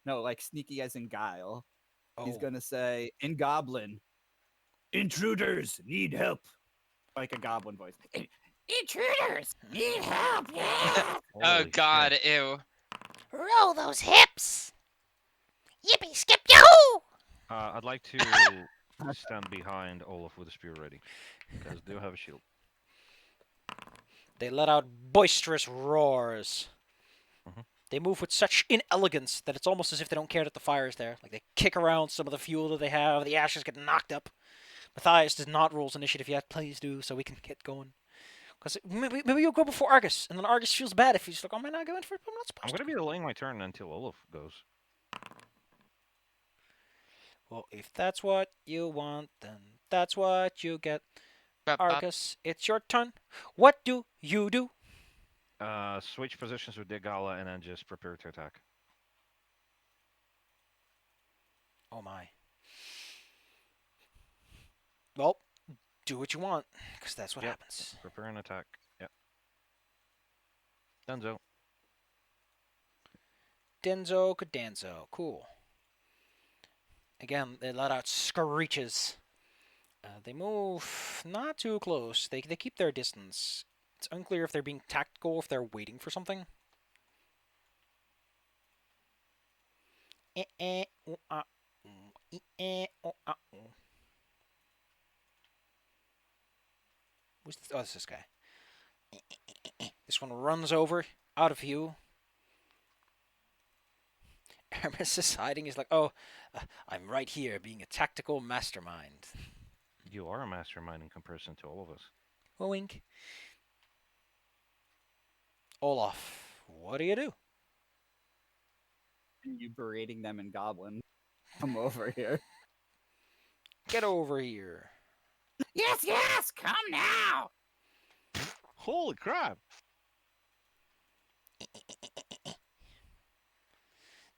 like sneaky as in guile. He's Oh. gonna say in goblin, Intruders need help. like a goblin voice. Intruders need help, yeah! Oh Holy God, shit. ew. Roll those hips! Yippee skip yahoo! I'd like to stand behind Olaf with a spear ready, because they do have a shield. They let out boisterous roars. Mhm. They move with such inelegance that it's almost as if they don't care that the fire is there. Like they kick around some of the fuel that they have, the ashes get knocked up. Matthias does not roll initiative yet. Please do, so we can get going. Because maybe you'll go before Argus, and then Argus feels bad if he's like, oh, am I not going for it? I'm not supposed I'm to. gonna be delaying my turn until Olaf goes. Well, if that's what you want, then that's what you get. Bop, bop. Argus, it's your turn. What do you do? Switch positions with Digala and then just prepare to attack. Oh my. Well, do what you want, because that's what Yep. happens. Prepare an attack. Yep. Dunzo. Denzo Cadanzo. Cool. Again, they let out screeches. They move not too close. They keep their distance. It's unclear if they're being tactical or if they're waiting for something. Who's this? Oh, it's this guy. This one runs over, out of view. Hermes is hiding. He's like, oh, I'm right here, being a tactical mastermind. You are a mastermind in comparison to all of us. Wink. Olaf, what do you do? You berating them in goblin. Come over here. Get over here. Yes, yes, come now! Holy crap!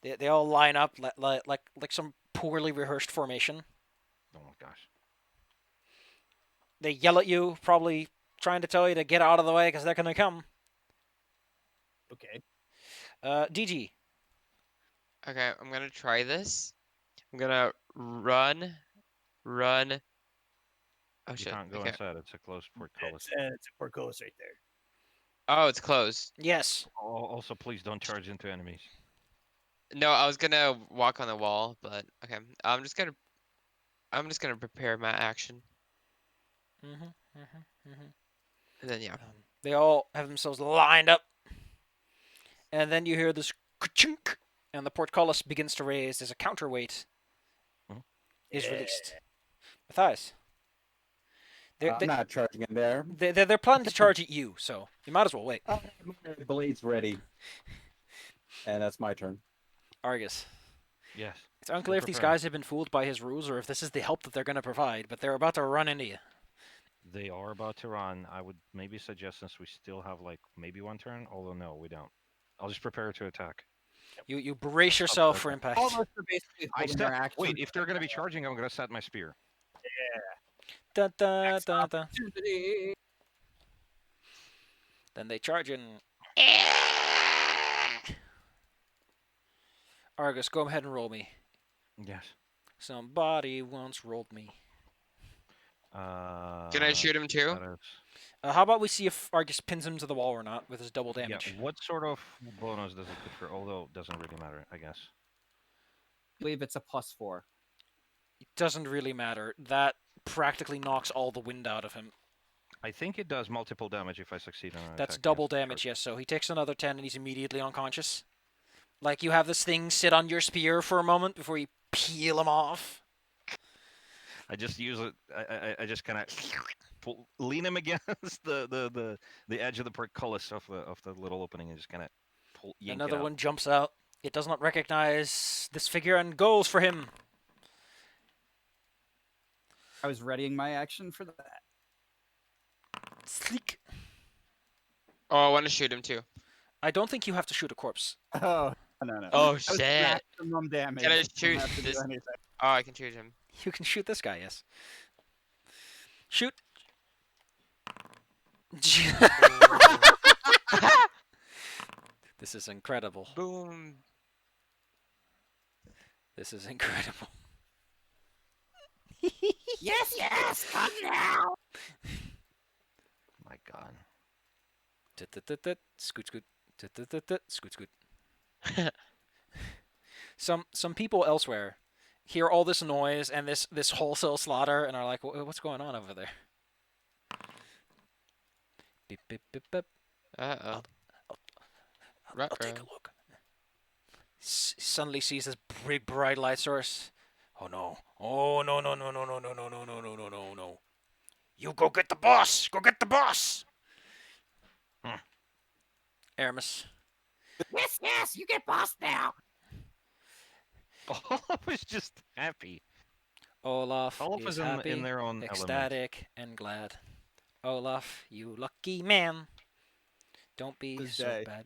They all line up like some poorly rehearsed formation. Oh my gosh. They yell at you, probably trying to tell you to get out of the way because they're gonna come. Okay. DG. Okay, I'm gonna try this. I'm gonna run. Oh You shit. can't go Okay. inside. It's a closed portcullis. It's a portcullis right there. Oh, it's closed. Yes. Also, please don't charge into enemies. No, I was gonna walk on the wall, but okay. I'm just gonna prepare my action, and then yeah. They all have themselves lined up, and then you hear this ka-chink, and the portcullis begins to raise as a counterweight is released. Matthias. I'm not charging in there. They're planning to charge at you, so you might as well wait. Blades ready. And that's my turn. Argus. Yes. It's unclear if these prepare. guys have been fooled by his rules or if this is the help that they're going to provide, but they're about to run into you. They are about to run. I would maybe suggest, since we still have like maybe one turn, although no, we don't. I'll just prepare to attack. You brace yourself for impact. All of us are basically holding their action. Wait, if they're gonna be charging, I'm gonna set my spear. Da, da, Next da, da. opportunity. Then they charge in. Argus, go ahead and roll me. Yes. Somebody once rolled me. Can I shoot him too? that is- How about we see if Argus pins him to the wall or not with his double damage? Yeah. What sort of bonus does it confer? Although it doesn't really matter, I guess. believe it's a +4. It doesn't really matter. That practically knocks all the wind out of him. I think it does multiple damage if I succeed on an That's attack. double yes, damage, sure. yes. So he takes another 10 and he's immediately unconscious. Like you have this thing sit on your spear for a moment before you peel him off. I just use it. I just kind of lean him against the edge of the portcullis of the little opening and just kind of yank Another it out. one jumps out. It does not recognize this figure and goes for him. I was readying my action for that. Sleek. Oh, I want to shoot him too. I don't think you have to shoot a corpse. Oh no. Oh, That was shit. maximum damage. Can I I don't shoot have to do this- anything. Oh, I can shoot him. You can shoot this guy, yes. Shoot. This is incredible. Boom. This is incredible. Yes, yes, come now. My God. Scoot, scoot. Scoot, scoot. Some people elsewhere hear all this noise and this wholesale slaughter and are like, what's going on over there? Beep, beep, beep, beep. Uh-oh. I'll take a look. Suddenly sees this big bright light source. Oh no. Oh no no no no no no no no no no no no no. You go get the boss! Go get the boss! Aramis. Yes, yes, you get boss now. Olaf is just happy. Olaf Olaf is is happy, in their own element. ecstatic, and glad. Olaf, you lucky man. Don't be Good so day. bad.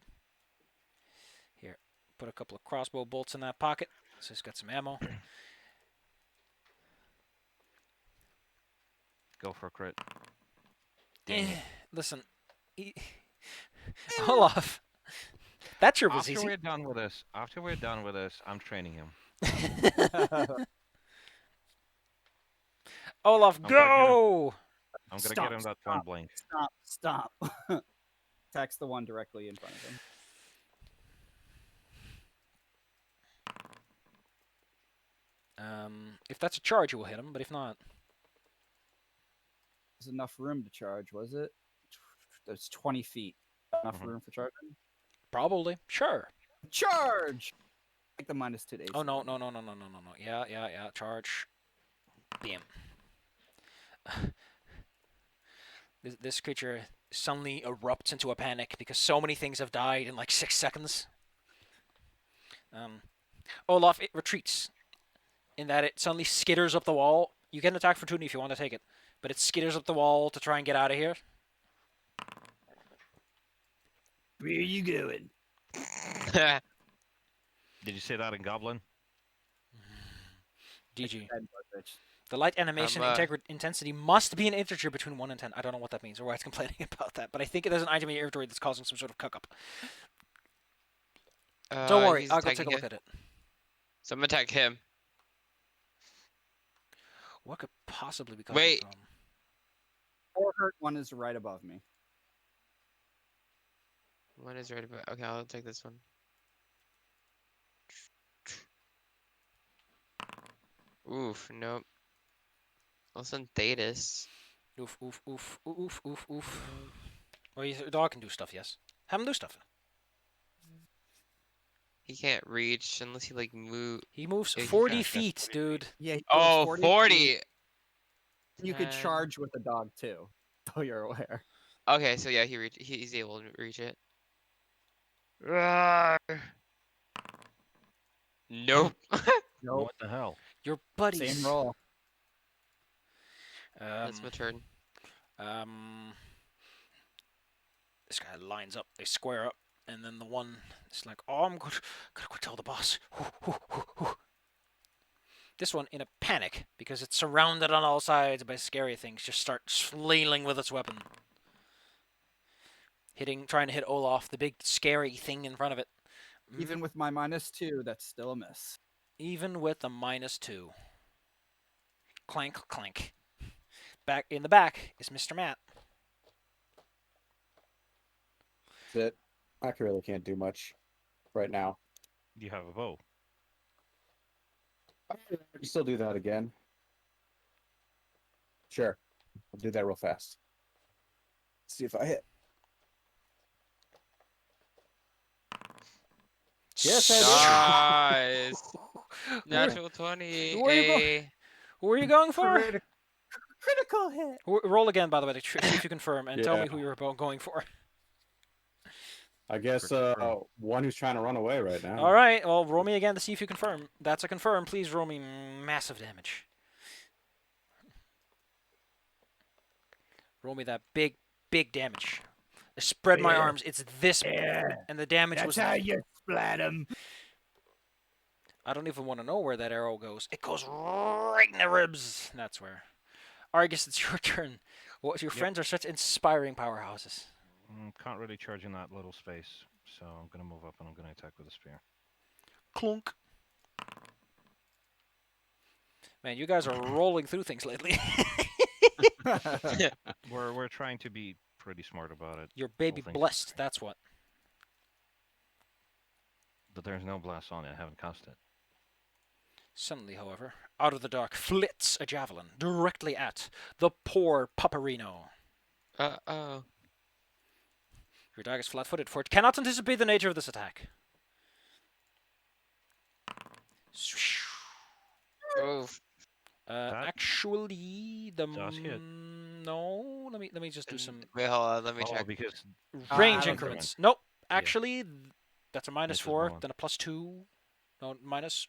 Here, put a couple of crossbow bolts in that pocket. So he's got some ammo. Go for a crit. Dang it. Listen, Olaf, that sure was After easy. we're done with this, I'm training him. Olaf, I'm gonna get him. go! I'm gonna Stop, get him that stop. point blank. Stop. Attacks the one directly in front of him. If that's a charge, you will hit him, but if not, There's enough room to charge, was it? There's 20 feet. Enough Mhm. room for charging? probably. Sure. Charge! Take the -2 days. Oh, no. Yeah. Charge. Bam. This creature suddenly erupts into a panic because so many things have died in like 6 seconds. Olaf, it retreats. In that it suddenly skitters up the wall. You get an attack for 2 if you want to take it. But it skitters up the wall to try and get out of here. Where are you going? Did you say that in Goblin? GG. Dead bitch. The light animation I'm, intensity must be an integer between 1 and 10. I don't know what that means or why it's complaining about that, but I think there's an item in your inventory that's causing some sort of cuck up. Don't worry, he's I'll go attacking take a look him. at it. So I'm gonna attack him. What could possibly be causing Wait. the problem? 4 hurt, 1 is right above me. One is right about. Okay, I'll take this one. Oof, nope. Also, Thetis. Oof. Well, your dog can do stuff, yes. Have him do stuff. He can't reach unless he like move. He moves Yeah, he 40 can't. feet, dude. Yeah. he goes Oh, 40 40. feet. You could 10. charge with the dog too. So you're aware. Okay, so yeah, he's able to reach it. Roar. Nope. Nope. What the hell? Your buddies. Same roll. That's my turn. This guy lines up. They square up, and then the one is like, "Oh, I'm gonna go tell the boss." This one, in a panic because it's surrounded on all sides by scary things, just starts flailing with its weapon, trying to hit Olaf, the big scary thing in front of it. Even with my -2, that's still a miss. Even with a -2. Clank, clank. Back in the back is Mr. Matt. That's it. I really can't do much right now. You have a bow. I can still do that again. Sure. I'll do that real fast. See if I hit. Yes, I Nice. Where- Natural 20. where you go- A. Who are you going for? Critical hit. Roll again, by the way, to see if you confirm, and tell me Yeah. who you're going for. I guess one who's trying to run away right now. All right, well, roll me again to see if you confirm. That's a confirm. Please roll me massive damage. Roll me that big, big damage. I spread my Yeah. arms. It's this big, Yeah. and the damage That's was. how you splat him. I don't even want to know where that arrow goes. It goes right in the ribs. That's where. Argus, it's your turn. What, your friends are such inspiring powerhouses. Can't really charge in that little space, so I'm gonna move up and I'm gonna attack with a spear. Clunk. Man, you guys are rolling through things lately. We're trying to be pretty smart about it, Your baby things blessed. That's what. but there's no blast on it. I haven't cast it. Suddenly, however, out of the dark flits a javelin directly at the poor Paparino. Uh-oh. Your dog is flat-footed, for it cannot anticipate the nature of this attack. Oof. Actually, the does hit. no. Let me just do some Wait, hold on. Let me Oh, check. because range I don't increments. Nope. Yeah. Actually, that's a minus Misses 4, one. then a +2. No, minus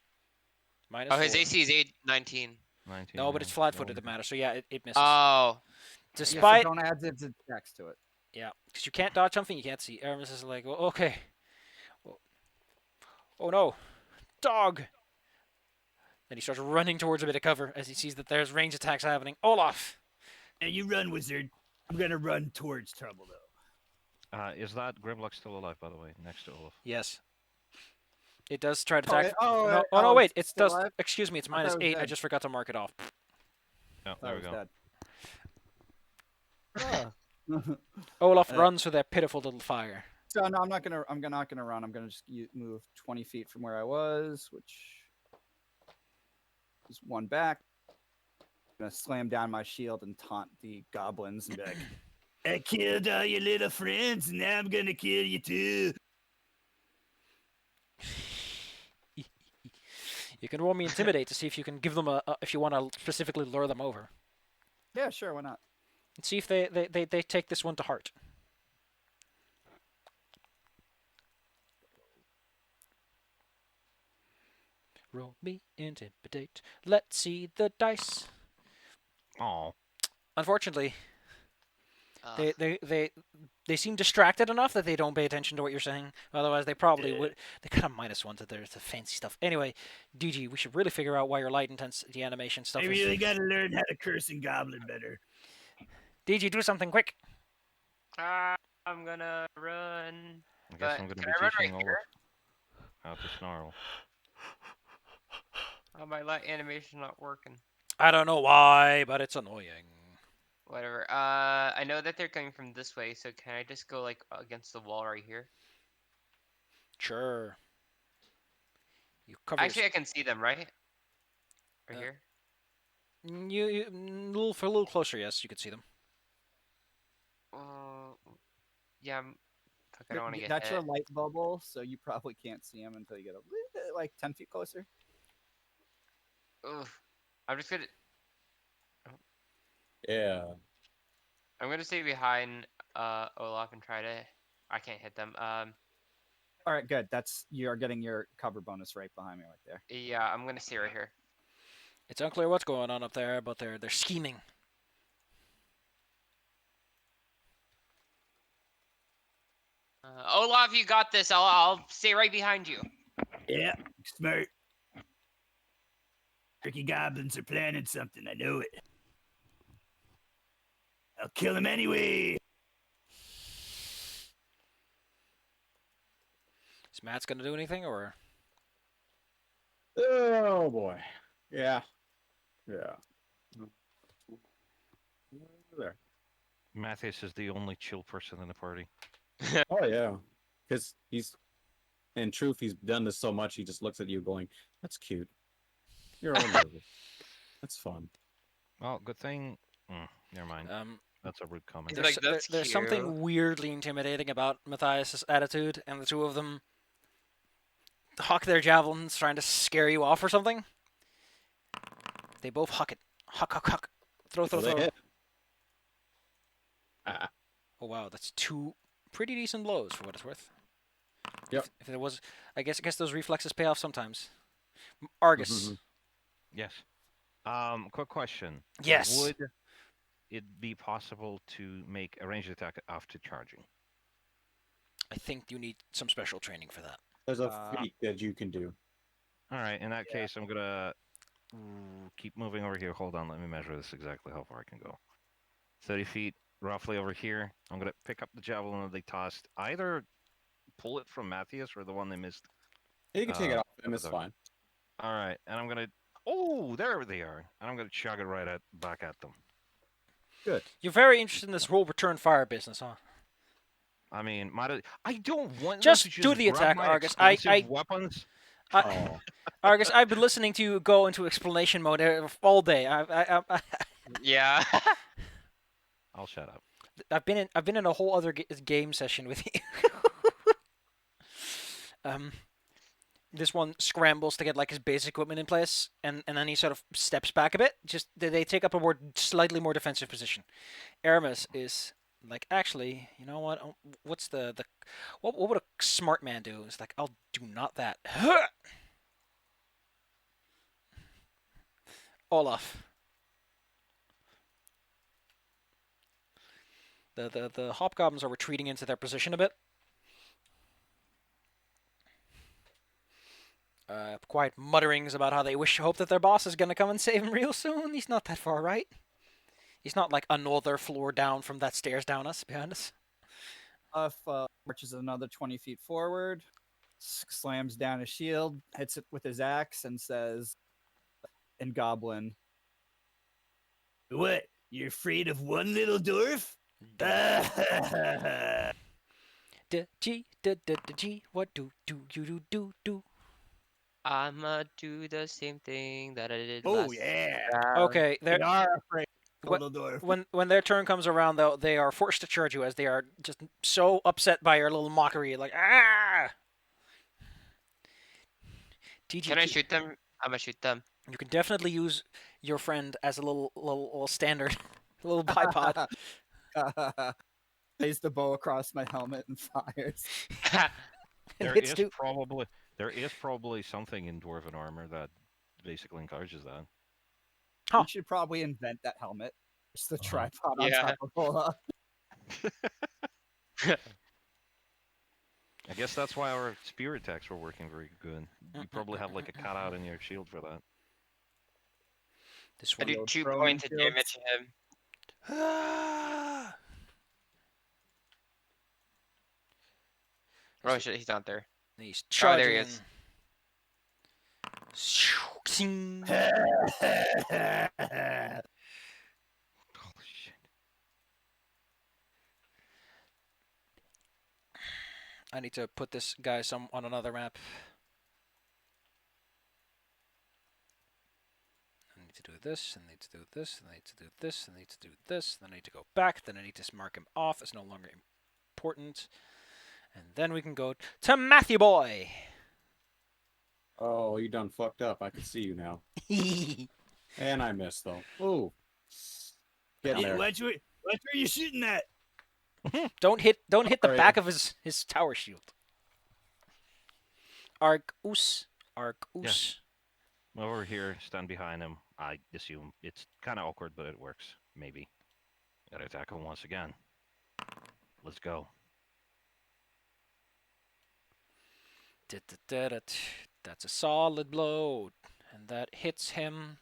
Oh, his 4. AC is 19. 19. No, but it's flat-footed that matters. So yeah, it misses. Oh. Despite don't add its attacks to it. yeah, because you can't dodge something you can't see. Aramis is like, well, okay. Well, oh no, dog. Then he starts running towards a bit of cover as he sees that there's range attacks happening. Olaf. Now you run, wizard. I'm gonna run towards trouble though. Is that Grimlock still alive, by the way, next to Olaf? Yes. It does try to Oh, attack. oh, no, wait. It still does. alive? Excuse me. It's I thought it minus was 8. I dead. just forgot to mark it off. Oh, Thought there we it go. was dead. Olaf runs with that pitiful little fire. So no, I'm not gonna run. I'm gonna just move 20 feet from where I was, which is one back. I'm gonna slam down my shield and taunt the goblins and be like, I killed all your little friends, and now I'm gonna kill you too. You can roll me intimidate to see if you can give them if you want to specifically lure them over. "Yeah, sure, why not?" And see if they take this one to heart. Roll me intimidate. Let's see the dice. Oh, Unfortunately, Ugh. they seem distracted enough that they don't pay attention to what you're saying. Otherwise, they probably Yeah. would. They kind of -1 to their fancy stuff. Anyway, DG, we should really figure out why your light intensity animation stuff I is. really gotta learn how to curse in goblin better. DG, do something quick. I'm gonna run. I guess But I'm gonna can be I run teaching right Olaf how to snarl. Oh, my light animation not working. I don't know why, but it's annoying. Whatever. I know that they're coming from this way, so can I just go like against the wall right here? Sure. You cover. Actually, I can see them, right? Right Uh, here. You a little closer. Yes, you can see them. Yeah. Fuck, I don't want to get That's hit. your light bubble, so you probably can't see them until you get a little bit, like 10 feet closer. Oof. I'm just gonna. Yeah. I'm gonna stay behind Olaf and try to. I can't hit them. All right, good. You're getting your cover bonus right behind me, right there. Yeah, I'm gonna stay right here. It's unclear what's going on up there, but they're scheming. Olaf, you got this. I'll stay right behind you. Yeah, smart. Tricky goblins are planning something. I know it. I'll kill them anyway. Is Matt's gonna do anything, or? Oh boy. Yeah. Yeah. There. Matthias is the only chill person in the party. Oh yeah. Because he's, in truth, he's done this so much. He just looks at you going, "That's cute." You're all nervous. That's fun. Well, good thing. Never mind. Um, That's a rude comment. They're like, "That's there's cute." something weirdly intimidating about Matthias' attitude, and the two of them huck their javelins, trying to scare you off or something. They both huck it. Huck, huck, huck. Throw, throw, Well, they throw. hit. Ah, Oh wow, that's two pretty decent blows for what it's worth. Yep. If there was, I guess those reflexes pay off sometimes. Argus. Mhm. Yes. Quick question. Yes. Would it be possible to make a ranged attack after charging? I think you need some special training for that. There's a feat that you can do. All right. In that case, I'm gonna keep moving over here. Hold on. Let me measure this exactly how far I can go. 30 feet, roughly over here. I'm gonna pick up the javelin that they tossed. Either pull it from Matthias or the one they missed. You can take it off him. over It's there. fine. All right, and I'm gonna. Oh, there they are. And I'm gonna chug it right back at them. Good. You're very interested in this roll return fire business, huh? I mean, I don't want them Just to do the grab attack, my Argus. expensive weapons. Oh, Argus, I've been listening to you go into explanation mode all day. Yeah. I'll shut up. I've been in a whole other game session with you. This one scrambles to get like his basic equipment in place, and then he sort of steps back a bit. Just they take up a slightly more defensive position. Aramis is like, actually, you know what? What's what would a smart man do? It's like, I'll do not that. Olaf. The hobgoblins are retreating into their position a bit. Quiet mutterings about how they hope that their boss is gonna come and save him real soon. He's not that far, right? He's not like another floor down from that stairs down us behind us. Marches another 20 feet forward, slams down his shield, hits it with his axe, and says, in Goblin, What? You're afraid of one little dwarf? G, what do you do? I'ma do the same thing that I did Oh last yeah. round. Okay, They are afraid of What- little dwarf. when their turn comes around, though, they are forced to charge you as they are just so upset by your little mockery. Like, ah! Can I shoot them? I'm gonna shoot them. You can definitely use your friend as a little standard, a little bipod. lays the bow across my helmet and fires. And There hits is two. probably something in dwarven armor that basically encourages that. Huh. We should probably invent that helmet. It's the tripod Yeah. on top of Ola. I guess that's why our spear attacks were working very good. You probably have like a cutout in your shield for that. This I one. do 2 throwing points of shields. damage to him. Ah! Oh shit, he's not there. He's Oh, charging. there he is. Zing. Holy shit. I need to put this guy on another map. I need to do this, and I need to do this, and I need to do this, and I need to do this, then I need to go back, then I need to mark him off as no longer important. And then we can go to Matthew Boy. oh, you done fucked up. I can see you now. And I missed though. Ooh. Get Hey, there. watch where you're shooting at. Don't hit the Alright. back of his tower shield. Argus. Over here, stand behind him. I assume it's kind of awkward, but it works. Maybe. Gotta attack him once again. Let's go. That's a solid blow, and that hits him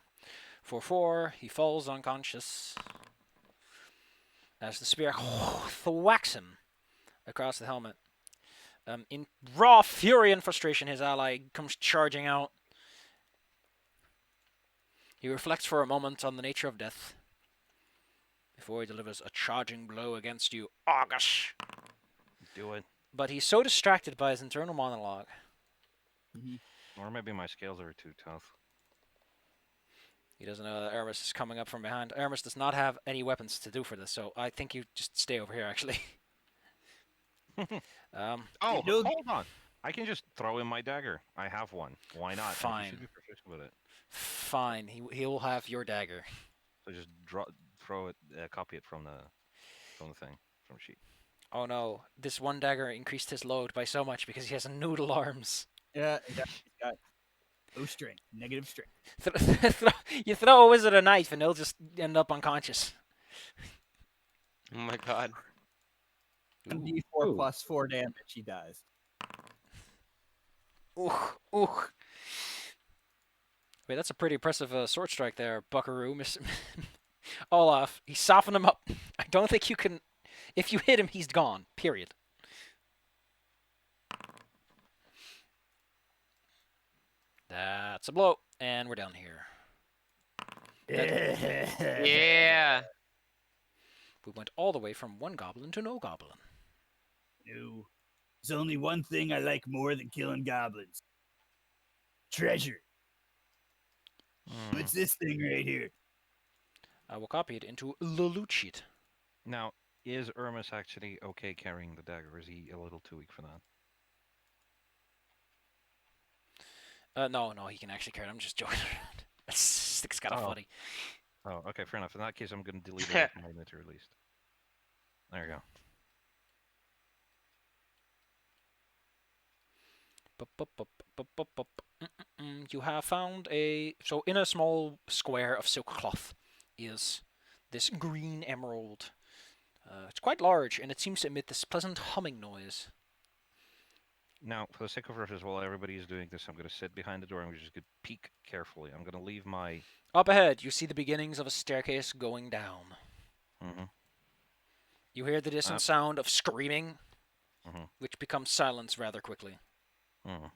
for 4. He falls unconscious as the spear thwacks him across the helmet. In raw fury and frustration, his ally comes charging out. He reflects for a moment on the nature of death before he delivers a charging blow against you, Argus. Do it. But he's so distracted by his internal monologue. Or maybe my scales are too tough. He doesn't know that Aramis is coming up from behind. Aramis does not have any weapons to do for this, so I think you just stay over here, actually. Oh, No- hold on. I can just throw in my dagger. I have one. Why not? And Fine. he should be proficient with it. Fine, he'll have your dagger. So just throw it, copy it from the thing, from the sheet. Oh no, this one dagger increased his load by so much because he has noodle arms. Yeah, He's got no strength, negative strength. You throw a wizard a knife and he'll just end up unconscious. Oh my god. 1d4 Ooh. plus 4 damage, he dies. Ooh, ooh. Wait, that's a pretty impressive sword strike there, Buckaroo. Olaf, he softened him up. I don't think you can... If you hit him, he's gone. Period. That's a blow. And we're down here. Yeah. We went all the way from one goblin to no goblin. No. There's only one thing I like more than killing goblins. Treasure. Hmm. What's this thing right here? I will copy it into the loot sheet. Now, is Ermus actually okay carrying the dagger? Or is he a little too weak for that? No, he can actually carry it. I'm just joking around. It's kind of Oh. funny. Oh, okay, fair enough. In that case, I'm going to delete it from my inventory at least. There you go. You have found a... So in a small square of silk cloth is this green emerald. It's quite large, and it seems to emit this pleasant humming noise. Now, for the sake of reference, while everybody is doing this, I'm going to sit behind the door and we're just going to peek carefully. I'm going to leave my... Up ahead, you see the beginnings of a staircase going down. Mm-hmm. You hear the distant sound of screaming, Mhm. which becomes silence rather quickly. Mm.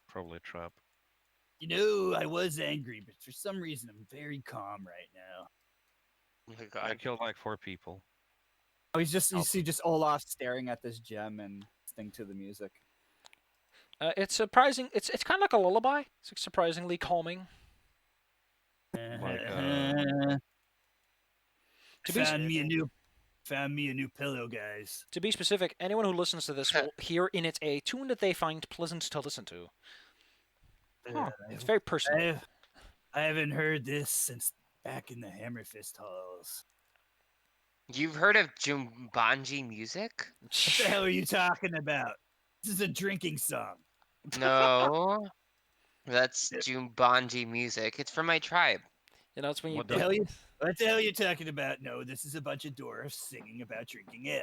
Probably a trap. You know, I was angry, but for some reason I'm very calm right now. Oh my I god. killed like 4 people. Oh, you Oh. see just Olaf staring at this gem and listening to the music. It's surprising. It's kind of like a lullaby. It's surprisingly calming. Like, To be found me a new pillow, guys. To be specific, anyone who listens to this will hear in it a tune that they find pleasant to listen to. Huh. It's very personal. I haven't heard this since back in the Hammerfist halls. You've heard of Jumanji music? What the hell are you talking about? This is a drinking song. No. That's Jumanji music. It's from my tribe. You know, it's when you... What The hell what the hell are you talking about? No, this is a bunch of dwarfs singing about drinking ale.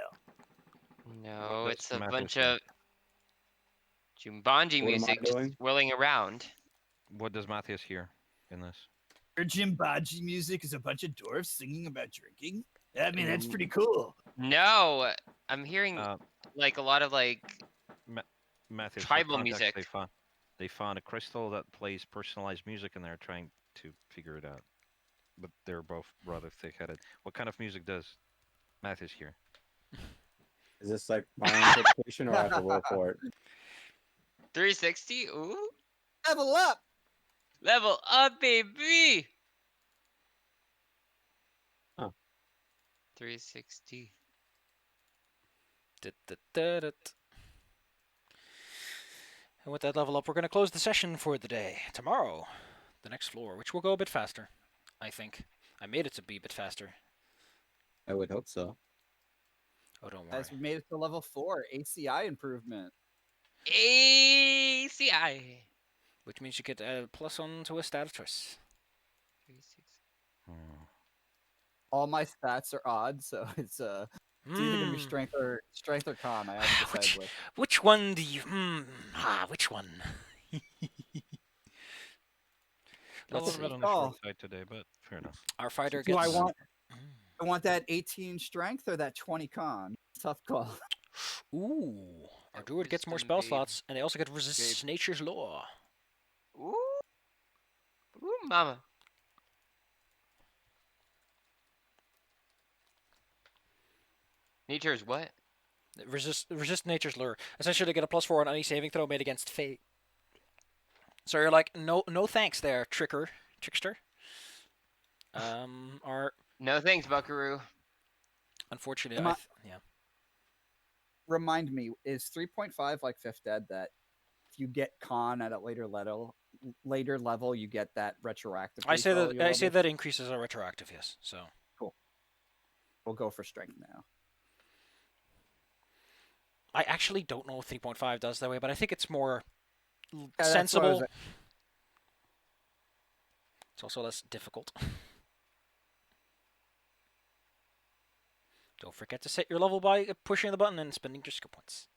No, What it's does a Mathis bunch do? of Jumanji What am I music just doing? swirling around. What does Matthias hear in this? Your Jimbaji music is a bunch of dwarfs singing about drinking? I mean, that's Ooh. pretty cool. No, I'm hearing Uh, like a lot of like Matthias, for Tribal context, music. They found a crystal that plays personalized music, and they're trying to figure it out. But they're both rather thick-headed. What kind of music does Matthias hear? Is this like my interpretation, or I have to roll for it? 360. Ooh, Level up! level up, baby. Huh. 360. And with that level up, we're going to close the session for the day. Tomorrow, the next floor, which will go a bit faster, I think. I made it to be a bit faster. I would hope so. Oh, don't worry. Guys, we made it to level 4, ACI improvement. ACI. Which means you get a plus on to a status choice. 360. Hmm. All my stats are odd, so it's either gonna be strength or con. I have to decide Which one do you... which one? A little Let's bit see. on the Oh. short side today, but fair enough. Our fighter Do gets... I want that 18 strength or that 20 con? Tough call. Ooh. Our druid gets more Wisdom, spell babe. slots, and they also get resist nature's law. Ooh. Ooh, mama. Nature's what? Resist nature's lure. Essentially, they get a +4 on any saving throw made against fate. So you're like, no thanks there, trickster. Are No thanks, Buckaroo. unfortunately, Am I- yeah. Remind me, is 3.5 like Fifth Dead that if you get con at a later level, you get that retroactively? I say for all that your I say levels? that increases are retroactive. Yes. So We'll go for strength now. I actually don't know if 3.5 does that way, but I think it's more that's what I was- sensible. It's also less difficult. Don't forget to set your level by pushing the button and spending your skill points.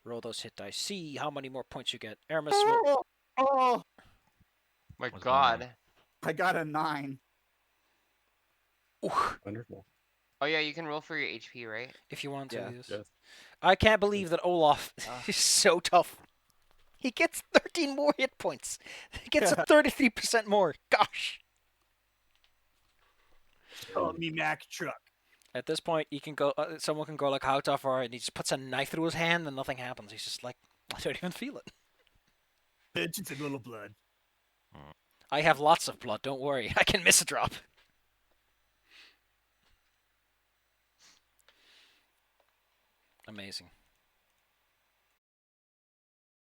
Roll those hit dice. See how many more points you get. Aramis will... Oh, My What's going on? God. I got a 9. Ooh, Wonderful. Oh yeah, you can roll for your HP, right? if you want to. Yeah. Yes. Yes. I can't believe that Olaf Ah. is so tough. He gets 13 more hit points. He gets a 33% more. Gosh. Call me Mack Truck. At this point, you can go. Someone can go like, "How tough are you?" And he just puts a knife through his hand, and nothing happens. He's just like, "I don't even feel it. It's just a little blood. I have lots of blood. Don't worry. I can miss a drop." Amazing.